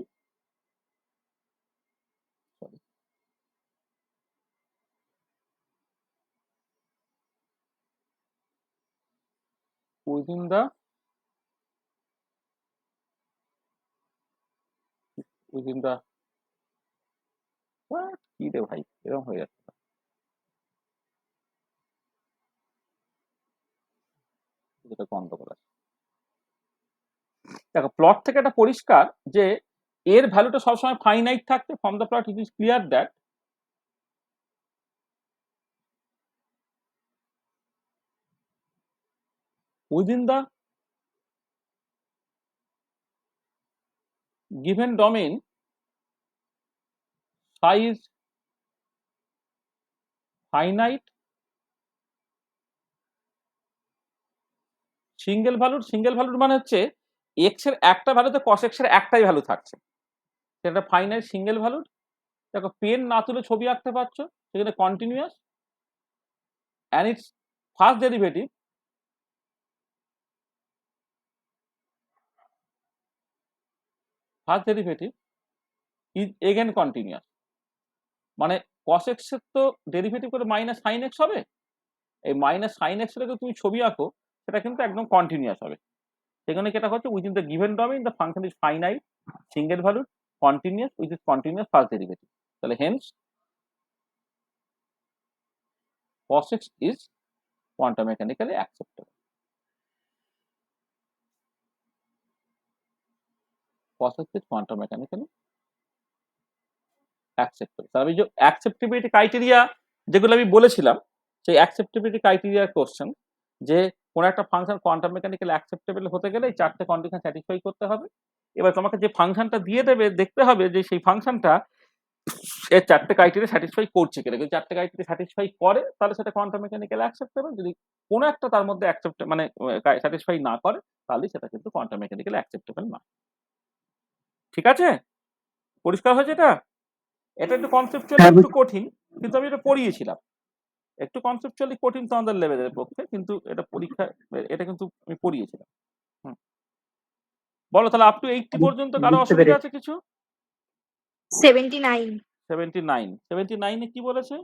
within the what কি রে ভাই এরকম হয়ে যাচ্ছে যেটা গন্ডগোল আছে। দেখো প্লট থেকে এটা পরিষ্কার যে এর ভ্যালুটা সবসময় ফাইনাইট থাকতে, from the plot it is clear that within the given domain psi is finite single ভ্যালুর মানে হচ্ছে এক্স এর একটা ভ্যালুতে কস এক্স এর একটাই ভ্যালু থাকছে, সেটা ফাইনাইট সিঙ্গেল ভ্যালুর। দেখো পেন না তুলে ছবি আঁকতে পারছো, সেখানে continuous and it's first derivative is again continuous. মানে কস এক্স এর তো ডেরিভেটিভ করে মাইনাস সাইন এক্স হবে, এই মাইনাস সাইন এক্স এর তুমি ছবি আঁকো সেটা কিন্তু একদম কন্টিনিউয়াস হবে। সেখানে যেটা হচ্ছে within the given domain the function is finite single value continuous with is continuous first derivative. তাহলে Haynes cos x is quantum mechanically acceptable. cos x is quantum mechanically acceptable. তাহলে এই যে অ্যাকসেপ্টেবিলিটি ক্রাইটেরিয়া যেগুলো আমি বলেছিলাম, সেই অ্যাকসেপ্টেবিলিটি ক্রাইটেরিয়ার কোশ্চেন যে কোন একটা ফাংশন কোয়ান্টাম মেকানিক্যালি অ্যাকসেপ্টেবল হতে গেলে এই চারটে কন্ডিশন স্যাটিসফাই করতে হবে। এবার তোমাকে যে ফাংশনটা দিয়ে দেবে দেখতে হবে যে সেই ফাংশনটা এর চারটে ক্রাইটেরিয়া স্যাটিসফাই করছে কিনা। যদি চারটে ক্রাইটেরিয়া স্যাটিসফাই করে তাহলে সেটা কোয়ান্টাম মেকানিক্যালি অ্যাকসেপ্টেবল, যদি কোনো একটা তার মধ্যে অ্যাকসেপ্ট মানে স্যাটিসফাই না করে তাহলে সেটা কিন্তু কোয়ান্টাম মেকানিক্যালি অ্যাকসেপ্টেবল না। ঠিক আছে, পরিষ্কার হয়েছে এটা? এটা একটু কনসেপচুয়ালি একটু কঠিন, কিন্তু আমি এটা পড়িয়েছিলাম। একটু কনসেপচুয়ালি কঠিন তোমাদের লেভেলের পক্ষে, কিন্তু এটা পরীক্ষা এটা কিন্তু আমি পড়িয়েছিলাম। বলো তাহলে আপ টু 80 পর্যন্ত কারো বুঝতে অসুবিধা পেরেছি। আছে কিছু? 79 79 কি বলেছে?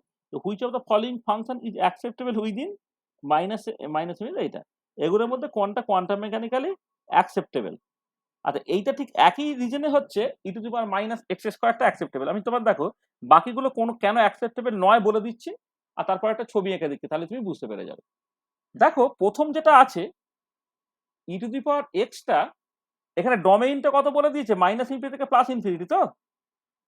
Which of the following function is acceptable within minus এইটা, এগুলোর মধ্যে কোনটা কোয়ান্টাম মেকানিক্যালি অ্যাকসেপ্টেবল? আচ্ছা এইটা ঠিক একই রিজনে হচ্ছে e to the power minus x স্কোয়ারটা অ্যাকসেপ্টেবল। আমি তোমার দেখো বাকিগুলো কোনো কেন অ্যাকসেপ্টেবল নয় বলে দিচ্ছি, আর তারপর একটা ছবি এঁকে দিচ্ছি, তাহলে তুমি বুঝতে পেরে যাবে। দেখো প্রথম যেটা আছে e to the power extra, এখানে ডোমেইনটা কত বলে দিয়েছে? মাইনাস ইনফিনিটি থেকে প্লাস ইনফিনিটি। তো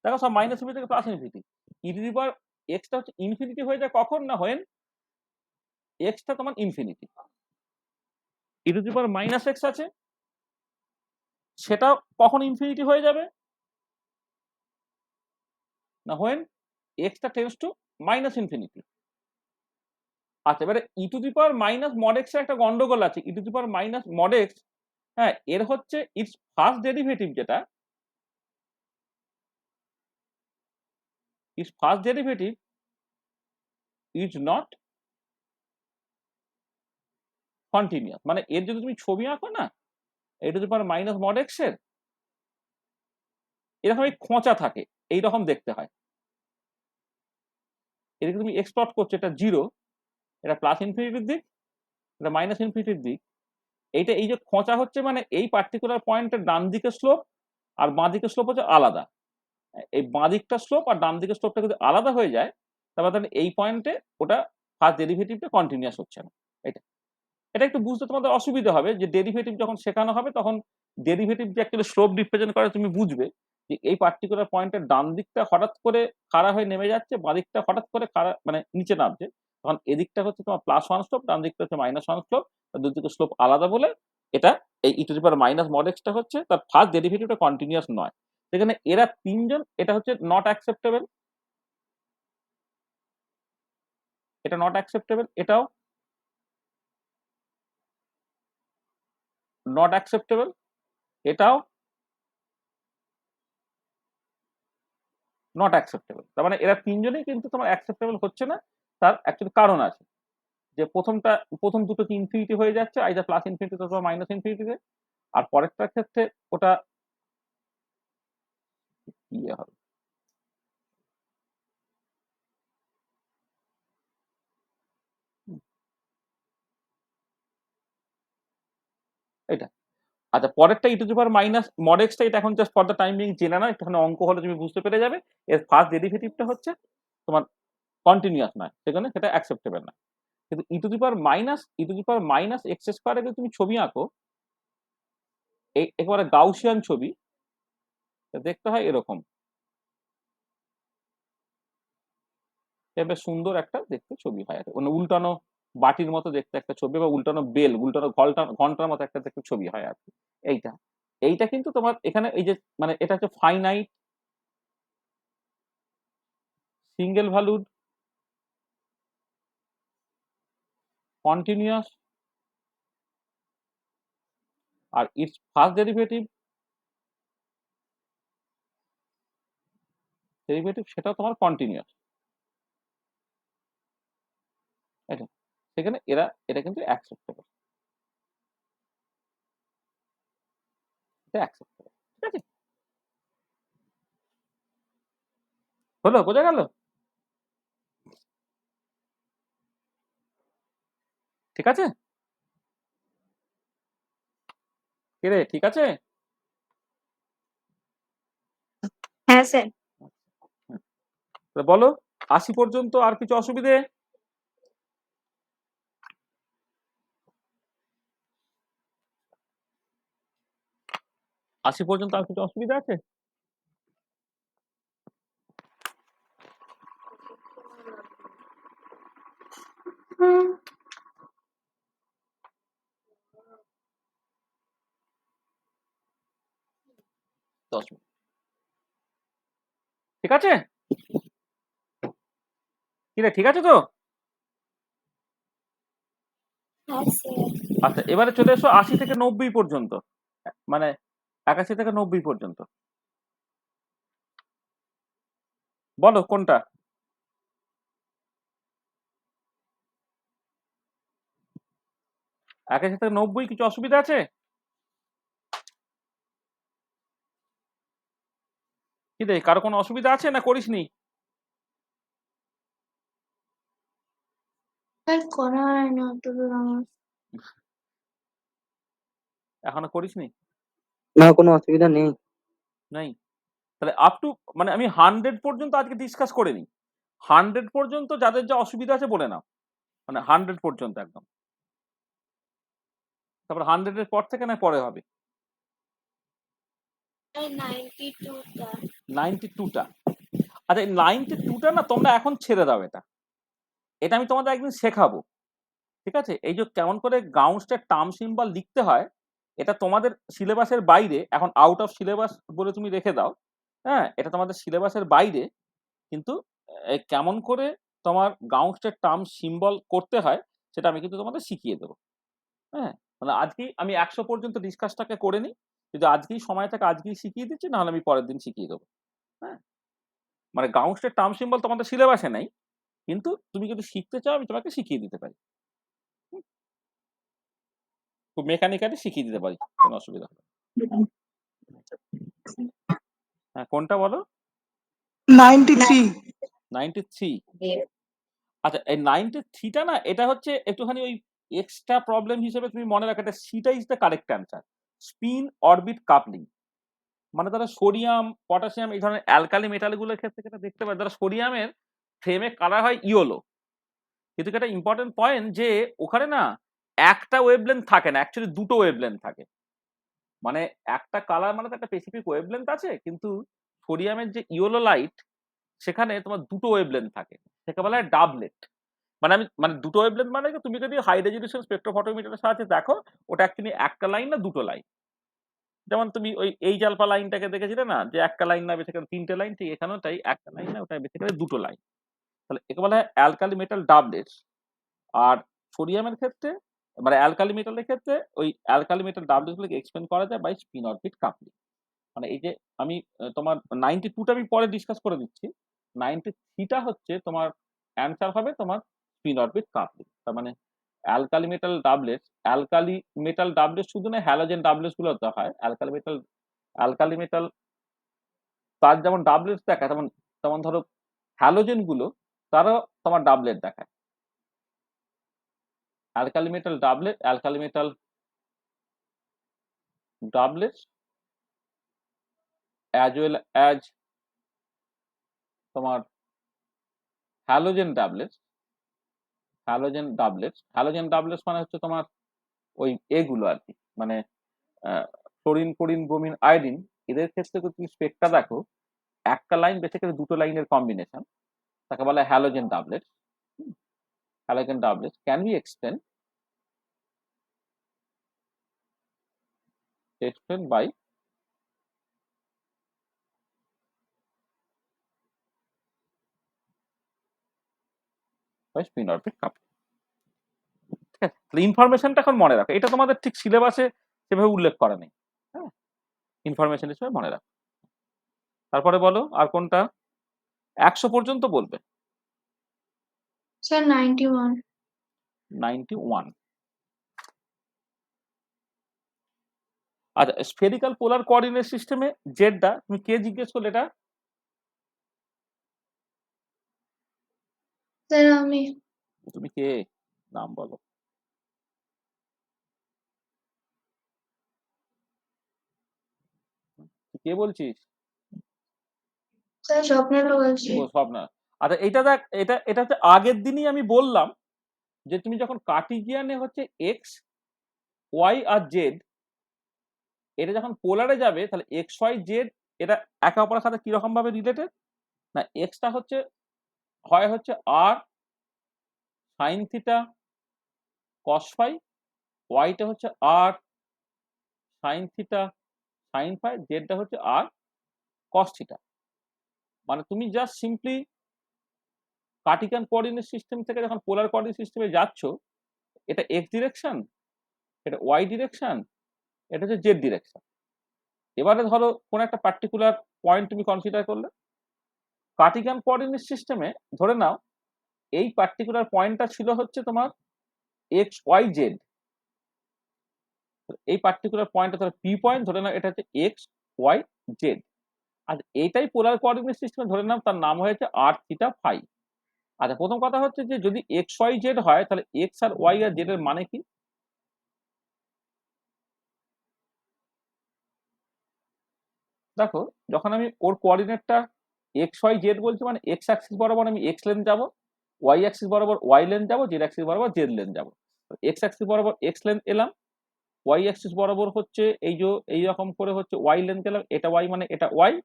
দেখো সব মাইনাস ইনফিনিটি থেকে plus infinity. E to the power এক্সটা হচ্ছে ইনফিনিটি হয়ে যায় কখন না, হোয়েন এক্সটা তোমার infinity. E to the power minus x আছে, সেটা কখন ইনফিনিটি হয়ে যাবে না, হোয়েন এক্সটা টেন্ডস টু মাইনাস ইনফিনিটি। আচ্ছা এবারে e to the power minus mod x এর একটা গন্ডগোল আছে। E to the power minus mod x, হ্যাঁ, এর হচ্ছে ইটস ফার্স্ট ডেরিভেটিভ যেটা it's first derivative is not continuous. মানে এর যদি তুমি ছবি আঁকো না e to the power minus mod x এর, এরকম এই খোঁচা থাকে, এইরকম দেখতে হয়। এদিকে তুমি এক্সপ্লট করছো, এটা জিরো, এটা প্লাস ইনফিনিটির দিক, এটা মাইনাস ইনফিনিটির দিক। এইটা এই যে খোঁচা হচ্ছে মানে এই পার্টিকুলার পয়েন্টের ডান দিকের স্লোপ আর বাঁ দিকের স্লোপ হচ্ছে আলাদা। এই বাঁ দিকটা স্লোপ আর ডান দিকের স্লোপটা যদি আলাদা হয়ে যায় তাহলে এই পয়েন্টে ওটা ফার্স্ট ডেরিভেটিভটা কন্টিনিউয়াস হচ্ছে না। এটা একটু বুঝতে তোমাদের অসুবিধা হবে, যে ডেরিভেটিভ যখন শেখানো হবে তখন ডেরিভেটিভ যে অ্যাকচুয়ালি স্লোপ রিপ্রেজেন্ট করে তুমি বুঝবে যে এই পার্টিকুলার পয়েন্টের ডান দিকটা হঠাৎ করে খাড়া হয়ে নেমে যাচ্ছে, বাঁ দিকটা হঠাৎ করে খাড়া মানে নিচে নামছে, তখন এদিকটা হচ্ছে তোমার +1 স্লোপ, ডান দিকটা হচ্ছে -1 স্লোপ, দুদিকে স্লোপ আলাদা বলে এটা এই e to the power minus mod এক্সটা হচ্ছে তার ফার্স্ট ডেরিভেটিভটা কন্টিনিউয়াস নয়। সেখানে এরা তিনজন, এটা হচ্ছে নট অ্যাকসেপ্টেবল, এটা নট অ্যাকসেপ্টেবল, এটাও নট অ্যাকসেপ্টেবল, এটাও নট অ্যাকসেপ্টেবল। তার মানে এরা তিনজনেই কিন্তু তোমার অ্যাকসেপ্টেবল হচ্ছে না। তার অ্যাকচুয়ালি কারণ আছে, যে প্রথম দুটো ইনফিনিটি হয়ে যাচ্ছে, আইদার প্লাস ইনফিনিটি অথবা মাইনাস ইনফিনিটিতে, আর পরেরটার ক্ষেত্রে ওটা ইয়ে হবে। এটা আচ্ছা, পরেরটা e to the power minus mod এক্সটা, এটা এখন just for the time being জেনে না, এখানে অঙ্ক হলে তুমি বুঝতে পেরে যাবে। এর ফার্স্ট ডেরিভেটিভটা হচ্ছে তোমার কন্টিনিউয়াস নয়, সেখানে সেটা অ্যাকসেপ্টেবল না। কিন্তু e to the power minus x স্কোয়ারে যদি তুমি ছবি আঁকো, একেবারে গাউসিয়ান ছবি, দেখতে হয় এরকম। বেশ সুন্দর একটা দেখতে ছবি হয়, মানে উল্টানো বাটির মতো দেখতে একটা ছবি, বা উল্টানো বেল, উল্টানো ঘন্টার মতো একটা দেখতে ছবি হয় আর কি। এইটা এইটা কিন্তু তোমার এখানে এই যে মানে এটা হচ্ছে ফাইনাইট সিঙ্গেল ভ্যালুড কন্টিনিউয়াস, আর ইটস ফার্স্ট ডেরিভেটিভ সেটাও তোমার কন্টিনিউয়াস। এটা সেখানে এটা কিন্তু অ্যাকসেপ্টেবল, এটা অ্যাকসেপ্টেবল। ঠিক আছে, হলো, বোঝা গেল? ঠিক আছে, রে ঠিক আছে। হ্যাঁ স্যার। বলো 80 পর্যন্ত আর কিছু অসুবিধে? 80 পর্যন্ত আর কিছু অসুবিধা আছে? ঠিক আছে, কিরে ঠিক আছে তো? হ্যাঁ স্যার। আচ্ছা, এবারে চলে এসো 80 থেকে 90 পর্যন্ত, মানে 81 থেকে 90 পর্যন্ত। বলো কোনটা? 81 থেকে 90 কিছু অসুবিধা আছে? কি রে, কারো কোনো অসুবিধা আছে না করিসনি? স্যার করা হয় না তো আমার। এখনো করিসনি? না, কোনো অসুবিধা নেই। নাই? তাহলে আপ টু মানে আমি 100 পর্যন্ত আজকে ডিসকাস করে নিই। 100 পর্যন্ত যাদের যা অসুবিধা আছে বলে নাও, মানে 100 পর্যন্ত একদম। তারপর 100 এর পর থেকে না পরে হবে। 92টা। 92টা। আচ্ছা, এই 92টা না তোমরা এখন ছেড়ে দাও। এটা আমি তোমাদের একদিন শেখাবো। ঠিক আছে, এই যে কেমন করে গাউসের টার্ম সিম্বল লিখতে হয়, এটা তোমাদের সিলেবাসের বাইরে, এখন আউট অফ সিলেবাস বলে তুমি রেখে দাও। হ্যাঁ, এটা তোমাদের সিলেবাসের বাইরে, কিন্তু কেমন করে তোমার গাউসের টার্ম সিম্বল করতে হয় সেটা আমি কিন্তু তোমাদের শিখিয়ে দেবো। হ্যাঁ, মানে আজকেই আমি 100 পর্যন্ত ডিসকাসটাকে করে নিই। যদি আজকেই সময় থাকে আজকেই শিখিয়ে দিচ্ছি, নাহলে আমি পরের দিন শিখিয়ে দেবো। হ্যাঁ, মানে গাউসের টার্ম সিম্বল তোমাদের সিলেবাসে নেই, কিন্তু তুমি যদি শিখতে চাও আমি তোমাকে শিখিয়ে দিতে পারি, খুব মেকানিক্যালি শিখিয়ে দিতে পারি, কোনো অসুবিধা হবে না। হ্যাঁ, কোনটা বলো? 93। 93। আচ্ছা, এই 93টা না, এটা হচ্ছে একটুখানি ওই এক্সট্রা প্রবলেম হিসেবে তুমি মনে রাখো, এটা সিটা is the correct answer. Spin orbit coupling, মানে তারা সোডিয়াম পটাশিয়াম এই ধরনের অ্যালকালি মেটালগুলোর ক্ষেত্রে যেটা দেখতে পাই, তারা সোডিয়ামের ফ্রেমে কালার হয় ইয়েলো, কিন্তু একটা ইম্পর্টেন্ট পয়েন্ট যে ওখানে না একটা ওয়েভলেন্থ থাকে না, অ্যাকচুয়ালি দুটো ওয়েভলেন্থ থাকে। মানে একটা কালার মানে তো একটা স্পেসিফিক ওয়েভলেন্থ আছে, কিন্তু সোডিয়ামের যে ইয়েলো লাইট, সেখানে তোমার দুটো ওয়েভলেন্থ থাকে, সেটা বলা হয় ডাবলেট। মানে দুটো ওয়েভলেন্থ মানে কি, তুমি যদি হাই রেজলিউশন স্পেকট্রোফটোমিটারের সাহায্যে দেখো, ওটা অ্যাকচুয়ালি একটা লাইন না দুটো লাইন। যেমন তুমি ওই এইচ আলফা লাইনটাকে দেখেছিলে না, যে একটা লাইন না বেসিক্যালি তিনটে লাইন, ঠিক এখানেও তাই, একটা লাইন না, ওটা বেসিক্যালি দুটো লাইন। তাহলে একে বলা হয় অ্যালকালি মেটাল ডাবলেটস। আর সোডিয়ামের ক্ষেত্রে, মানে অ্যালকালি মেটালের ক্ষেত্রে, ওই অ্যালকালি মেটাল ডাবলেটস গুলোকে এক্সপ্লেন করা যায় বাই স্পিন অরবিট কাপলিং। মানে এই যে আমি তোমার 92টা আমি পরে ডিসকাস করে দিচ্ছি, 93টা হচ্ছে তোমার অ্যান্সার হবে তোমার স্পিন অরবিট কাপলিং। তার মানে অ্যালকালি মেটাল ডাবলেটস শুধু না, হ্যালোজেন ডাবলেটস গুলো হয়। অ্যালকালি মেটাল তার যেমন ডাবলেটস দেখায়, তেমন তেমন ধরো হ্যালোজেন গুলো তারও তোমার ডাবলেট দেখায়। Alkali metal doublets as well as তোমার হ্যালোজেন হ্যালোজেন ডাবলেটস মানে হচ্ছে তোমার ওই এগুলো আর কি, মানে ক্লোরিন ক্লোরিন ব্রোমিন আয়োডিন, এদের ক্ষেত্রে যদি তুমি স্পেকটা দেখো, একটা লাইন বেসিক্যালি দুটো লাইনের কম্বিনেশন, তাকে বলা হয় halogen doublet. Halogen doublet can be explained by spin orbit coupling. ঠিক আছে, তাহলে ইনফরমেশনটা এখন মনে রাখো, এটা তোমাদের ঠিক সিলেবাসে সেভাবে উল্লেখ করা নেই, হ্যাঁ, ইনফরমেশন হিসেবে মনে রাখো। তারপরে বলো আর কোনটা, 100 পর্যন্ত বলবে। স্যার 91। 91। আচ্ছা, স্ফেরিক্যাল পোলার কোঅর্ডিনেট সিস্টেমে জেডটা তুমি কে জিজ্ঞেস করলে এটা? স্যার আমি। তুমি কে, নাম বলো। কে বলছিস? স্যার স্বপ্নাটা বলছি। ও স্বপ্না। আচ্ছা এটা দেখ, এটা হচ্ছে আগের দিনই আমি বললাম যে তুমি যখন কার্টিজিয়ানে হচ্ছে এক্স ওয়াই আর জেড, এটা যখন পোলারে যাবে তাহলে এক্স ওয়াই জেড এটা একে অপরের সাথে কিরকম ভাবে রিলেটেড, না এক্সটা হচ্ছে হয় হচ্ছে আর সাইন থিটা কস ফাই, ওয়াইটা হচ্ছে আর সাইন থিটা সাইন ফাই, জেডটা হচ্ছে আর কস থিটা। মানে তুমি জাস্ট সিম্পলি কার্টিকান কোঅর্ডিনেট সিস্টেম থেকে যখন পোলার কোঅর্ডিনেট সিস্টেমে যাচ্ছ, এটা এক্স ডিরেকশন, এটা ওয়াই ডিরেকশন, এটা হচ্ছে জেড ডিরেকশন। এবারে ধরো কোন একটা পার্টিকুলার পয়েন্ট তুমি কনসিডার করলে, কার্টিকান কোঅর্ডিনেট সিস্টেমে ধরে নাও এই পার্টিকুলার পয়েন্টটা ছিল হচ্ছে তোমার এক্স ওয়াই জেড, এই পার্টিকুলার পয়েন্টটা ধরো পি পয়েন্ট, ধরে নাও এটা হচ্ছে এক্স ওয়াই জেড। আর এইটাই পোলার কোঅর্ডিনেট সিস্টেমে ধরে নাও তার নাম হয়েছে আর থিটা ফাই। আচ্ছা, প্রথম কথা হচ্ছে যে যদি এক্স ওয়াই জেড হয় তাহলে এক্স আর ওয়াই আর জেড এর মানে কি? দেখো যখন আমি ওর কোঅর্ডিনেটটা এক্স ওয়াই জেড বলছি, মানে এক্স অ্যাক্সিস বরাবর আমি এক্স লেন্থ যাবো, ওয়াই অ্যাক্সিস বরাবর ওয়াই লেন্থ যাবো, জেড অ্যাক্সিস বরাবর জেড লেন্থ যাবো। এক্স অ্যাক্সিস বরাবর এক্স লেন্থ এলাম, ওয়াই অ্যাক্সিস বরাবর হচ্ছে এই যে এই রকম করে হচ্ছে ওয়াই লেন্থ গেলাম, এটা ওয়াই মানে এটা ওয়াই,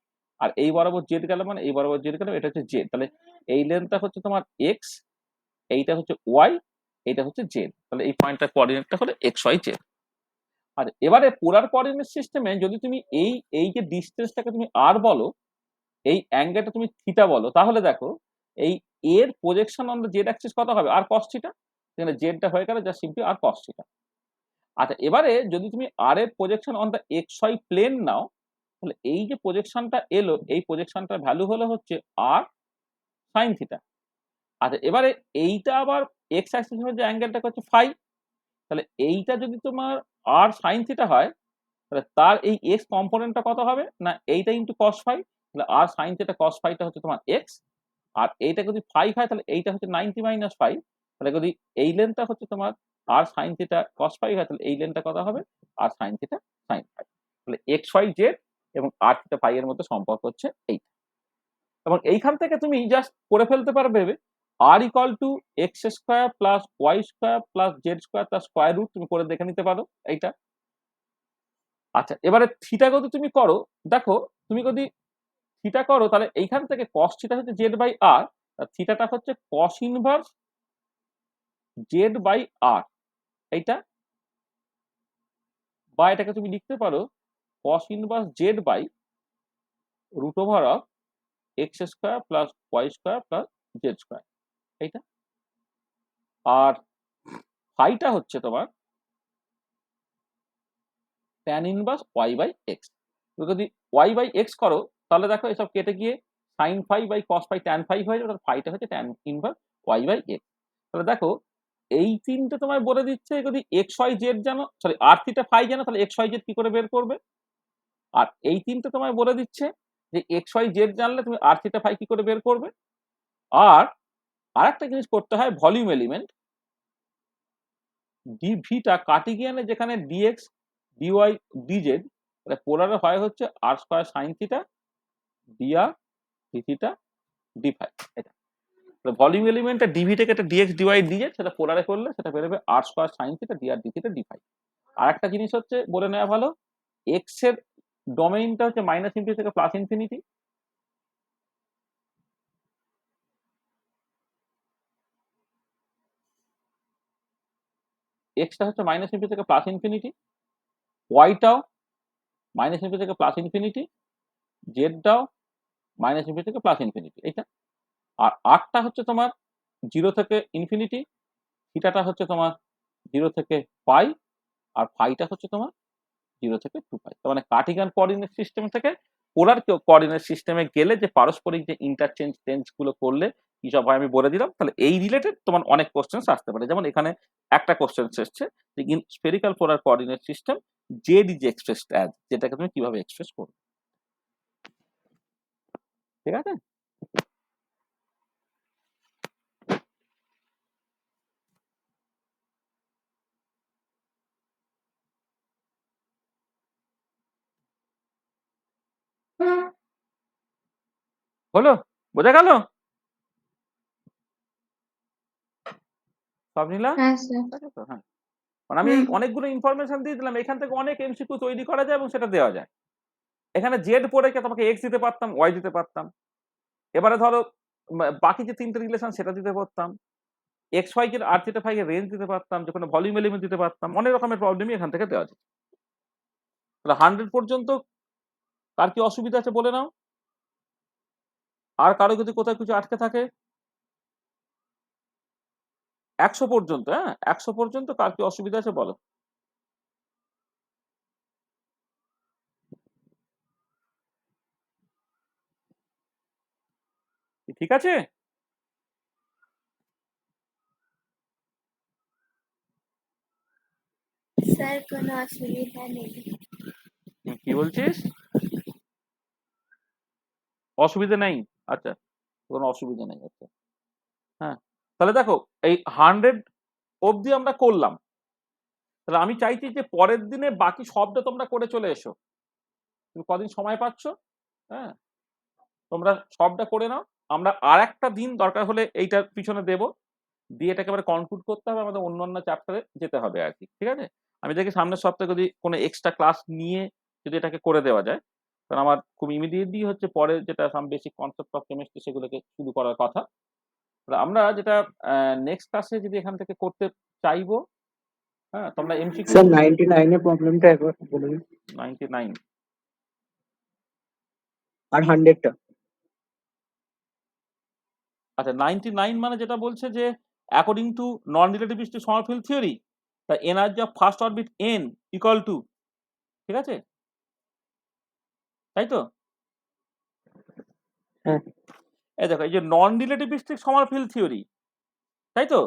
আর এই বরাবর জেড গেলাম মানে এই বরাবর জেড গেলাম, এটা হচ্ছে জেড। তাহলে এই লেন্থটা হচ্ছে তোমার এক্স, এইটা হচ্ছে ওয়াই, এইটা হচ্ছে জেড। তাহলে এই পয়েন্টটার কোঅর্ডিনেটটা হলো এক্স ওয়াই জেড। আর এবারে পোলার কোঅর্ডিনেট সিস্টেমে যদি তুমি এই এই যে ডিস্টেন্সটাকে তুমি আর বলো, এই অ্যাঙ্গেলটা তুমি থিটা বলো, তাহলে দেখো এই এর projection on the z axis কত হবে, আর কস থিটা, এখানে জেডটা হয়ে গেল just simply r cos theta. আচ্ছা এবারে যদি তুমি আর এর projection on the x y plane নাও, তাহলে এই যে প্রজেকশনটা এলো, এই প্রজেকশনটার ভ্যালু হলো হচ্ছে আর সাইন থিটা। আচ্ছা এবারে এইটা আবার এক্স অ্যাক্সিসের যে অ্যাঙ্গেলটা হচ্ছে ফাই, তাহলে এইটা যদি তোমার আর সাইন থিটা হয়, তাহলে তার এই এক্স কম্পোনেন্টটা কত হবে, না এইটা ইন্টু কস ফাই, তাহলে আর সাইন থিটা কস ফাইটা হচ্ছে তোমার এক্স, আর এইটা যদি ফাই হয় তাহলে এইটা হচ্ছে 90 মাইনাস ফাই, তাহলে যদি এই লেনটা হচ্ছে তোমার আর সাইন থিটা কস ফাই হয়, তাহলে এই লেনটা কত হবে, আর সাইন থিটা সাইন ফাই। তাহলে এক্স ওয়াই জেড এবং আর থিটা ফাই এর মধ্যে সম্পর্ক হচ্ছে এইটা। এবং এইখান থেকে তুমি জাস্ট করে ফেলতে পারবে r equal to x square plus Y square plus Z square তার স্কোয়ার রুট, তুমি করে দেখে নিতে পারো এইটা। আচ্ছা এবারে থিটা যদি তুমি করো, দেখো তুমি যদি থিটা করো তাহলে এইখান থেকে কস থিটা হচ্ছে জেড বাই আর, থিটাটা হচ্ছে cos inverse Z by R, এইটা, বা এটাকে তুমি লিখতে পারো cos inverse Z by root over of X square plus Y square plus Z square, এইটা। আর ফাইটা হচ্ছে তোমার tan inverse Y by X. যদি ওয়াই বাই এক্স করো তাহলে দেখো এসব কেটে গিয়ে sine phi by cos phi tan phi হয়ে যাবে, তাহলে ফাইটা হচ্ছে tan inverse Y by X. তাহলে দেখো এই তিনটে তোমায় বলে দিচ্ছে যদি এক্স ওয়াই জেড জানো, সরি আর থিটা ফাই জানো, তাহলে এক্স ওয়াই জেড কি করে বের করবে। আর এই তিনটে তোমায় বলে দিচ্ছে যে এক্স ওয়াই জেড জানলে তুমি আর থিটা ফাই কি করে বের করবে। আর আরেকটা জিনিস করতে হয়, ভলিউম এলিমেন্ট ডিভিটা কার্টিজিয়ানে যেখানে ডিএক্স ডিওয়াই ডিজেড, পোলারে হয় হচ্ছে r square sine theta d r d theta d phi, এটা। ভলিউম এলিমেন্টটা ডিভি থেকে একটা ডিএক্স ডিওয়াই ডিজেড, সেটা পোলারে করলে সেটা বেরোবে আর স্কোয়ার সাইন থিটা ডি আর ডি থিটা ডি ফাই। আর একটা জিনিস হচ্ছে বলে নেওয়া ভালো, এক্স এর ডোমেইনটা হচ্ছে মাইনাস ইনফিনিটি থেকে প্লাস ইনফিনিটি, এক্সটা হচ্ছে মাইনাস ইনফিনিটি থেকে প্লাস ইনফিনিটি, ওয়াইটাও মাইনাস ইনফিনিটি থেকে প্লাস ইনফিনিটি, জেডটাও মাইনাস ইনফিনিটি থেকে প্লাস ইনফিনিটি, এইটা। আর আরটা হচ্ছে তোমার 0 থেকে ইনফিনিটি, থিটাটা হচ্ছে তোমার 0 থেকে পাই, আর ফাইটা হচ্ছে তোমার 0 থেকে 2 পাই। তার মানে কার্টিগান কোঅর্ডিনেট সিস্টেম থেকে পোলার কোঅর্ডিনেট সিস্টেমে গেলে যে পারস্পরিক যে ইন্টারচেঞ্জ টেন্স গুলো করলে কি সব হয় আমি বলে দিলাম। তাহলে এই রিলেটেড তোমার অনেক কোশ্চেন্স আসতে পারে। যেমন এখানে একটা কোশ্চেন এসেছে যে in spherical polar coordinate system Z is expressed as, যেটাকে তুমি কিভাবে এক্সপ্রেস করবে। ঠিক আছে? হলো? বোঝা গেল? সব নিলাম? হ্যাঁ স্যার। ঠিক আছে তো? হ্যাঁ। মানে আমি এই অনেকগুলো ইনফরমেশন দিয়ে দিলাম, এখান থেকে অনেক এমসিকিউ তৈরি করা যায় এবং সেটা দেওয়া যায়। এখানে জেড পড়ে তোমাকে এক্স দিতে পারতাম, ওয়াই দিতে পারতাম। এবারে ধরো বাকি যে তিনটে রিলেশন সেটা দিতে পারতাম, এক্স ওয়াই কে আর থিটা ফাই এর রেঞ্জ দিতে পারতাম, যে কোনো ভলিউম এলিমেন্ট দিতে পারতাম, অনেক রকমের প্রবলেমই এখান থেকে দেওয়া যায়। তাহলে 100 পর্যন্ত কার কি অসুবিধা আছে বলে নাও। আর কারো যদি কোথাও কিছু আটকে থাকে 100 পর্যন্ত, হ্যাঁ 100 পর্যন্ত কার কি অসুবিধা আছে বলো। ঠিক আছে? স্যার কোনো অসুবিধা নেই। কি বলছিস? অসুবিধা নেই? আচ্ছা, কোনো অসুবিধা নেই। আচ্ছা, হ্যাঁ। তাহলে দেখো এই 100 অবধি আমরা করলাম। তাহলে আমি চাইছি যে পরের দিনে বাকি সবটা তোমরা করে চলে এসো। তুমি কদিন সময় পাচ্ছ? হ্যাঁ, তোমরা সবটা করে নাও। আমরা আর একটা দিন দরকার হলে এইটার পিছনে দেব, দিয়ে এটাকে এবারে কনক্লুড করতে হবে, আমাদের অন্য চ্যাপ্টারে যেতে হবে আর কি। ঠিক আছে? আমি দেখি সামনের সপ্তাহে যদি কোনো এক্সট্রা ক্লাস নিয়ে যদি এটাকে করে দেওয়া যায়, কারণ আমার খুব ইমিডিয়েটলি হচ্ছে পরে যেটা some basic concept of chemistry সেগুলোকে শুরু করার কথা। আমরা যেটা নেক্সট ক্লাসে যদি এখান থেকে করতে চাইবো, হ্যাঁ তোমরা এমসিকিউ স্যার 99 এর প্রবলেমটা একবার বলে দিন। 99 আর 100 টা। আচ্ছা 99 মানে যেটা বলছে যে according to non relativistic Sommerfeld theory the energy of first orbit n equal two, ঠিক আছে তাই তো? হ্যাঁ এই দেখো এই যে নন রিলেটিভিস্টিক সমারফিল্ড থিওরি, তাই তো?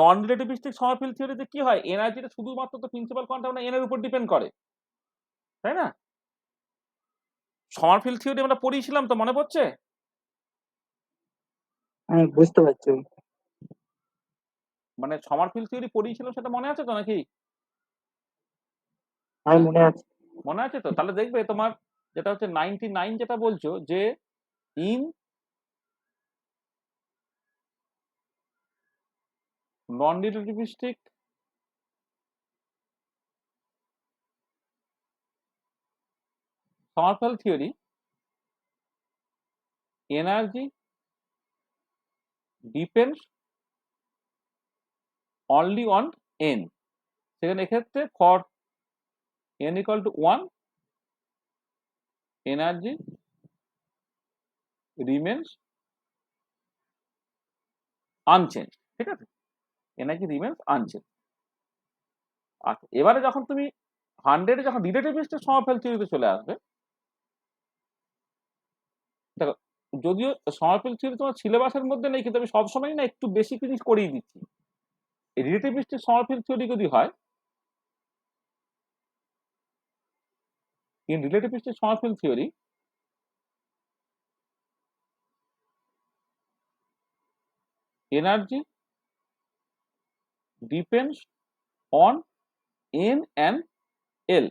নন রিলেটিভিস্টিক সমারফিল্ড থিওরিতে কি হয়, এনার্জিটা শুধুমাত্র তো প্রিন্সিপাল কোয়ান্টাম না এন এর উপর ডিপেন্ড করে, তাই না? সমারফিল্ড থিওরি আমরা পড়িয়েছিলাম তো, মনে পড়ছে? আমি বুঝতে পারছি। মানে সমারফিল্ড থিওরি পড়িয়েছিলাম সেটা মনে আছে তো নাকি? আমার মনে আছে। মনে আছে তো? তাহলে দেখবে তোমার যেটা হচ্ছে 99 যেটা বলছো যে in non relativistic Sommerfeld theory energy depends only on n, সেখানে এক্ষেত্রে for n equal two 1 energy remains unchange, ঠিক আছে? Energy remains unchange. আচ্ছা, এবারে যখন তুমি 100 যখন রিলেটিভিস্টিক সমারফিল্ড থিওরিতে চলে আসবে, দেখো যদিও সমারফিল্ড থিওরি তোমার সিলেবাসের মধ্যে নেই, কিন্তু আমি সবসময় না একটু বেশি জিনিস করিয়ে দিচ্ছি। রিলেটিভিস্টিক সমারফিল্ড থিওরি যদি হয়, in relativistic Sommerfeld theory energy depends on n and l,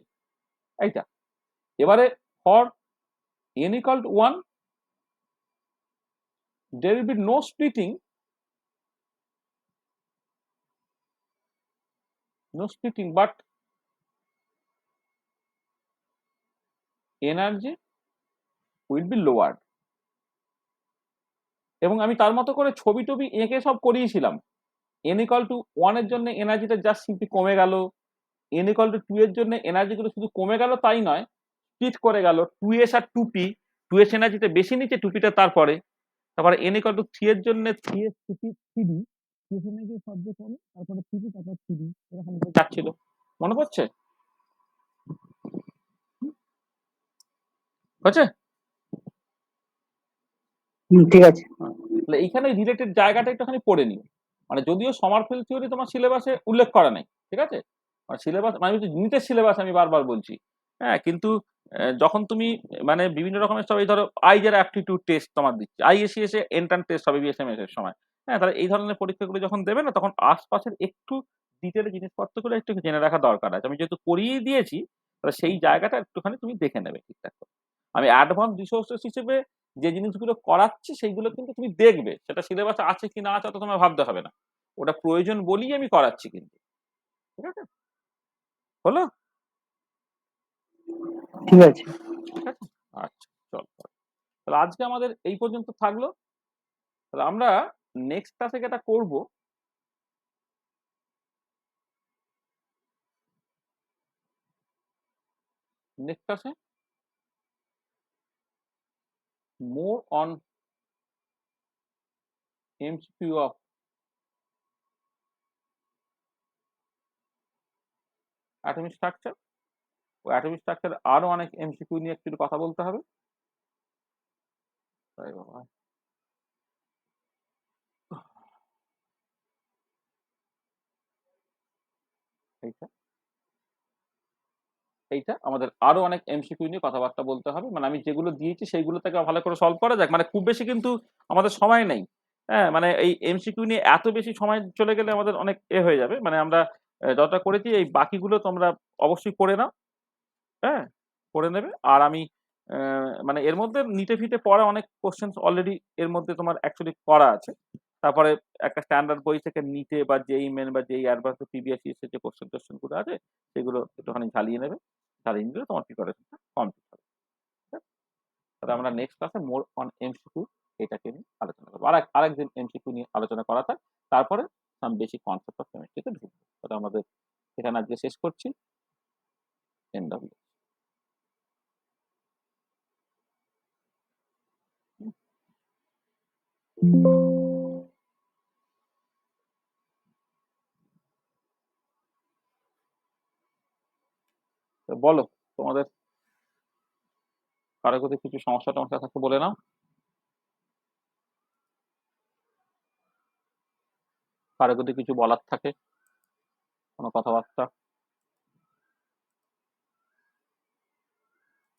এইটা। এবারে for n equal to 1 there will be no splitting no splitting, but energy will be lowered. এবং আমি তার মতো করে ছবি টবি এঁকে সব করিয়েছিলাম। n equal to 1 এর জন্য এনার্জিটা জাস্ট সিম্পলি কমে গেল, n equal to 2 এর জন্য এনার্জিগুলো শুধু কমে গেল তাই নয়, স্প্লিট করে গেল 2s আর 2p, 2s এনার্জিটা বেশি নিচ্ছে 2pটা তারপরে n equal to 3 এর জন্য 3s 2p 3d, 3s energy সবচেয়ে কমে তারপরে 3p তারপর 3d এরকম যাচ্ছিল, মনে পড়ছে? হচ্ছে? ঠিক আছে। তাহলে এইখানে রিলেটেড জায়গাটা একটুখানি পড়ে নিও। মানে যদিও সমারফেল থিওরি তোমার সিলেবাসে উল্লেখ করা নাই, ঠিক আছে? সিলেবাস মানে নিটের সিলেবাস আমি বারবার বলছি, হ্যাঁ, কিন্তু যখন তুমি মানে বিভিন্ন রকমের সব এই ধরো আইজের অ্যাপটিটিউড টেস্ট তোমার দিচ্ছে, আইএসসিএস এ এন্ট্রান্স টেস্ট হবে বিএসএমএস এর সময়, হ্যাঁ, তাহলে এই ধরনের পরীক্ষাগুলো যখন দেবে না তখন আশপাশের একটু ডিটেলে জিনিসপত্রগুলো একটু জেনে রাখা দরকার আছে। আমি যেহেতু করিয়ে দিয়েছি তাহলে সেই জায়গাটা একটুখানি তুমি দেখে নেবে ঠিকঠাক করে। আমি অ্যাডভান্স রিসোর্সেস হিসেবে যে জিনিসগুলো করাচ্ছি সেইগুলো কিন্তু তুমি দেখবে, সেটা সিলেবাসে আছে কি না আছে অত তোমার ভাবতে হবে না, ওটা প্রয়োজন বলেই আমি করাচ্ছি কিন্তু, ঠিক আছে? হলো? ঠিক আছে। ঠিক আছে, আচ্ছা, চল তাহলে আজকে আমাদের এই পর্যন্ত থাকলো। তাহলে আমরা নেক্সট ক্লাসে যেটা করব, নেক্সট ক্লাসে more on MCQ of atomic structure, ও অ্যাটমিক স্ট্রাকচার আরো অনেক এমসিকিউ নিয়ে একটু কথা বলতে হবে। তাই বাবা, এইটা এইটা আমাদের আরো অনেক এমসিকিউ নিয়ে কথাবার্তা বলতে হবে। মানে আমি যেগুলো দিয়েছি সেইগুলো থেকে ভালো করে সলভ করা যাক, মানে খুব বেশি কিন্তু আমাদের সময় নেই, হ্যাঁ, মানে এই এমসিকিউ নিয়ে এত বেশি সময় চলে গেলে আমাদের অনেক হয়ে যাবে। মানে আমরা যতটা করেছি এই বাকিগুলো তোমরা অবশ্যই করে নাও, হ্যাঁ, করে নেবে। আর আমি মানে এর মধ্যে নিটে ফিটে পড়া অনেক কোশ্চেন অলরেডি এর মধ্যে তোমার অ্যাকচুয়ালি করা আছে। তারপরে একটা স্ট্যান্ডার্ড বই থেকে নিটে বা যেই মেন বা যেই অ্যাডভান্স পিবিএসসি এর যে কোশ্চেন টোশ্চেন গুলো আছে সেগুলো একটুখানি ঝালিয়ে নেবে, ঝালিয়ে নিলে তোমার প্রিপারেশনটা কমপ্লিট হবে। ঠিক আছে? তাহলে আমরা নেক্সট ক্লাসে মোর অন এমসিকিউ এটাকে নিয়ে আলোচনা করবো। আরেকদিন এমসিকিউ নিয়ে আলোচনা করা থাক, তারপরে আমি বেশি কনসেপ্ট অফ কেমিস্ট্রিতে ঢুকবো। তাহলে আমাদের এখানে আজকে শেষ করছি। End of. বলো তোমাদের কারো যদি কিছু সমস্যা টমস্যা থাকতে বলে নাও, কারো যদি কিছু বলার থাকে কোনো কথাবার্তা।